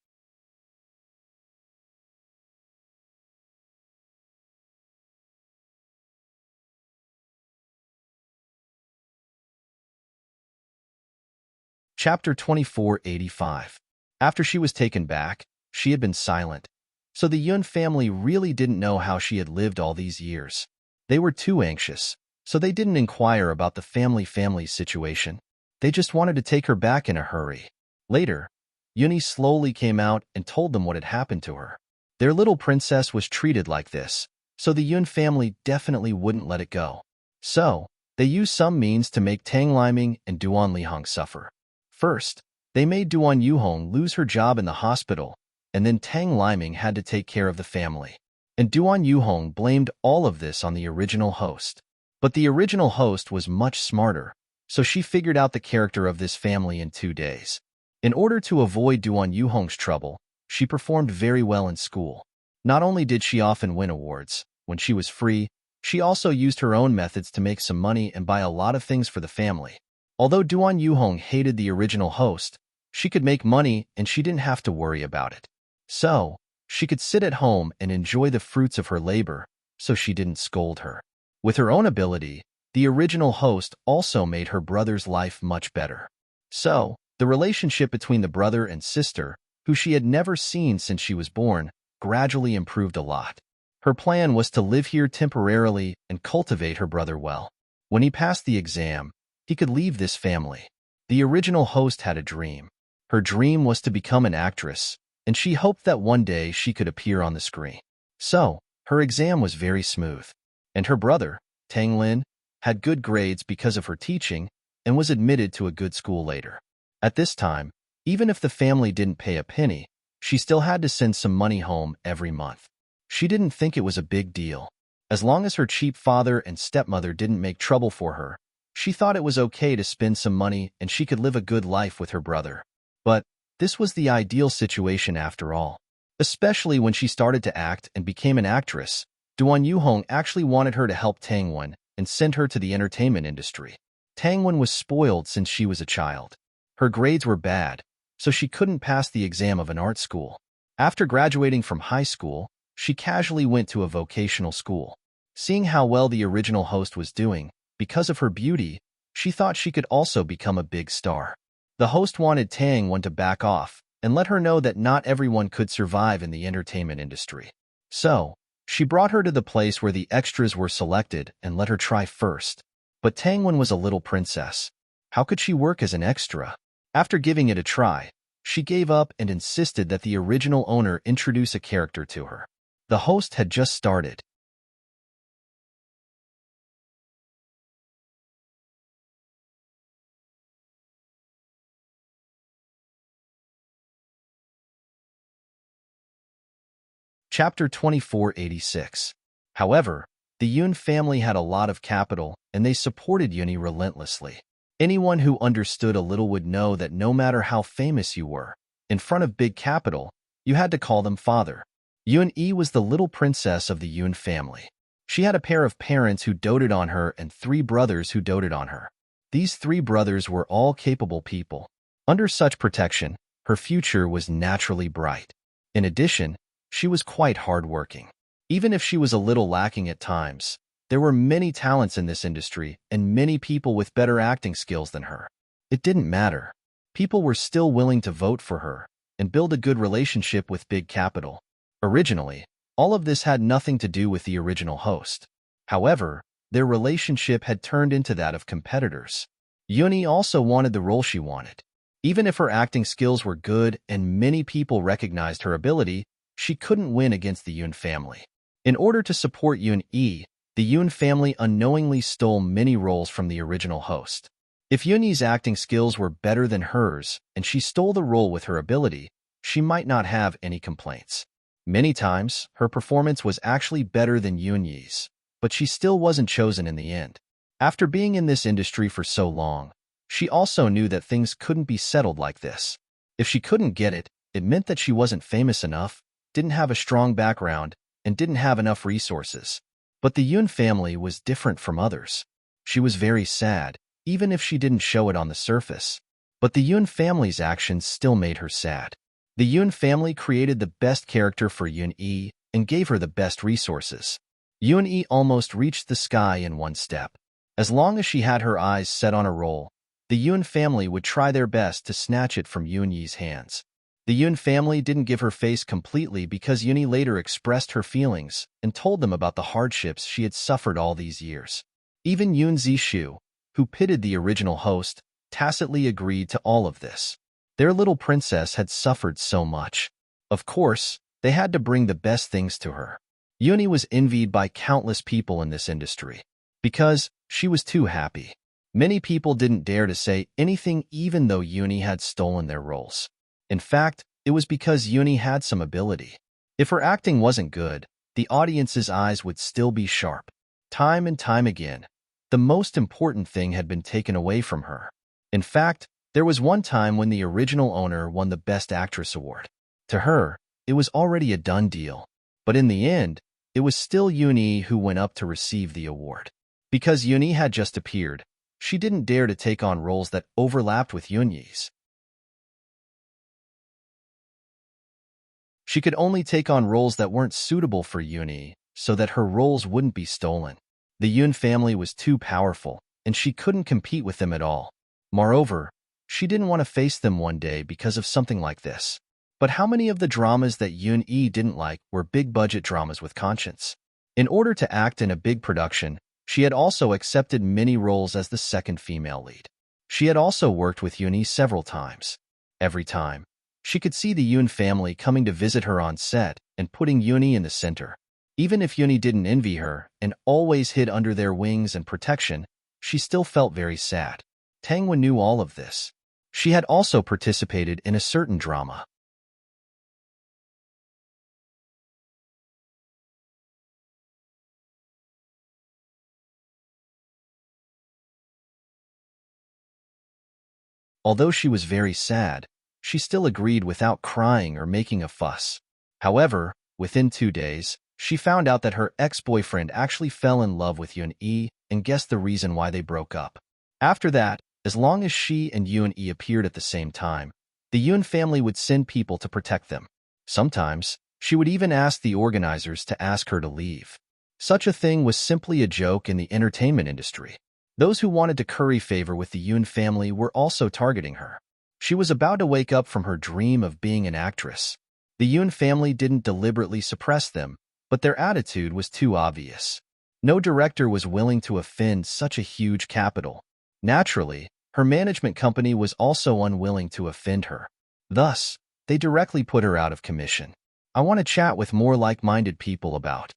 Chapter 2485. After she was taken back, she had been silent. So the Yun family really didn't know how she had lived all these years. They were too anxious, so they didn't inquire about the family's situation. They just wanted to take her back in a hurry. Later, Yuni slowly came out and told them what had happened to her. Their little princess was treated like this, so the Yun family definitely wouldn't let it go. So, they used some means to make Tang Liming and Duan Lihong suffer. First, they made Duan Yuhong lose her job in the hospital, and then Tang Liming had to take care of the family. And Duan Yuhong blamed all of this on the original host. But the original host was much smarter, so she figured out the character of this family in 2 days. In order to avoid Duan Yuhong's trouble, she performed very well in school. Not only did she often win awards, when she was free, she also used her own methods to make some money and buy a lot of things for the family. Although Duan Yuhong hated the original host, she could make money and she didn't have to worry about it. So, she could sit at home and enjoy the fruits of her labor, so she didn't scold her. With her own ability, the original host also made her brother's life much better. So, the relationship between the brother and sister, who she had never seen since she was born, gradually improved a lot. Her plan was to live here temporarily and cultivate her brother well. When he passed the exam, he could leave this family. The original host had a dream. Her dream was to become an actress, and she hoped that one day she could appear on the screen. So, her exam was very smooth. And her brother, Tang Lin, had good grades because of her teaching and was admitted to a good school later. At this time, even if the family didn't pay a penny, she still had to send some money home every month. She didn't think it was a big deal. As long as her cheap father and stepmother didn't make trouble for her, she thought it was okay to spend some money and she could live a good life with her brother. But this was the ideal situation after all. Especially when she started to act and became an actress, Duan Yuhong actually wanted her to help Tang Wen and send her to the entertainment industry. Tang Wen was spoiled since she was a child. Her grades were bad, so she couldn't pass the exam of an art school. After graduating from high school, she casually went to a vocational school. Seeing how well the original host was doing, because of her beauty, she thought she could also become a big star. The host wanted Tang Wen to back off and let her know that not everyone could survive in the entertainment industry. So, she brought her to the place where the extras were selected and let her try first. But Tang Wen was a little princess. How could she work as an extra? After giving it a try, she gave up and insisted that the original owner introduce a character to her. The host had just started. Chapter 2486. However, the Yun family had a lot of capital, and they supported Yuni relentlessly. Anyone who understood a little would know that no matter how famous you were, in front of big capital, you had to call them father. Yun Yi was the little princess of the Yun family. She had a pair of parents who doted on her and 3 brothers who doted on her. These three brothers were all capable people. Under such protection, her future was naturally bright. In addition, she was quite hardworking. Even if she was a little lacking at times, there were many talents in this industry and many people with better acting skills than her. It didn't matter. People were still willing to vote for her and build a good relationship with big capital. Originally, all of this had nothing to do with the original host. However, their relationship had turned into that of competitors. Yuni also wanted the role she wanted. Even if her acting skills were good and many people recognized her ability, she couldn't win against the Yun family. In order to support Yun-yi, the Yun family unknowingly stole many roles from the original host. If Yun-yi's acting skills were better than hers and she stole the role with her ability, she might not have any complaints. Many times, her performance was actually better than Yun-yi's, but she still wasn't chosen in the end. After being in this industry for so long, she also knew that things couldn't be settled like this. If she couldn't get it, it meant that she wasn't famous enough, didn't have a strong background, and didn't have enough resources. But the Yun family was different from others. She was very sad, even if she didn't show it on the surface. But the Yun family's actions still made her sad. The Yun family created the best character for Yun-yi and gave her the best resources. Yun-yi almost reached the sky in one step. As long as she had her eyes set on a role, the Yun family would try their best to snatch it from Yun-yi's hands. The Yun family didn't give her face completely because Yun-yi later expressed her feelings and told them about the hardships she had suffered all these years. Even Yun Zishu, who pitted the original host, tacitly agreed to all of this. Their little princess had suffered so much. Of course, they had to bring the best things to her. Yuni was envied by countless people in this industry because she was too happy. Many people didn't dare to say anything even though Yuni had stolen their roles. In fact, it was because Yuni had some ability. If her acting wasn't good, the audience's eyes would still be sharp. Time and time again, the most important thing had been taken away from her. In fact, there was one time when the original owner won the Best Actress award. To her, it was already a done deal. But in the end, it was still Yuni who went up to receive the award. Because Yuni had just appeared, she didn't dare to take on roles that overlapped with Yunyi's. She could only take on roles that weren't suitable for Yuni so that her roles wouldn't be stolen. The Yun family was too powerful, and she couldn't compete with them at all. Moreover, she didn't want to face them one day because of something like this. But how many of the dramas that Yun-yi didn't like were big-budget dramas with conscience? In order to act in a big production, she had also accepted many roles as the second female lead. She had also worked with Yuni several times. Every time, she could see the Yun family coming to visit her on set and putting Yuni in the center. Even if Yuni didn't envy her and always hid under their wings and protection, she still felt very sad. Tangwen knew all of this. She had also participated in a certain drama. Although she was very sad, she still agreed without crying or making a fuss. However, within 2 days, she found out that her ex-boyfriend actually fell in love with Yun-yi and guessed the reason why they broke up. After that, as long as she and Yun-yi appeared at the same time, the Yun family would send people to protect them. Sometimes, she would even ask the organizers to ask her to leave. Such a thing was simply a joke in the entertainment industry. Those who wanted to curry favor with the Yun family were also targeting her. She was about to wake up from her dream of being an actress. The Yun family didn't deliberately suppress them, but their attitude was too obvious. No director was willing to offend such a huge capital. Naturally, her management company was also unwilling to offend her. Thus, they directly put her out of commission. I want to chat with more like-minded people about.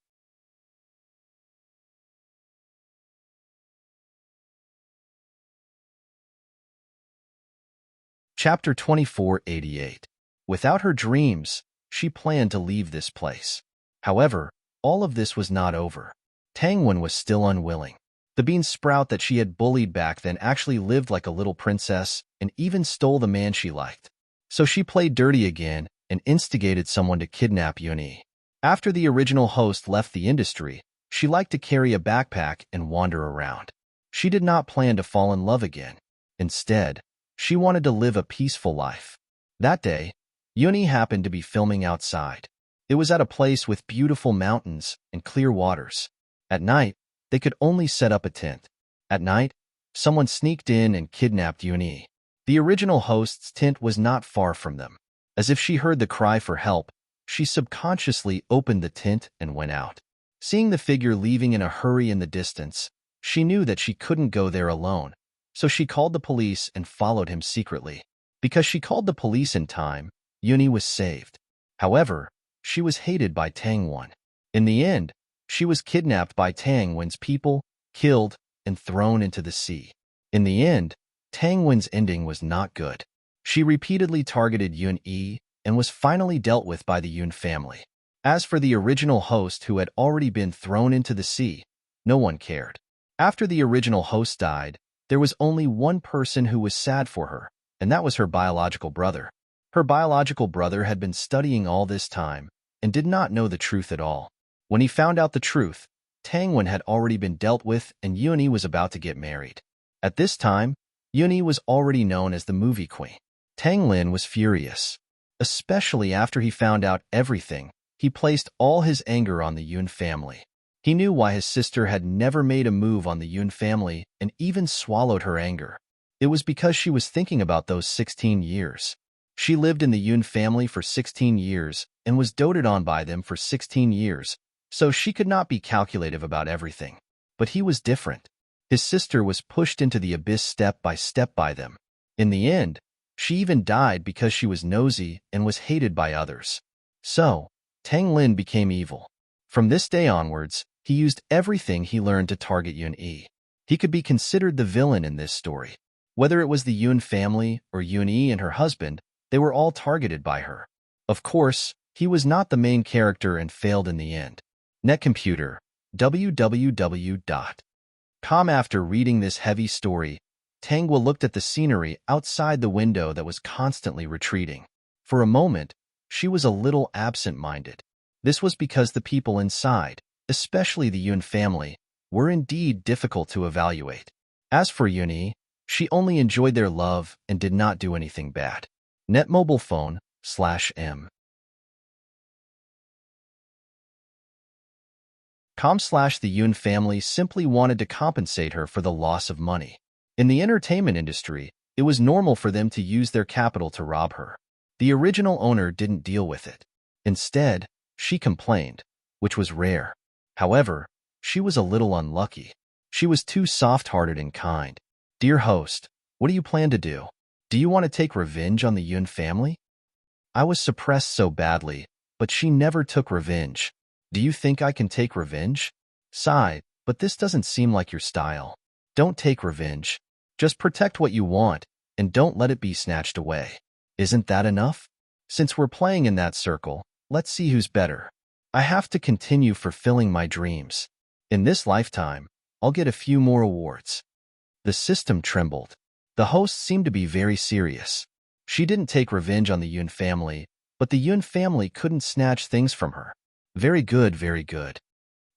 Chapter 2488. Without her dreams, she planned to leave this place. However, all of this was not over. Tangwen was still unwilling. The bean sprout that she had bullied back then actually lived like a little princess and even stole the man she liked. So she played dirty again and instigated someone to kidnap Yuni. After the original host left the industry, she liked to carry a backpack and wander around. She did not plan to fall in love again. Instead, she wanted to live a peaceful life. That day, Yuni happened to be filming outside. It was at a place with beautiful mountains and clear waters. At night, they could only set up a tent. At night, someone sneaked in and kidnapped Yuni. The original host's tent was not far from them. As if she heard the cry for help, she subconsciously opened the tent and went out. Seeing the figure leaving in a hurry in the distance, she knew that she couldn't go there alone, so she called the police and followed him secretly. Because she called the police in time, Yuni was saved. However, she was hated by Tangwon. In the end, she was kidnapped by Tangwon's people, killed, and thrown into the sea. In the end, Tangwon's ending was not good. She repeatedly targeted Yun-yi and was finally dealt with by the Yun family. As for the original host who had already been thrown into the sea, no one cared. After the original host died, there was only one person who was sad for her, and that was her biological brother. Her biological brother had been studying all this time and did not know the truth at all. When he found out the truth, Tangwon had already been dealt with and Yuni was about to get married. At this time, Yuni was already known as the movie queen. Tanglin was furious. Especially after he found out everything, he placed all his anger on the Yun family. He knew why his sister had never made a move on the Yun family and even swallowed her anger. It was because she was thinking about those 16 years. She lived in the Yun family for 16 years and was doted on by them for 16 years, so she could not be calculative about everything. But he was different. His sister was pushed into the abyss step by step by them. In the end, she even died because she was nosy and was hated by others. So, Tang Lin became evil. From this day onwards, he used everything he learned to target Yun-yi. He could be considered the villain in this story. Whether it was the Yun family or Yun-yi and her husband, they were all targeted by her. Of course, he was not the main character and failed in the end. Netcomputer, www.com. After reading this heavy story, Tangwa looked at the scenery outside the window that was constantly retreating. For a moment, she was a little absent-minded. This was because the people inside, especially the Yun family, were indeed difficult to evaluate. As for Yuni, she only enjoyed their love and did not do anything bad. Netmobilephone/m. The Yun family simply wanted to compensate her for the loss of money. In the entertainment industry, it was normal for them to use their capital to rob her. The original owner didn't deal with it. Instead, she complained, which was rare. However, she was a little unlucky. She was too soft-hearted and kind. Dear host, what do you plan to do? Do you want to take revenge on the Yun family? I was suppressed so badly, but she never took revenge. Do you think I can take revenge? Sigh, but this doesn't seem like your style. Don't take revenge. Just protect what you want, and don't let it be snatched away. Isn't that enough? Since we're playing in that circle, let's see who's better. I have to continue fulfilling my dreams. In this lifetime, I'll get a few more awards. The system trembled. The host seemed to be very serious. She didn't take revenge on the Yun family, but the Yun family couldn't snatch things from her. Very good, very good.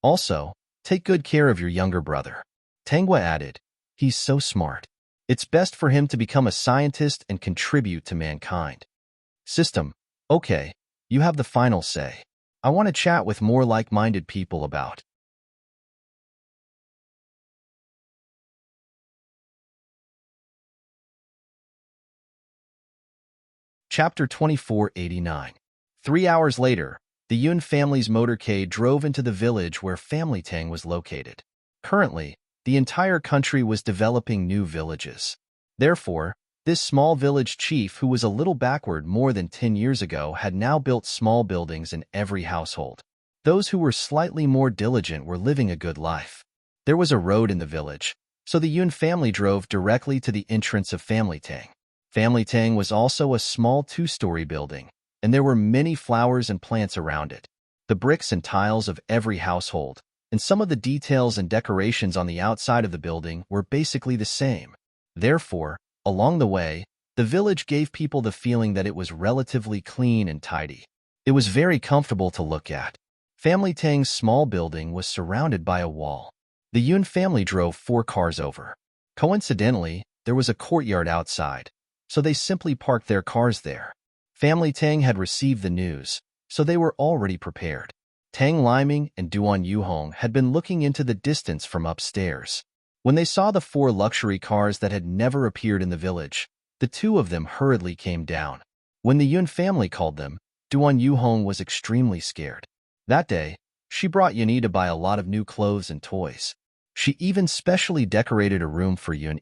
Also, take good care of your younger brother. Tangwa added, he's so smart. It's best for him to become a scientist and contribute to mankind. System, okay, you have the final say. I want to chat with more like-minded people about. Chapter 2489. 3 hours later, the Yun family's motorcade drove into the village where Family Tang was located. Currently, the entire country was developing new villages. Therefore, this small village chief who was a little backward more than 10 years ago had now built small buildings in every household. Those who were slightly more diligent were living a good life. There was a road in the village, so the Yun family drove directly to the entrance of Family Tang. Family Tang was also a small 2-story building, and there were many flowers and plants around it. The bricks and tiles of every household, and some of the details and decorations on the outside of the building were basically the same. Therefore, along the way, the village gave people the feeling that it was relatively clean and tidy. It was very comfortable to look at. Family Tang's small building was surrounded by a wall. The Yun family drove 4 cars over. Coincidentally, there was a courtyard outside, so they simply parked their cars there. Family Tang had received the news, so they were already prepared. Tang Liming and Duan Yuhong had been looking into the distance from upstairs. When they saw the 4 luxury cars that had never appeared in the village, the 2 of them hurriedly came down. When the Yun family called them, Duan Yuhong was extremely scared. That day, she brought Yun to buy a lot of new clothes and toys. She even specially decorated a room for Yun.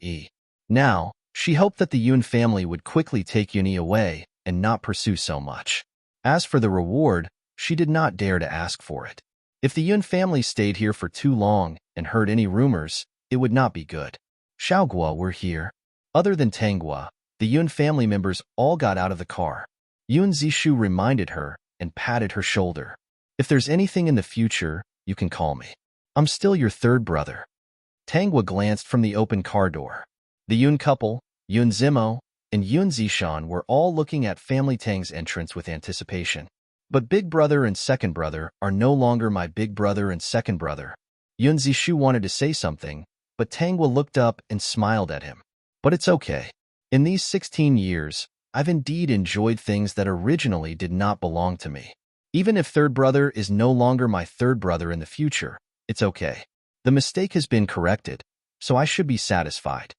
Now, she hoped that the Yun family would quickly take Yun away and not pursue so much. As for the reward, she did not dare to ask for it. If the Yun family stayed here for too long and heard any rumors, it would not be good. Xiaoguo were here. Other than Tanghua, the Yun family members all got out of the car. Yun Zishu reminded her and patted her shoulder. If there's anything in the future, you can call me. I'm still your 3rd brother. Tanghua glanced from the open car door. The Yun couple, Yun Zimo, and Yun Zishan were all looking at Family Tang's entrance with anticipation. But big brother and second brother are no longer my big brother and second brother. Yun Zishu wanted to say something, but Tanghua looked up and smiled at him. But it's okay. In these 16 years, I've indeed enjoyed things that originally did not belong to me. Even if third brother is no longer my third brother in the future, it's okay. The mistake has been corrected, so I should be satisfied.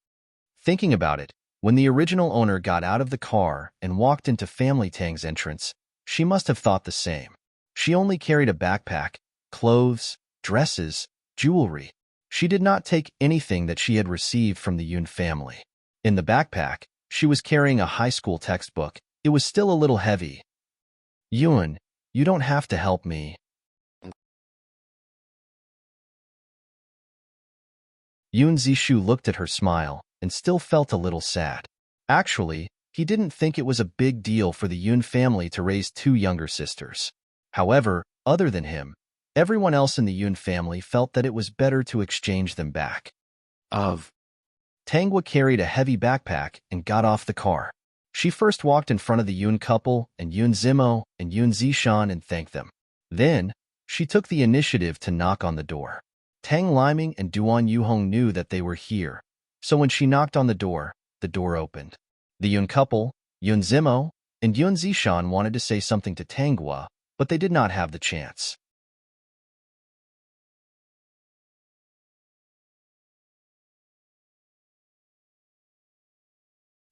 Thinking about it, when the original owner got out of the car and walked into Family Tang's entrance, she must have thought the same. She only carried a backpack, clothes, dresses, jewelry. She did not take anything that she had received from the Yun family. In the backpack, she was carrying a high school textbook. It was still a little heavy. Yun, you don't have to help me. Yun Zishu looked at her smile and still felt a little sad. Actually, he didn't think it was a big deal for the Yun family to raise two younger sisters. However, other than him, everyone else in the Yun family felt that it was better to exchange them back. Tanghua carried a heavy backpack and got off the car. She first walked in front of the Yun couple and Yun Zimo and Yun Zishan and thanked them. Then, she took the initiative to knock on the door. Tang Liming and Duan Yuhong knew that they were here, so when she knocked on the door opened. The Yun couple, Yun Zimo, and Yun Zishan wanted to say something to Tanghua, but they did not have the chance.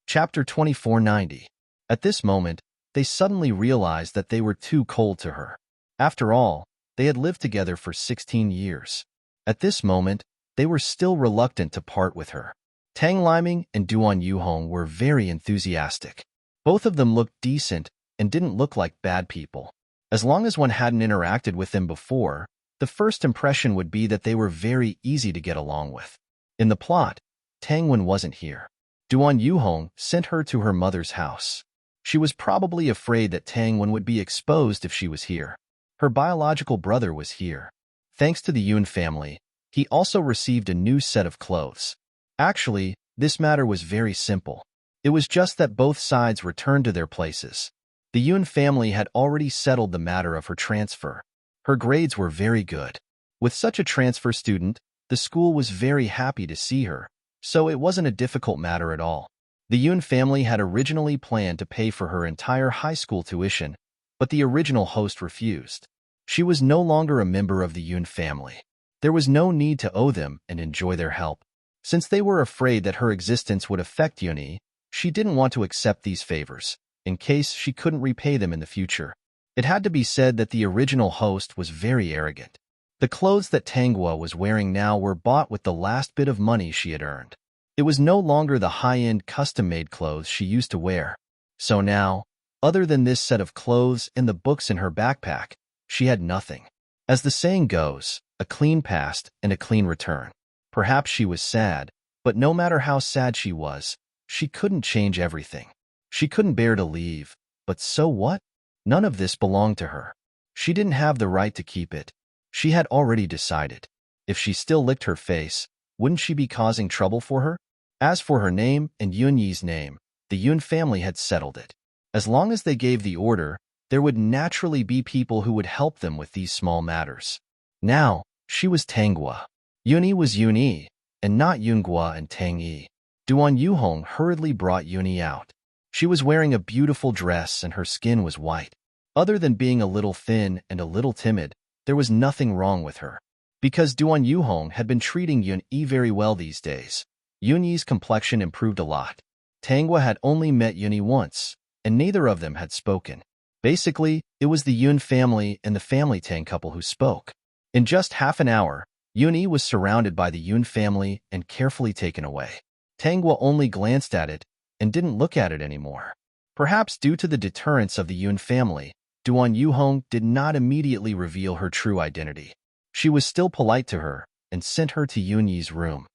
Chapter 2490. At this moment, they suddenly realized that they were too cold to her. After all, they had lived together for 16 years. At this moment, they were still reluctant to part with her. Tang Liming and Duan Yuhong were very enthusiastic. Both of them looked decent and didn't look like bad people. As long as one hadn't interacted with them before, the first impression would be that they were very easy to get along with. In the plot, Tangwen wasn't here. Duan Yuhong sent her to her mother's house. She was probably afraid that Tangwen would be exposed if she was here. Her biological brother was here. Thanks to the Yun family, he also received a new set of clothes. Actually, this matter was very simple. It was just that both sides returned to their places. The Yun family had already settled the matter of her transfer. Her grades were very good. With such a transfer student, the school was very happy to see her, so it wasn't a difficult matter at all. The Yun family had originally planned to pay for her entire high school tuition, but the original host refused. She was no longer a member of the Yun family. There was no need to owe them and enjoy their help. Since they were afraid that her existence would affect Yuni, she didn't want to accept these favors, in case she couldn't repay them in the future. It had to be said that the original host was very arrogant. The clothes that Tanghua was wearing now were bought with the last bit of money she had earned. It was no longer the high-end custom-made clothes she used to wear. So now, other than this set of clothes and the books in her backpack, she had nothing. As the saying goes, a clean past and a clean return. Perhaps she was sad, but no matter how sad she was, she couldn't change everything. She couldn't bear to leave, but so what? None of this belonged to her. She didn't have the right to keep it. She had already decided. If she still licked her face, wouldn't she be causing trouble for her? As for her name and Yun Yi's name, the Yun family had settled it. As long as they gave the order, there would naturally be people who would help them with these small matters. Now, she was Tanghua. Yuni was Yuni, and not Yunghua and Tang Yi. Duan Yuhong hurriedly brought Yuni out. She was wearing a beautiful dress and her skin was white. Other than being a little thin and a little timid, there was nothing wrong with her. Because Duan Yuhong had been treating Yun Yi very well these days, Yun Yi's complexion improved a lot. Tanghua had only met Yun Yi once, and neither of them had spoken. Basically, it was the Yun family and the family Tang couple who spoke. In just half an hour, Yun Yi was surrounded by the Yun family and carefully taken away. Tanghua only glanced at it and didn't look at it anymore. Perhaps due to the deterrence of the Yun family, Duan Yuhong did not immediately reveal her true identity. She was still polite to her and sent her to Yun Yi's room.